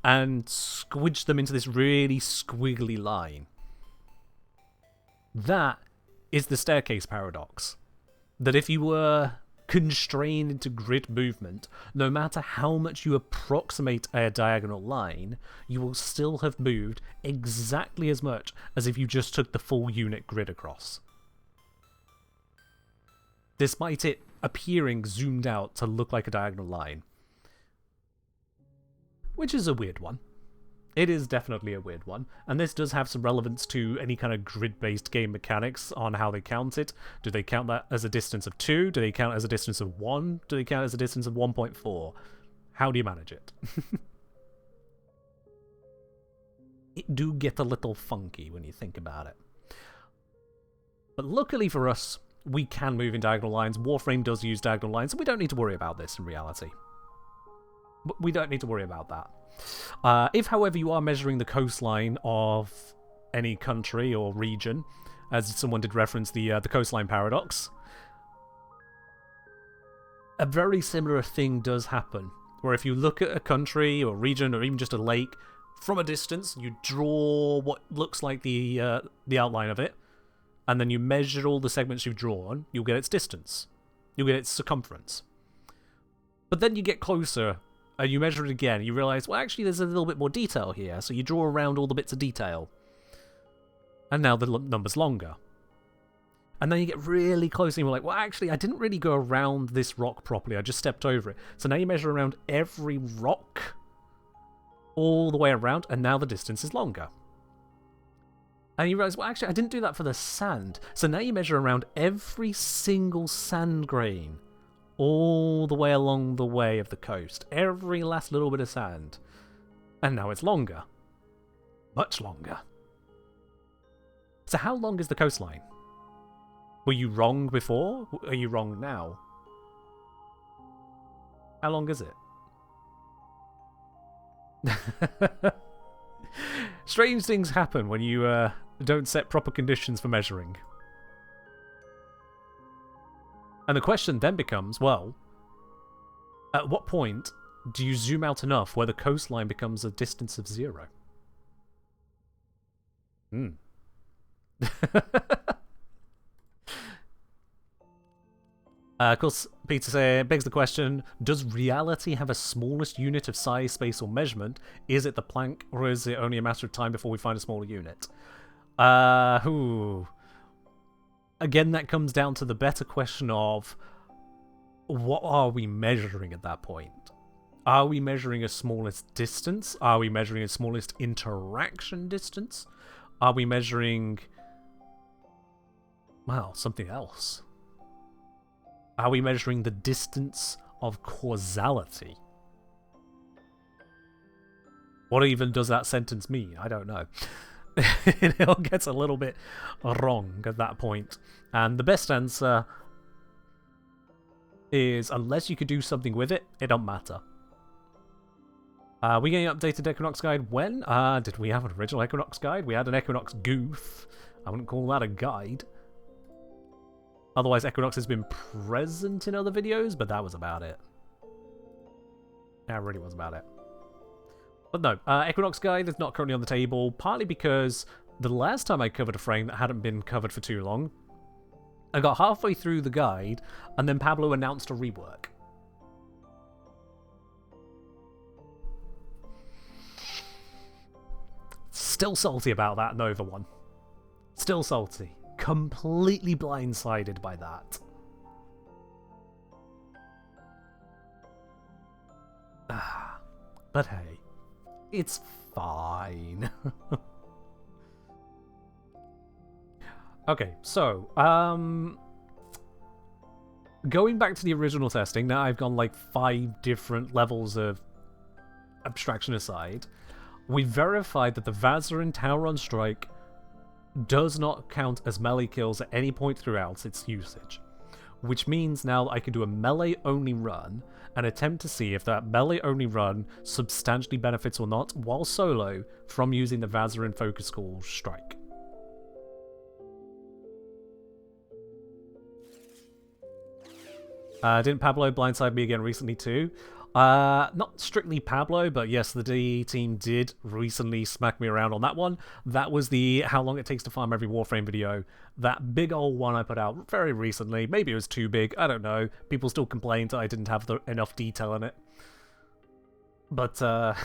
and squidged them into this really squiggly line. That is the staircase paradox. That if you were constrained into grid movement, no matter how much you approximate a diagonal line, you will still have moved exactly as much as if you just took the full unit grid across. Despite it appearing zoomed out to look like a diagonal line. Which is a weird one. It is definitely a weird one, and this does have some relevance to any kind of grid-based game mechanics on how they count it. Do they count that as a distance of 2? Do they count as a distance of 1? Do they count as a distance of 1.4? How do you manage it? It do get a little funky when you think about it. But luckily for us, we can move in diagonal lines. Warframe does use diagonal lines, so we don't need to worry about this in reality. We don't need to worry about that. If, however, you are measuring the coastline of any country or region, as someone did reference the coastline paradox, a very similar thing does happen. Where if you look at a country or region or even just a lake from a distance, you draw what looks like the outline of it, and then you measure all the segments you've drawn, you'll get its distance. You'll get its circumference. But then you get closer, and you measure it again, and you realise, well, actually, there's a little bit more detail here, so you draw around all the bits of detail. And now the number's longer. And then you get really close, and you're like, well, actually, I didn't really go around this rock properly, I just stepped over it. So now you measure around every rock, all the way around, and now the distance is longer. And you realise, well, actually, I didn't do that for the sand. So now you measure around every single sand grain all the way along the way of the coast. Every last little bit of sand. And now it's longer. Much longer. So how long is the coastline? Were you wrong before? Are you wrong now? How long is it? Strange things happen when you don't set proper conditions for measuring. And the question then becomes, well, at what point do you zoom out enough where the coastline becomes a distance of 0? Of course, Peter begs the question, does reality have a smallest unit of size, space, or measurement? Is it the plank, or is it only a matter of time before we find a smaller unit? Again, that comes down to the better question of, what are we measuring at that point? Are we measuring a smallest distance? Are we measuring a smallest interaction distance? Are we measuring, well, something else? Are we measuring the distance of causality? What even does that sentence mean? I don't know. It all gets a little bit wrong at that point. And the best answer is, unless you could do something with it, it don't matter. We getting updated Equinox guide when? Did we have an original Equinox guide? We had an Equinox goof. I wouldn't call that a guide. Otherwise, Equinox has been present in other videos, but that was about it. That really was about it. But no, Equinox guide is not currently on the table, partly because the last time I covered a frame that hadn't been covered for too long, I got halfway through the guide, and then Pablo announced a rework. Still salty about that Nova one. Still salty. Completely blindsided by that. But hey, it's fine. Okay, so, going back to the original testing, now I've gone like 5 different levels of abstraction aside, we verified that the VAZARIN Tauron strike does not count as melee kills at any point throughout its usage. which means now I can do a melee-only run and attempt to see if that melee-only run substantially benefits or not, while solo, from using the VAZARIN Focus Call Strike. Didn't Pablo blindside me again recently too? Not strictly Pablo, but yes, the D team did recently smack me around on that one. That was the how long it takes to farm every Warframe video. That big old one I put out very recently. Maybe it was too big, I don't know. People still complained that I didn't have enough detail in it. But,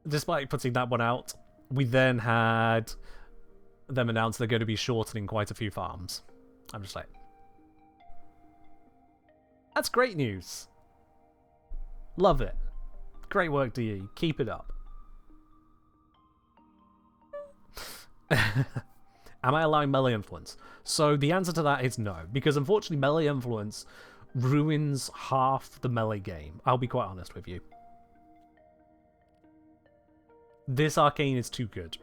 despite putting that one out, we then had them announce they're going to be shortening quite a few farms. I'm just like... That's great news. Love it. Great work, DE. Keep it up. Am I allowing melee influence? So the answer to that is no, because unfortunately melee influence ruins half the melee game. I'll be quite honest with you. This arcane is too good.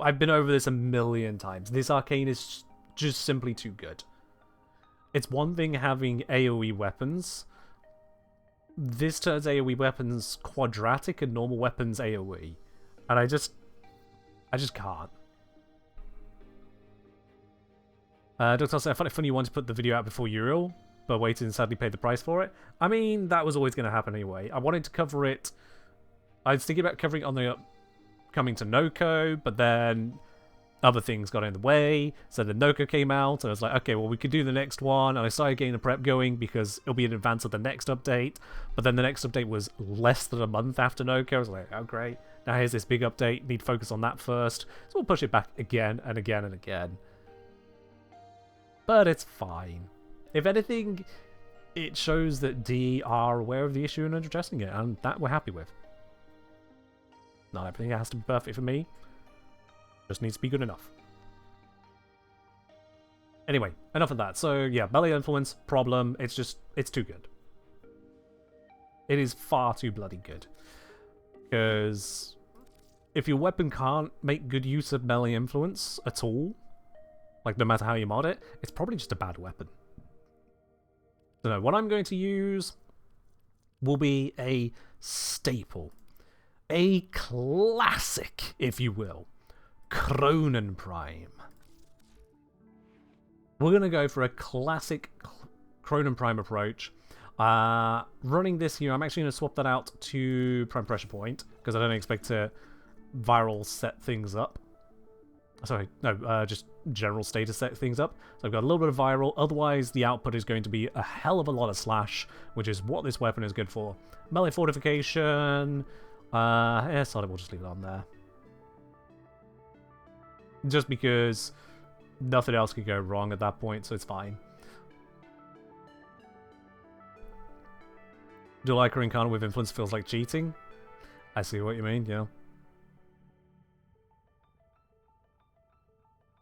I've been over this a million times. This arcane is just simply too good. It's one thing having AoE weapons. This turns AoE weapons quadratic and normal weapons AoE. And I just can't. Dr. I found it funny you wanted to put the video out before Uriel, but waited and sadly paid the price for it. I mean, that was always going to happen anyway. I wanted to cover it... I was thinking about covering it on the upcoming to Noko, but then... other things got in the way, so the Noko came out, and I was like, okay, well, we could do the next one, and I started getting the prep going because it'll be in advance of the next update, but then the next update was less than a month after Noko. I was like, oh, great, now here's this big update, need to focus on that first, so we'll push it back again and again and again. But it's fine. If anything, it shows that D are aware of the issue and are addressing it, and that we're happy with. Not everything has to be perfect for me. Just needs to be good enough. Anyway, enough of that. So yeah, melee influence, problem. It's too good. It is far too bloody good. Because if your weapon can't make good use of melee influence at all, like no matter how you mod it, it's probably just a bad weapon. So no, what I'm going to use will be a staple. A classic, if you will. Cronen Prime. We're going to go for a classic Cronen Prime approach. Running this here, I'm actually going to swap that out to Prime Pressure Point, because I don't expect to viral set things up. Sorry, no, just general status set things up. So I've got a little bit of viral, otherwise the output is going to be a hell of a lot of slash, which is what this weapon is good for. Melee fortification, yeah, solid, we'll just leave it on there. Just because nothing else could go wrong at that point, so it's fine. Do like Reincarnate with influence feels like cheating? I see what you mean, yeah.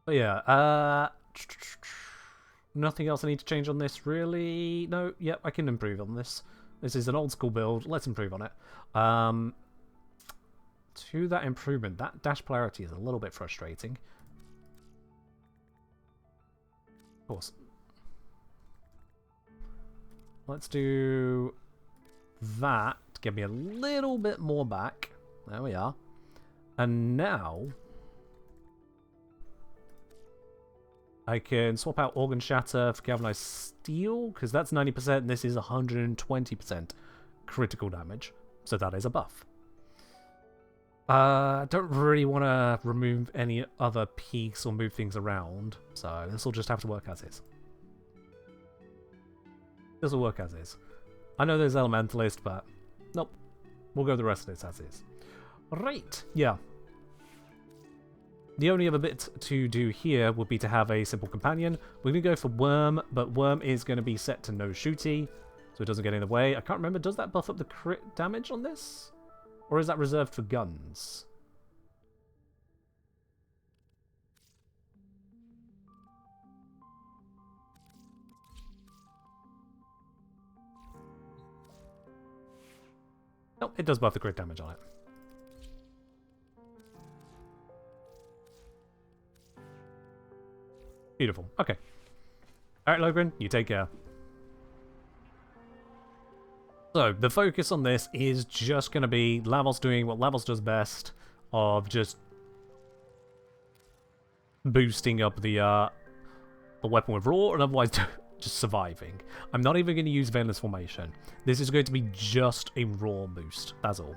But yeah, nothing else I need to change on this, really? No, yep, I can improve on this. This is an old school build, let's improve on it. To that improvement, that dash polarity is a little bit frustrating. Of course. Let's do that to give me a little bit more back. There we are. And now I can swap out Organ Shatter for Galvanized Steel, because that's 90% and this is 120% critical damage. So that is a buff. I don't really want to remove any other peaks or move things around, so this will just have to work as is. This will work as is. I know there's Elementalist, but nope. We'll go the rest of this as is. Right, yeah. The only other bit to do here would be to have a simple companion. We're going to go for Worm, but Worm is going to be set to no shooty, so it doesn't get in the way. I can't remember, does that buff up the crit damage on this? Or is that reserved for guns? Nope, it does buff the crit damage on it. Beautiful. Okay. Alright, Logrin, you take care. So, the focus on this is just going to be Lavos doing what Lavos does best, of just boosting up the weapon with Raw, and otherwise just surviving. I'm not even going to use Veil's Formation. This is going to be just a Raw boost, that's all.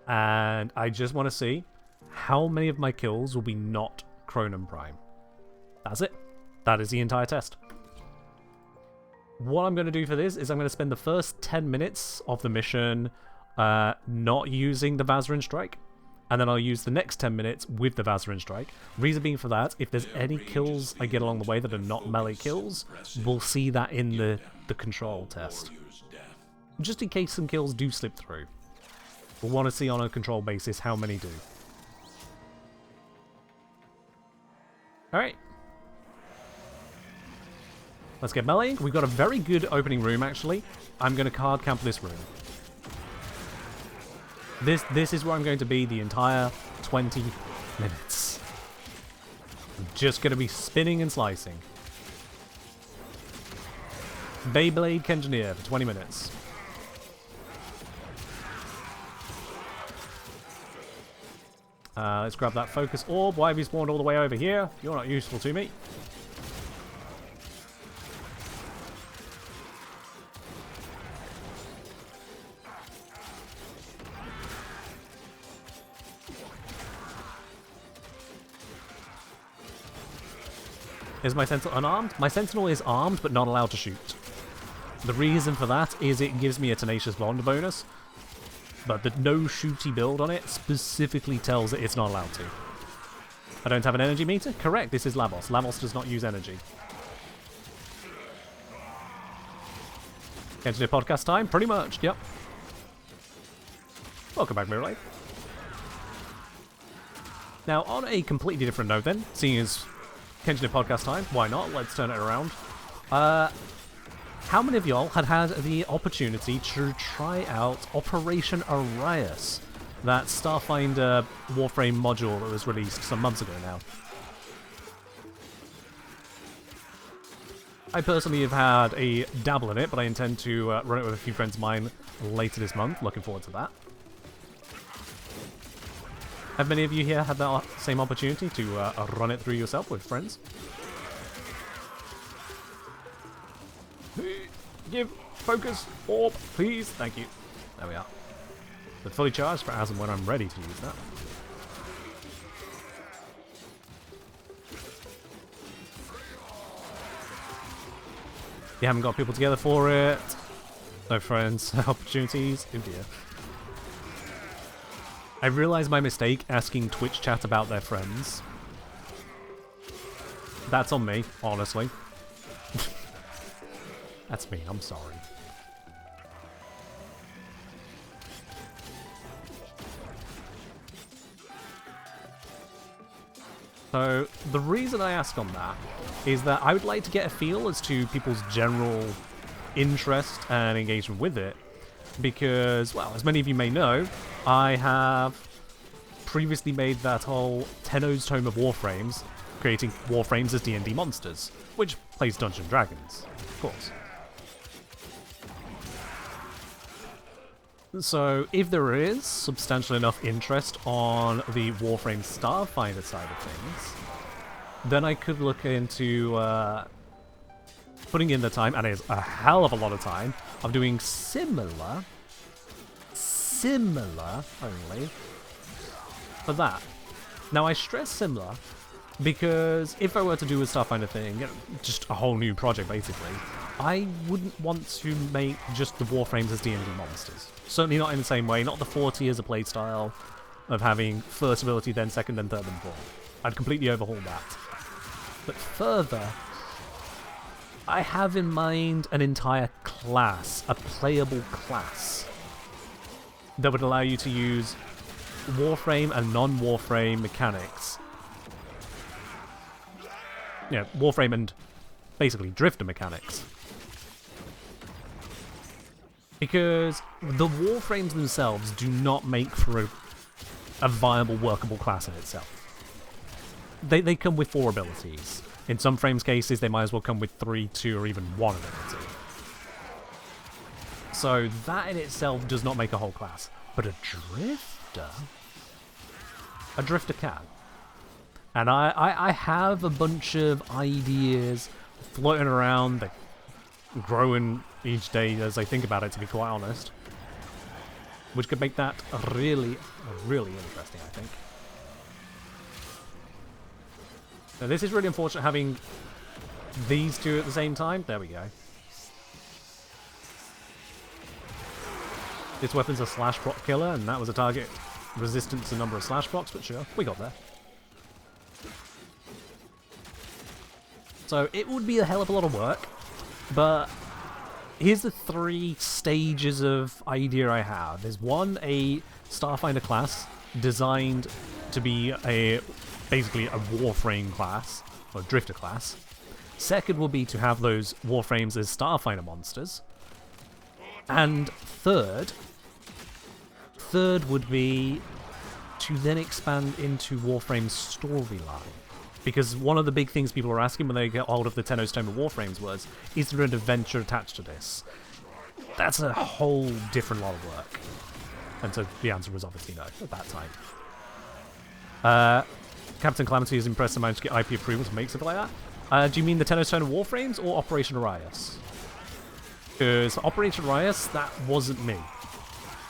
And I just want to see how many of my kills will be not Chronon Prime. That's it. That is the entire test. What I'm going to do for this is I'm going to spend the first 10 minutes of the mission not using the VAZARIN Strike, and then I'll use the next 10 minutes with the VAZARIN Strike. Reason being for that, if there's any kills I get along the way that are not melee kills, we'll see that in the control test. Just in case some kills do slip through. We'll want to see on a control basis how many do. Alright. Let's get meleeing. We've got a very good opening room, actually. I'm going to card camp this room. This is where I'm going to be the entire 20 minutes. I'm just going to be spinning and slicing. Beyblade Kengineer for 20 minutes. Let's grab that focus orb. Why have you spawned all the way over here? You're not useful to me. Is my Sentinel unarmed? My Sentinel is armed, but not allowed to shoot. The reason for that is it gives me a Tenacious Bond bonus, but the no shooty build on it specifically tells it it's not allowed to. I don't have an energy meter? Correct, this is Lavos. Lavos does not use energy. Engineer podcast time? Pretty much, yep. Welcome back, Mirrorlight. Now, on a completely different note then, seeing as Kenjineer podcast time, why not? Let's turn it around. How many of y'all had the opportunity to try out Operation Arias, that Starfinder Warframe module that was released some months ago now? I personally have had a dabble in it, but I intend to run it with a few friends of mine later this month. Looking forward to that. Have many of you here had that same opportunity to run it through yourself with friends? Give focus orb, please. Thank you. There we are. But fully charged for as and when I'm ready to use that. You haven't got people together for it. No friends, opportunities. Oh dear. I realised my mistake asking Twitch chat about their friends. That's on me, honestly. That's me, I'm sorry. So, the reason I ask on that is that I would like to get a feel as to people's general interest and engagement with it. Because, well, as many of you may know, I have previously made that whole Tenno's Tome of Warframes, creating Warframes as D&D monsters, which plays Dungeons & Dragons, of course. So, if there is substantial enough interest on the Warframe Starfinder side of things, then I could look into putting in the time, and it is a hell of a lot of time, of doing similar only, for that. Now, I stress similar because if I were to do a Starfinder thing, just a whole new project basically, I wouldn't want to make just the Warframes as D&D monsters. Certainly not in the same way, not the 40 as a playstyle of having first ability, then second, then third, then fourth. I'd completely overhaul that. But further, I have in mind an entire class, a playable class, that would allow you to use Warframe and non-Warframe mechanics. Yeah, Warframe and basically Drifter mechanics. Because the Warframes themselves do not make for a viable, workable class in itself. they come with 4 abilities. In some frames cases, they might as well come with 3, 2, or even 1 ability. So that in itself does not make a whole class. But a drifter? A drifter can. And I have a bunch of ideas floating around, they're growing each day as I think about it, to be quite honest. Which could make that really, really interesting, I think. Now this is really unfortunate having these two at the same time. There we go. This weapon's a slash proc killer, and that was a target resistant to a number of slash procs, but sure, we got there. So it would be a hell of a lot of work, but here's the 3 stages of idea I have. There's one, a Starfinder class designed to be basically a Warframe class, or Drifter class. Second will be to have those Warframes as Starfinder monsters. And third would be to then expand into Warframe's storyline. Because one of the big things people are asking when they get hold of the 08MAR Warframes was, is there an adventure attached to this? That's a whole different lot of work. And so the answer was obviously no at that time. Captain Calamity is impressed and managed to get IP approval to make something like that. Do you mean the 08MAR Warframes or Operation Arias? Because Operation Arias, that wasn't me.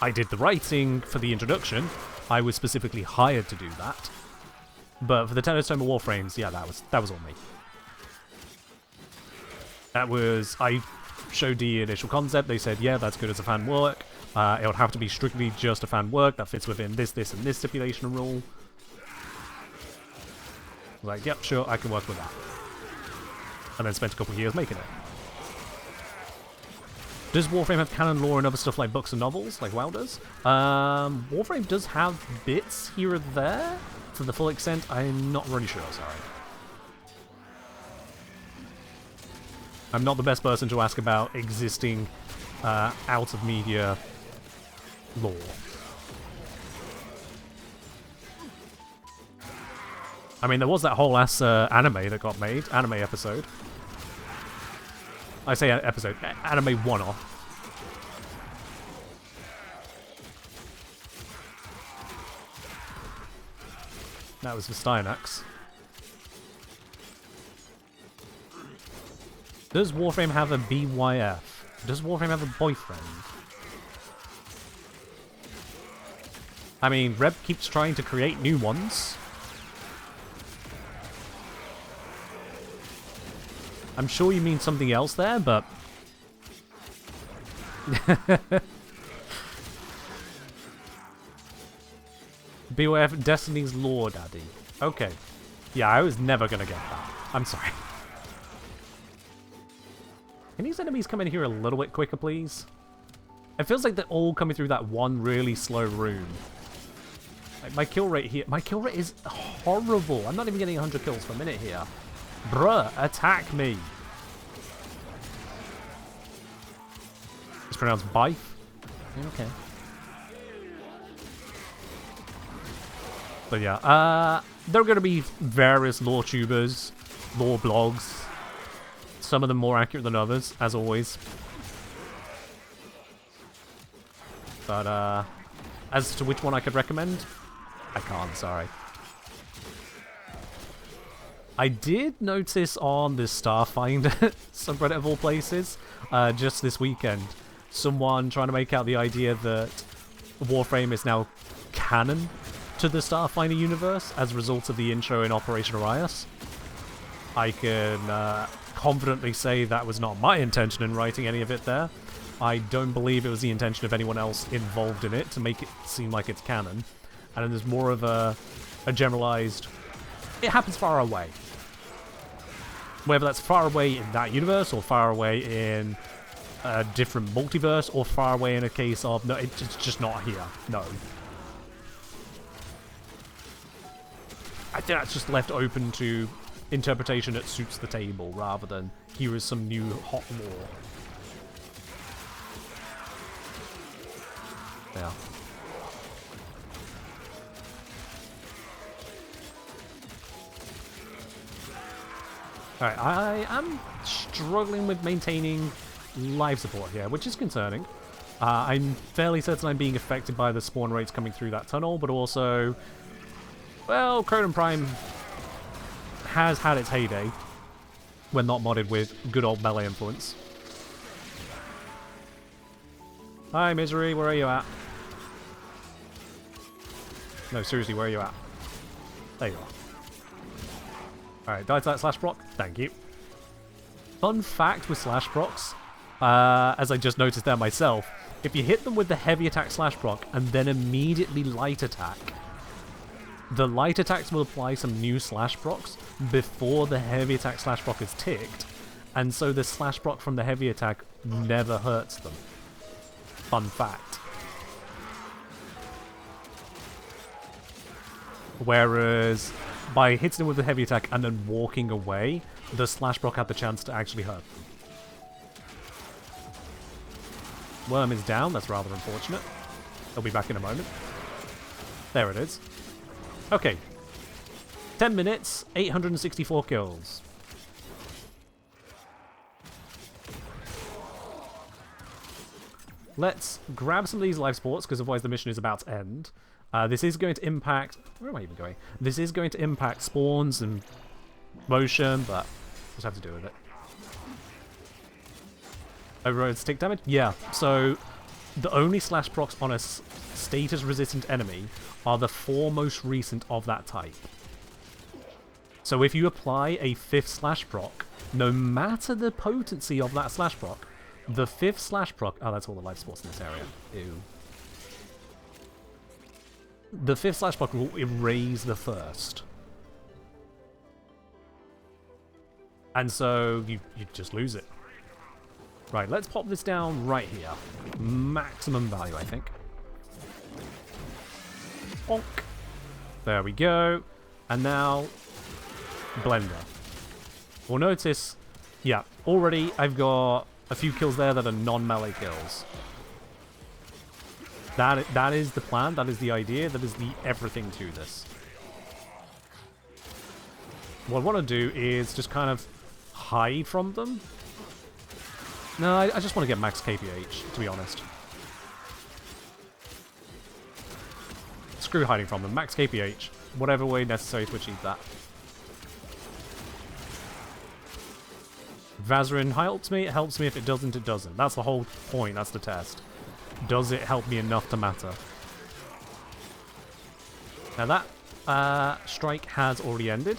I did the writing for the introduction. I was specifically hired to do that. But for the 08MAR Warframes, yeah, that was all me. That was, I showed the initial concept, they said, yeah, that's good as a fan work. It would have to be strictly just a fan work that fits within this, and this stipulation and rule. I was like, yep, sure, I can work with that. And then spent a couple of years making it. Does Warframe have canon lore and other stuff like books and novels, like WoW does? Warframe does have bits here or there. To the full extent, I'm not really sure, sorry. I'm not the best person to ask about existing out-of-media lore. I mean, there was that whole ass anime that got made, anime episode. I say episode, anime one-off. That was for Styanax. Does Warframe have a BYF? Does Warframe have a boyfriend? I mean, Reb keeps trying to create new ones. I'm sure you mean something else there, but... BOF Destiny's Lore Daddy. Okay. Yeah, I was never gonna get that. I'm sorry. Can these enemies come in here a little bit quicker, please? It feels like they're all coming through that one really slow room. Like, my kill rate here... My kill rate is horrible. I'm not even getting 100 kills per minute here. Bruh, attack me. It's pronounced bife. Okay. But yeah, there are going to be various lore tubers, lore blogs. Some of them more accurate than others, as always. But as to which one I could recommend, I can't, sorry. I did notice on this Starfinder subreddit of all places, just this weekend, someone trying to make out the idea that Warframe is now canon to the Starfinder universe as a result of the intro in Operation Arias. I can confidently say that was not my intention in writing any of it there. I don't believe it was the intention of anyone else involved in it to make it seem like it's canon. And then there's more of a generalized... It happens far away. Whether that's far away in that universe, or far away in a different multiverse, or far away in a case of, no, it's just not here. No. I think that's just left open to interpretation that suits the table, rather than here is some new hot lore. Yeah. Alright, I am struggling with maintaining life support here, which is concerning. I'm fairly certain I'm being affected by the spawn rates coming through that tunnel, but also, well, Cronin Prime has had its heyday when not modded with good old melee influence. Hi, Misery, where are you at? No, seriously, where are you at? There you are. Alright, die to that slash proc. Thank you. Fun fact with slash procs, as I just noticed there myself, if you hit them with the heavy attack slash proc and then immediately light attack, the light attacks will apply some new slash procs before the heavy attack slash proc is ticked, and so the slash proc from the heavy attack never hurts them. Fun fact. Whereas by hitting them with the heavy attack and then walking away, the slash proc had the chance to actually hurt them. Worm is down, that's rather unfortunate. He'll be back in a moment. There it is. Okay. 10 minutes, 864 kills. Let's grab some of these life supports, because otherwise the mission is about to end. This is going to impact... Where am I even going? This is going to impact spawns and motion, but just have to deal with it. Overrode stick damage? Yeah, so the only slash procs on a status-resistant enemy are the 4 most recent of that type. So if you apply a 5th slash proc, no matter the potency of that slash proc, the 5th slash proc... Oh, that's all the life supports in this area. Ew. The 5th slash proc will erase the 1st. And so you just lose it. Right, let's pop this down right here. Maximum value, I think. Bonk. There we go. And now, Blender. We'll notice, yeah, already I've got a few kills there that are non-melee kills. That is the plan, that is the idea, that is the everything to this. What I want to do is just kind of hide from them. No, I just want to get max KPH, to be honest. Screw hiding from them. Max KPH. Whatever way necessary to achieve that. VAZARIN helps me. It helps me. If it doesn't, it doesn't. That's the whole point. That's the test. Does it help me enough to matter? Now that strike has already ended.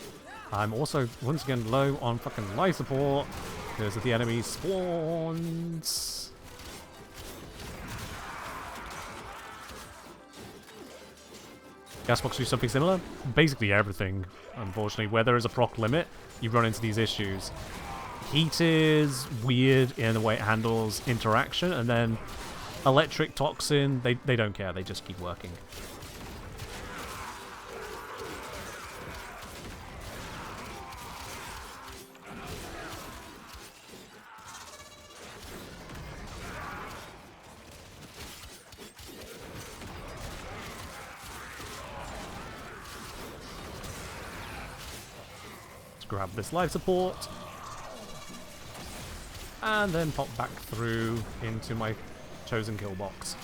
I'm also, once again, low on fucking life support. Because of the enemy spawns. Gasbox do something similar? Basically everything, unfortunately. Where there is a proc limit, you run into these issues. Heat is weird in the way it handles interaction, and then electric toxin, they don't care, they just keep working. Grab this life support and then pop back through into my chosen kill box.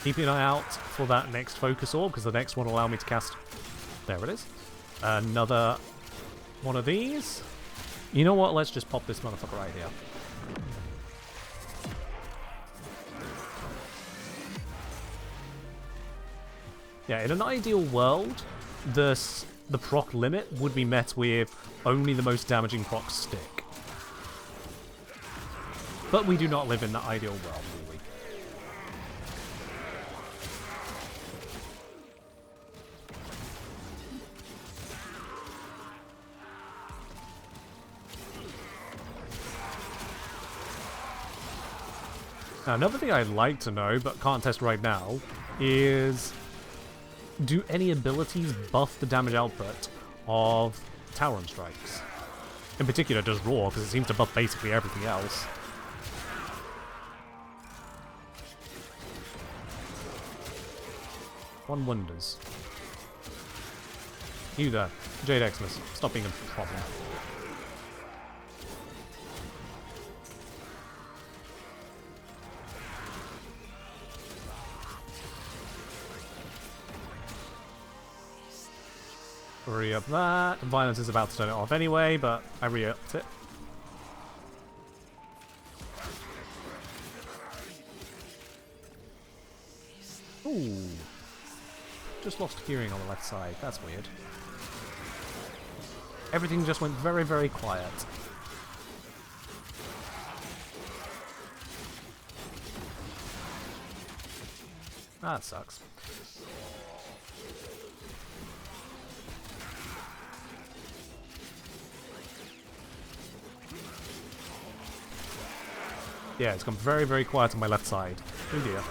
Keeping an eye out for that next focus orb, because the next one will allow me to cast... There it is. Another one of these. You know what? Let's just pop this motherfucker right here. Yeah, in an ideal world, the proc limit would be met with only the most damaging procs stick. But we do not live in that ideal world, do we? Now, another thing I'd like to know, but can't test right now, is... do any abilities buff the damage output of Tauron strikes? In particular, does Roar, because it seems to buff basically everything else. One wonders. You there, Jade Xmas. Stop being a problem. Re-up that. Violence is about to turn it off anyway, but I re-upped it. Ooh. Just lost hearing on the left side. That's weird. Everything just went very, very quiet. That sucks. Yeah, it's gone very, very quiet on my left side. Oh dear.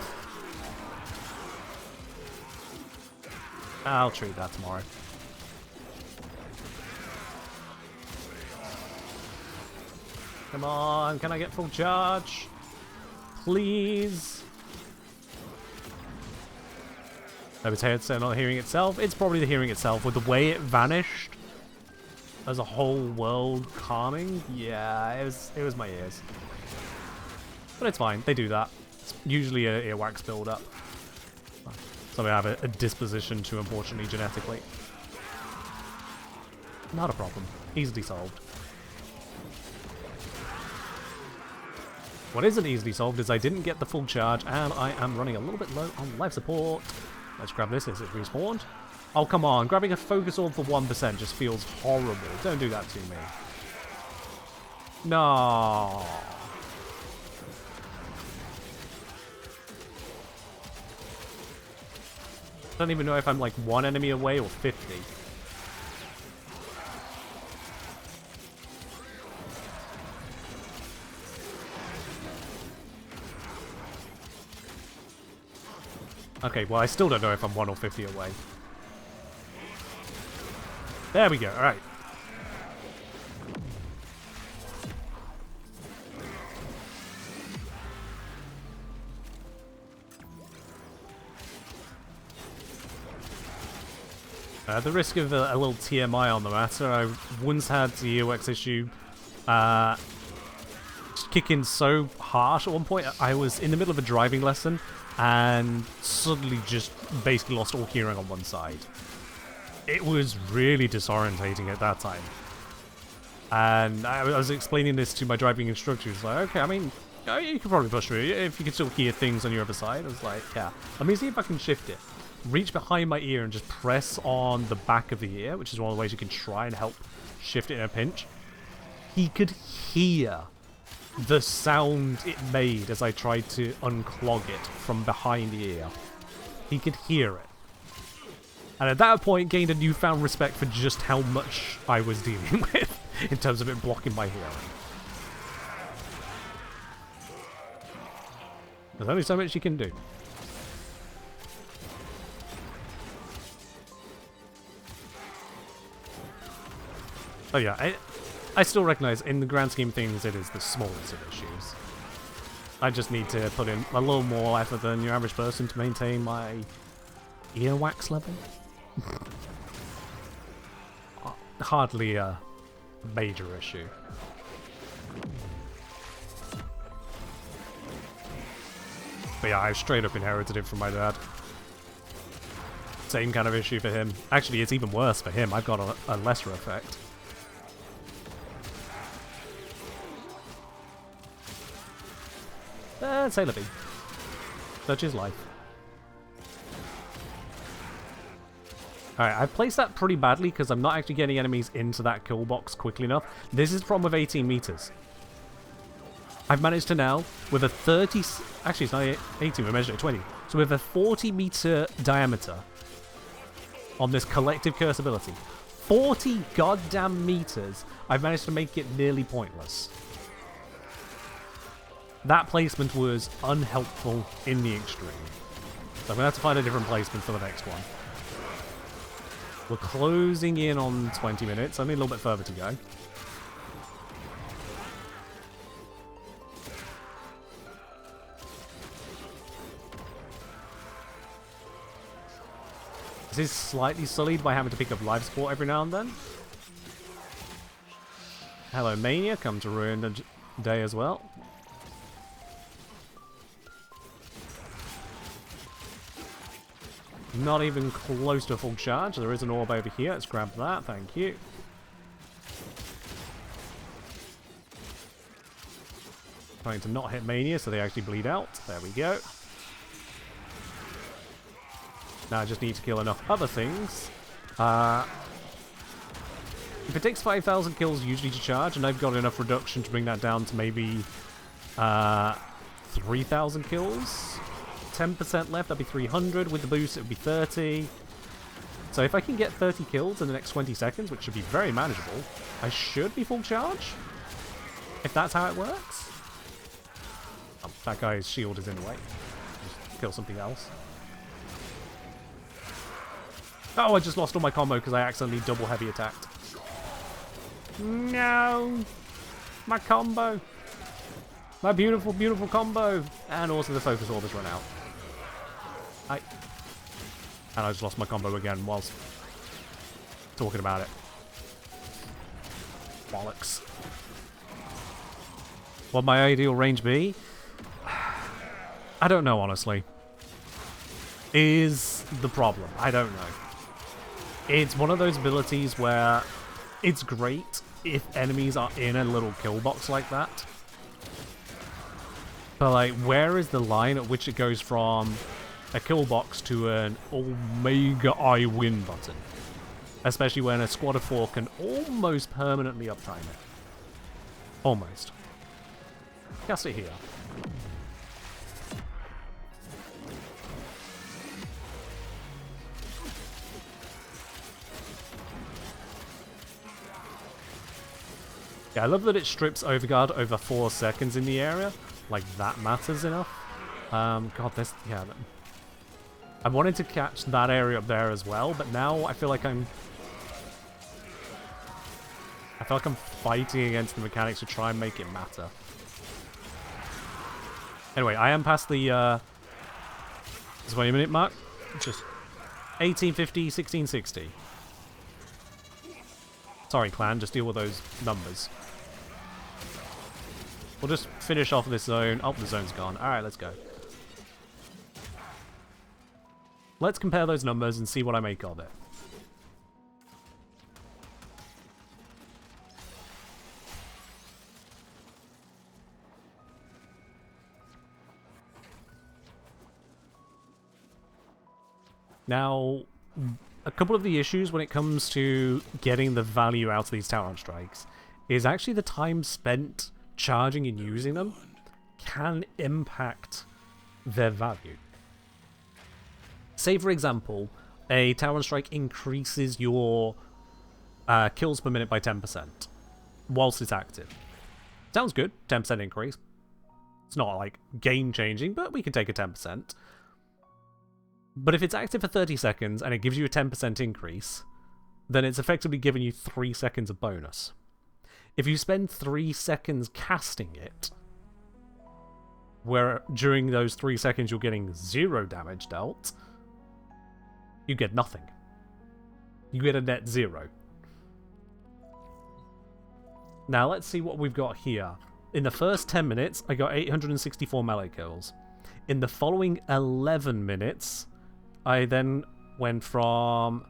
I'll treat that tomorrow. Come on, can I get full charge? Please? That was headset not hearing itself. It's probably the hearing itself. With the way it vanished as a whole world calming, yeah, it was my ears. But it's fine, they do that. It's usually a earwax build-up. Something I have a disposition to, unfortunately, genetically. Not a problem. Easily solved. What isn't easily solved is I didn't get the full charge, and I am running a little bit low on life support. Let's grab this as it respawned. Oh, come on. Grabbing a focus orb for 1% just feels horrible. Don't do that to me. No. I don't even know if I'm like one enemy away or 50. Okay, well I still don't know if I'm 1 or 50 away. There we go, alright. At the risk of a little TMI on the matter, I once had the earwax issue kick in so harsh at one point. I was in the middle of a driving lesson and suddenly just basically lost all hearing on one side. It was really disorientating at that time. And I was explaining this to my driving instructor. He was like, okay, I mean, you can probably push through if you can still hear things on your other side. I was like, yeah, let me see if I can shift it. Reach behind my ear and just press on the back of the ear, which is one of the ways you can try and help shift it in a pinch. He could hear the sound it made as I tried to unclog it from behind the ear. He could hear it. And at that point, gained a newfound respect for just how much I was dealing with in terms of it blocking my hearing. There's only so much you can do. Oh yeah, I still recognize in the grand scheme of things it is the smallest of issues. I just need to put in a little more effort than your average person to maintain my earwax level. Hardly a major issue. But yeah, I straight up inherited it from my dad. Same kind of issue for him. Actually, it's even worse for him. I've got a lesser effect. Say Libby. Such is life. Alright, I've placed that pretty badly because I'm not actually getting enemies into that kill box quickly enough. This is the problem with 18 meters. I've managed to now, with a 30... Actually, it's not 18, we measured it at 20. So with a 40 meter diameter on this collective curse ability, 40 goddamn meters, I've managed to make it nearly pointless. That placement was unhelpful in the extreme. So I'm going to have to find a different placement for the next one. We're closing in on 20 minutes. Only a little bit further to go. This is slightly sullied by having to pick up life support every now and then. Hello, Mania, come to ruin the day as well. Not even close to a full charge. There is an orb over here. Let's grab that. Thank you. Trying to not hit Mania so they actually bleed out. There we go. Now I just need to kill enough other things. If it takes 5,000 kills usually to charge, and I've got enough reduction to bring that down to maybe 3,000 kills. 10% left, that'd be 300. With the boost, it would be 30. So if I can get 30 kills in the next 20 seconds, which should be very manageable, I should be full charge. If that's how it works. Oh, that guy's shield is in the way. Just kill something else. Oh, I just lost all my combo because I accidentally double heavy attacked. No! My combo! My beautiful, beautiful combo! And also the focus orb has run out. And I just lost my combo again whilst talking about it. Bollocks. What my ideal range be? I don't know, honestly. Is the problem. I don't know. It's one of those abilities where it's great if enemies are in a little kill box like that. But, like, where is the line at which it goes from a kill box to an Omega I win button? Especially when a squad of 4 can almost permanently uptime it. Almost. Cast it here. Yeah, I love that it strips Overguard over 4 seconds in the area. Like, that matters enough. God, this... Yeah. I wanted to catch that area up there as well, but now I feel like I'm fighting against the mechanics to try and make it matter. Anyway, I am past the 20-minute mark. Just 1850, 1660. Sorry, clan, just deal with those numbers. We'll just finish off this zone. Oh, the zone's gone. Alright, let's go. Let's compare those numbers and see what I make of it. Now, a couple of the issues when it comes to getting the value out of these Tauron strikes is actually the time spent charging and using them can impact their value. Say, for example, a Tauron strike increases your kills per minute by 10% whilst it's active. Sounds good, 10% increase. It's not like game-changing, but we can take a 10%. But if it's active for 30 seconds and it gives you a 10% increase, then it's effectively giving you 3 seconds of bonus. If you spend 3 seconds casting it, where during those 3 seconds you're getting 0 damage dealt, you get nothing. You get a net 0. Now let's see what we've got here. In the first 10 minutes, I got 864 melee kills. In the following 11 minutes, I then went from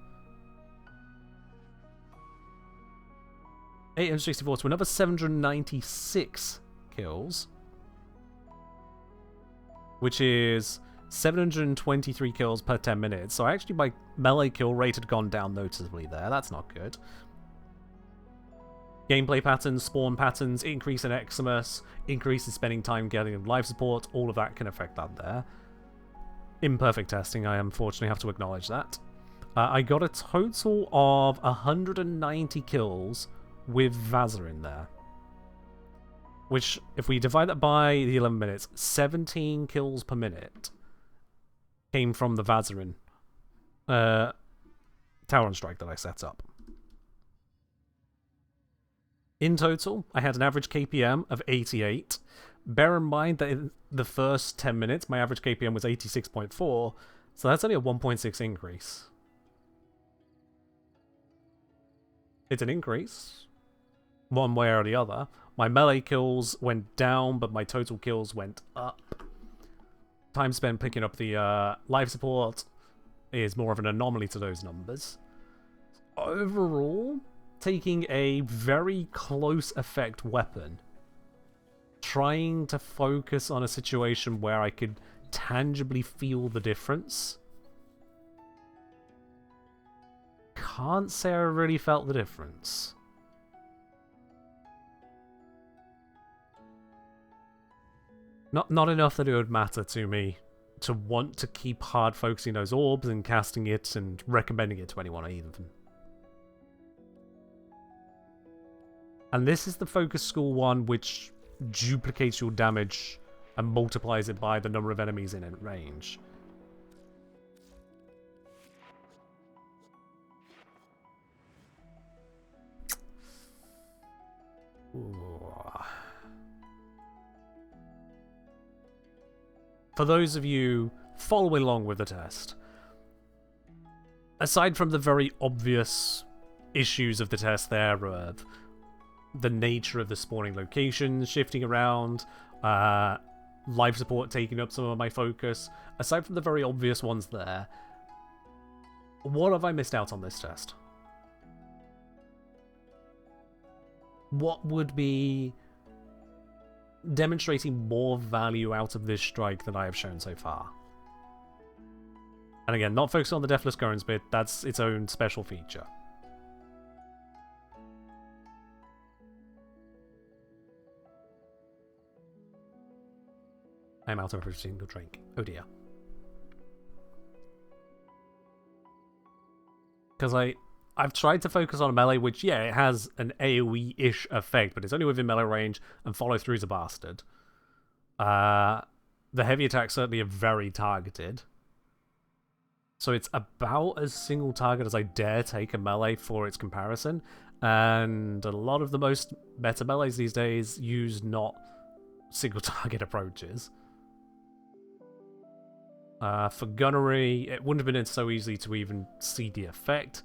864 to another 796 kills, which is 723 kills per 10 minutes. So actually my melee kill rate had gone down noticeably there. That's not good. Gameplay patterns, spawn patterns, increase in Eximus, increase in spending time getting life support, all of that can affect that there. Imperfect testing, I unfortunately have to acknowledge that. I got a total of 190 kills with VAZARIN there. Which, if we divide that by the 11 minutes, 17 kills per minute came from the VAZARIN Tauron strike that I set up. In total, I had an average KPM of 88. Bear in mind that in the first 10 minutes, my average KPM was 86.4, so that's only a 1.6 increase. It's an increase, one way or the other. My melee kills went down, but my total kills went up. Time spent picking up the life support is more of an anomaly to those numbers. Overall, taking a very close effect weapon, trying to focus on a situation where I could tangibly feel the difference. Can't say I really felt the difference. Not enough that it would matter to me to want to keep hard focusing those orbs and casting it and recommending it to anyone even. And this is the focus school one, which duplicates your damage and multiplies it by the number of enemies in range. Ooh. For those of you following along with the test, aside from the very obvious issues of the test there of the nature of the spawning locations shifting around, life support taking up some of my focus, aside from the very obvious ones there, what have I missed out on this test? What would be demonstrating more value out of this strike than I have shown so far? And again, not focusing on the Deathless Currents bit, that's its own special feature. I'm out of every single drink. Oh dear. Because I've tried to focus on a melee, which, yeah, it has an AoE-ish effect, but it's only within melee range, and follow-through's a bastard. The heavy attacks certainly are very targeted. So it's about as single target as I dare take a melee for its comparison, and a lot of the most meta melees these days use not single target approaches. For gunnery, it wouldn't have been so easy to even see the effect.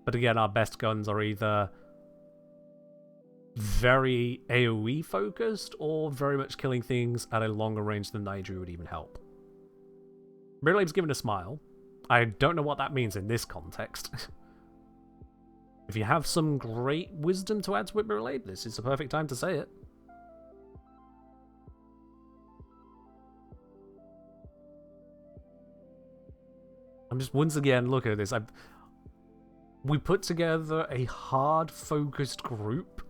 But again, our best guns are either very AoE focused or very much killing things at a longer range than Nightdrew would even help. Mirrorlabe's given a smile. I don't know what that means in this context. If you have some great wisdom to add to it, Mirrorlabe, this is the perfect time to say it. I'm just once again looking at this. We put together a hard focused group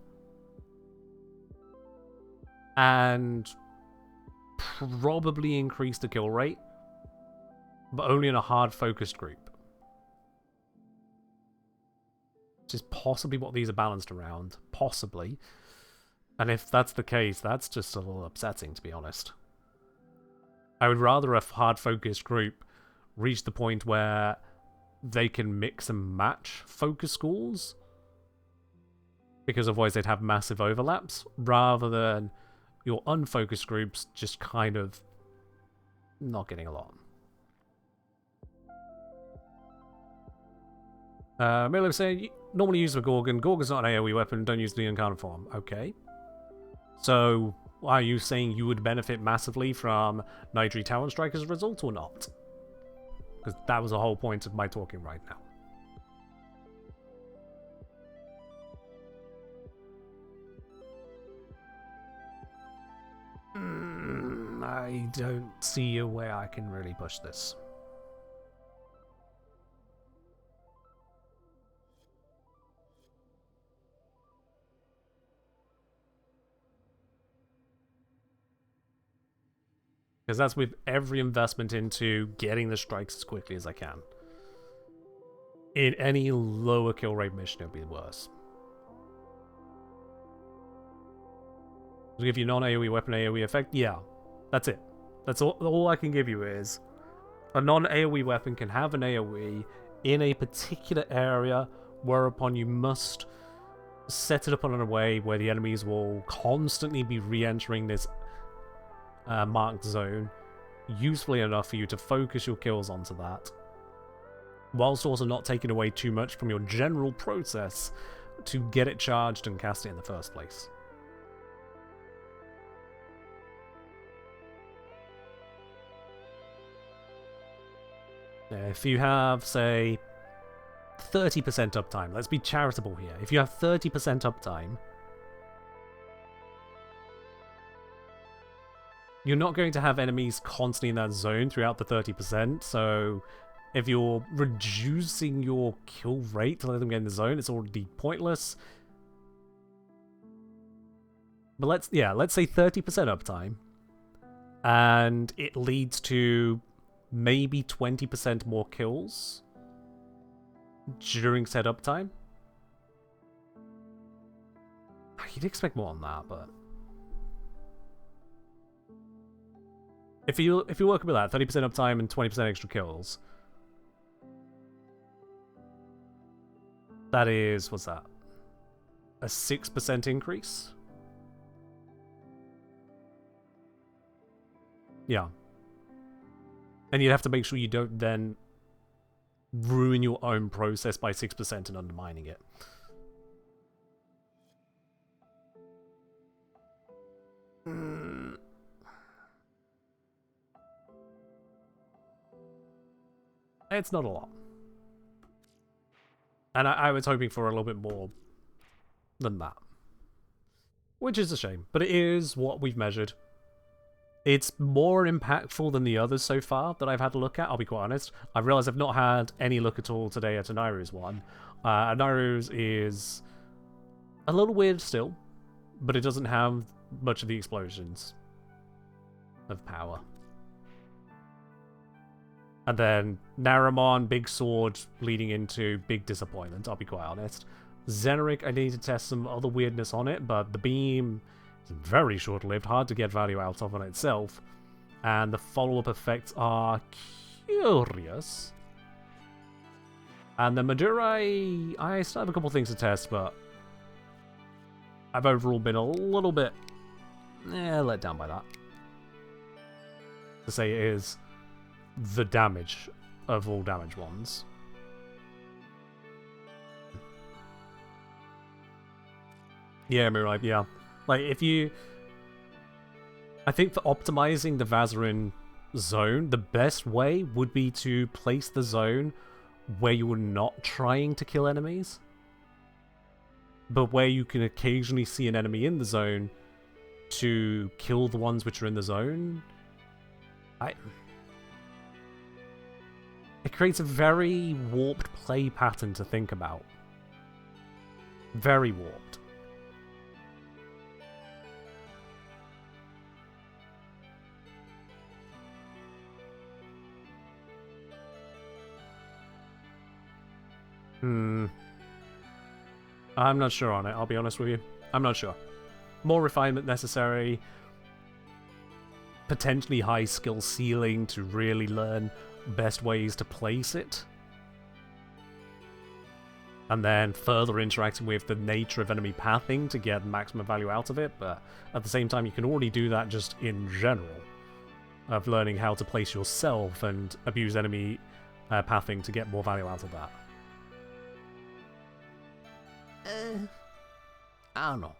and probably increased the kill rate, but only in a hard focused group. Which is possibly what these are balanced around. Possibly. And if that's the case, that's just a little upsetting, to be honest. I would rather a hard focused group reach the point where they can mix and match focus schools, because otherwise they'd have massive overlaps, rather than your unfocused groups just kind of not getting along. Milo saying, normally use the Gorgon. Gorgon's not an AoE weapon, don't use the incarnate form. Okay. So, are you saying you would benefit massively from Nightdrew Tauron Strike as a result, or not? Because that was the whole point of my talking right now. I don't see a way I can really push this. Because that's with every investment into getting the strikes as quickly as I can. In any lower kill rate mission, it'll be worse. To give you non-AoE weapon AoE effect, yeah. That's it. That's all I can give you is a non-AoE weapon can have an AoE in a particular area, whereupon you must set it up in a way where the enemies will constantly be re-entering this marked zone, usefully enough for you to focus your kills onto that, whilst also not taking away too much from your general process, to get it charged and cast it in the first place. If you have, say, 30% uptime, let's be charitable here. If you have 30% uptime, you're not going to have enemies constantly in that zone throughout the 30%, so if you're reducing your kill rate to let them get in the zone, it's already pointless. But let's say 30% uptime, and it leads to maybe 20% more kills during said uptime. You'd expect more than that, but if you work with that 30% uptime and 20% extra kills, that is, what's that? A 6% increase? Yeah. And you'd have to make sure you don't then ruin your own process by 6% and undermining it. It's not a lot. And I was hoping for a little bit more than that. Which is a shame, but it is what we've measured. It's more impactful than the others so far that I've had a look at, I'll be quite honest. I've realised I've not had any look at all today at Aniru's one. Aniru's is a little weird still, but it doesn't have much of the explosions of power. And then Naramon, big sword, leading into big disappointment, I'll be quite honest. Zeneric, I need to test some other weirdness on it, but the beam is very short-lived, hard to get value out of on itself. And the follow-up effects are curious. And the Madurai, I still have a couple things to test, but I've overall been a little bit let down by that. To say it is the damage of all damage ones. Yeah, Mirai, yeah. Like, if you... I think for optimizing the VAZARIN zone, the best way would be to place the zone where you are not trying to kill enemies, but where you can occasionally see an enemy in the zone to kill the ones which are in the zone. It creates a very warped play pattern to think about. Very warped. I'm not sure on it, I'll be honest with you. I'm not sure. More refinement necessary. Potentially high skill ceiling to really learn best ways to place it. And then further interacting with the nature of enemy pathing to get maximum value out of it, but at the same time you can already do that just in general. Of learning how to place yourself and abuse enemy pathing to get more value out of that. I don't know.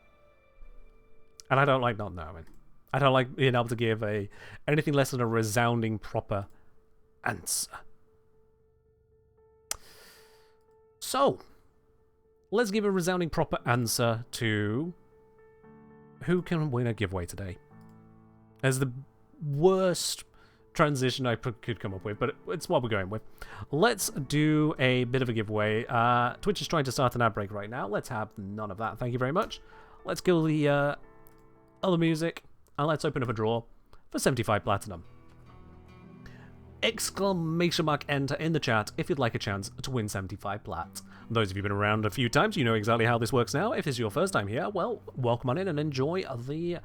And I don't like not knowing. I don't like being able to give anything less than a resounding proper answer. So, let's give a resounding proper answer to who can win a giveaway today. As the worst transition I could come up with, but it's what we're going with. Let's do a bit of a giveaway. Twitch is trying to start an ad break right now. Let's have none of that. Thank you very much. Let's kill the other music, and let's open up a draw for 75 platinum. Exclamation mark enter in the chat if you'd like a chance to win 75 plat. Those of you who've been around a few times, you know exactly how this works now. If it's your first time here, well, welcome on in and enjoy the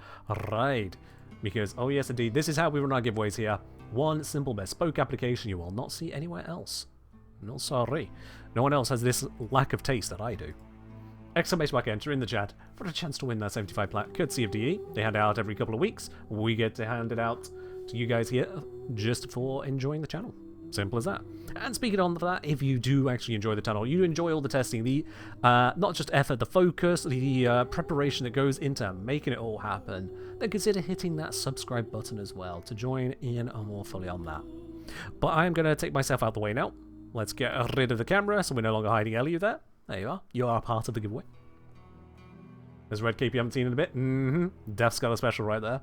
ride. Because, oh yes indeed, this is how we run our giveaways here. One simple bespoke application you will not see anywhere else. No sorry. No one else has this lack of taste that I do. Exclamation mark enter in the chat for a chance to win that 75 plat, courtesy of DE. They hand it out every couple of weeks. We get to hand it out to you guys here just for enjoying the channel. Simple as that. And speaking on that, if you do actually enjoy the tunnel, you enjoy all the testing, the not just effort, the focus, the preparation that goes into making it all happen, then consider hitting that subscribe button as well to join in more fully on that. But I'm going to take myself out the way now. Let's get rid of the camera so we're no longer hiding Ellie there. There you are. You are part of the giveaway. There's red cape you haven't seen in a bit. Death Scholar special right there.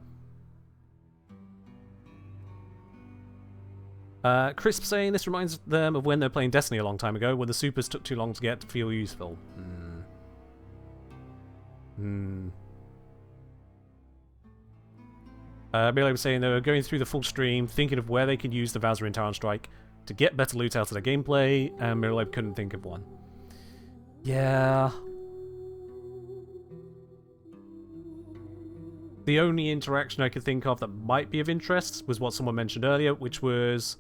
Crisp saying this reminds them of when they were playing Destiny a long time ago, when the supers took too long to get to feel useful. Milo was saying they were going through the full stream, thinking of where they could use the VAZARIN Tauron strike to get better loot out of their gameplay, and Milo couldn't think of one. Yeah. The only interaction I could think of that might be of interest was what someone mentioned earlier, which was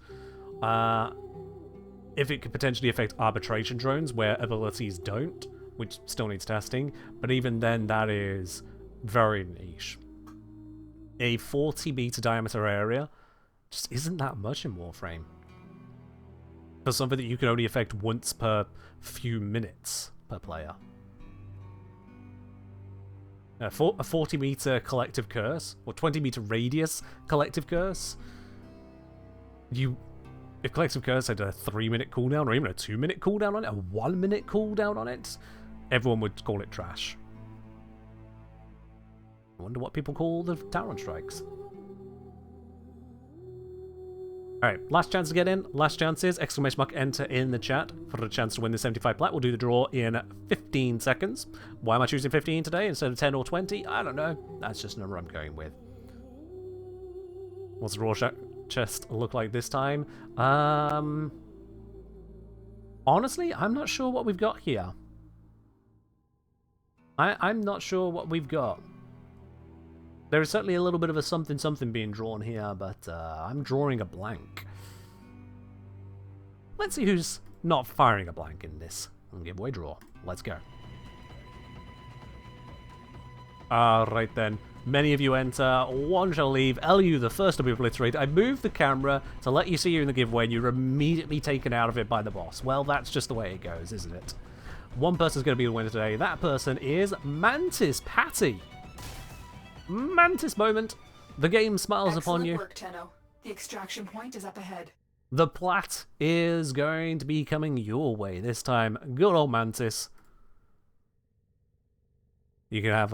if it could potentially affect arbitration drones where abilities don't, which still needs testing, but even then that is very niche. A 40-meter diameter area just isn't that much in Warframe. For something that you can only affect once per few minutes per player. A 40-meter collective curse, or 20-meter radius collective curse. If collective curse had a 3-minute cooldown, or even a 2-minute cooldown on it, a 1-minute cooldown on it, everyone would call it trash. I wonder what people call the Tauron strikes. Alright, last chance to get in. Last chance is exclamation mark enter in the chat for a chance to win the 75 plat. We'll do the draw in 15 seconds. Why am I choosing 15 today instead of 10 or 20? I don't know. That's just a number I'm going with. What's the raw chest look like this time? Honestly, I'm not sure what we've got here. I'm not sure what we've got. There is certainly a little bit of a something being drawn here, but I'm drawing a blank. Let's see who's not firing a blank in this giveaway draw. Let's go. Alright then. Many of you enter, one shall leave. LU, the first to be obliterated. I moved the camera to let you see you in the giveaway, and you're immediately taken out of it by the boss. Well, that's just the way it goes, isn't it? One person's going to be the winner today. That person is Mantis Patty. Mantis moment. The game smiles upon you. Excellent work, Tenno. The extraction point is up ahead. The plat is going to be coming your way this time. Good old Mantis. You can have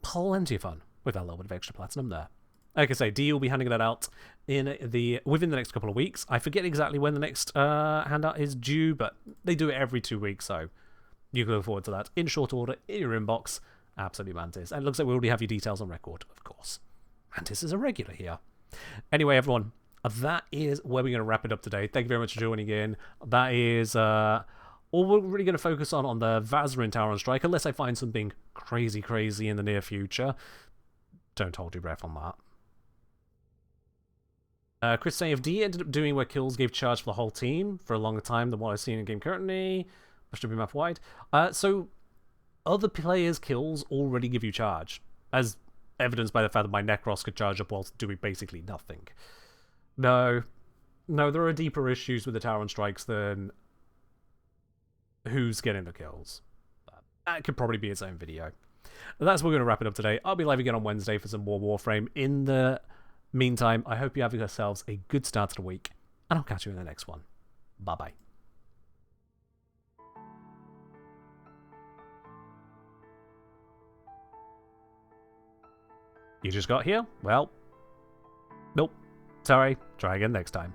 plenty of fun with that little bit of extra platinum there. Like I say, D will be handing that out within the next couple of weeks. I forget exactly when the next handout is due, but they do it every 2 weeks, so you can look forward to that in short order in your inbox. Absolutely, Mantis. And it looks like we already have your details on record, of course. Mantis is a regular here. Anyway, everyone, that is where we're going to wrap it up today. Thank you very much for joining in. That is all we're really going to focus on the VAZARIN Tauron strike, unless I find something crazy in the near future. Don't hold your breath on that. Chris saying, if D ended up doing where kills gave charge for the whole team for a longer time than what I've seen in game currently, which should be map wide. So other players' kills already give you charge, as evidenced by the fact that my Necros could charge up whilst doing basically nothing. No, there are deeper issues with the Tauron strikes than who's getting the kills. That could probably be its own video. That's where we're going to wrap it up today. I'll be live again on Wednesday for some more Warframe. In the meantime, I hope you have yourselves a good start to the week, and I'll catch you in the next one. Bye-bye. You just got here? Well, nope. Sorry. Try again next time.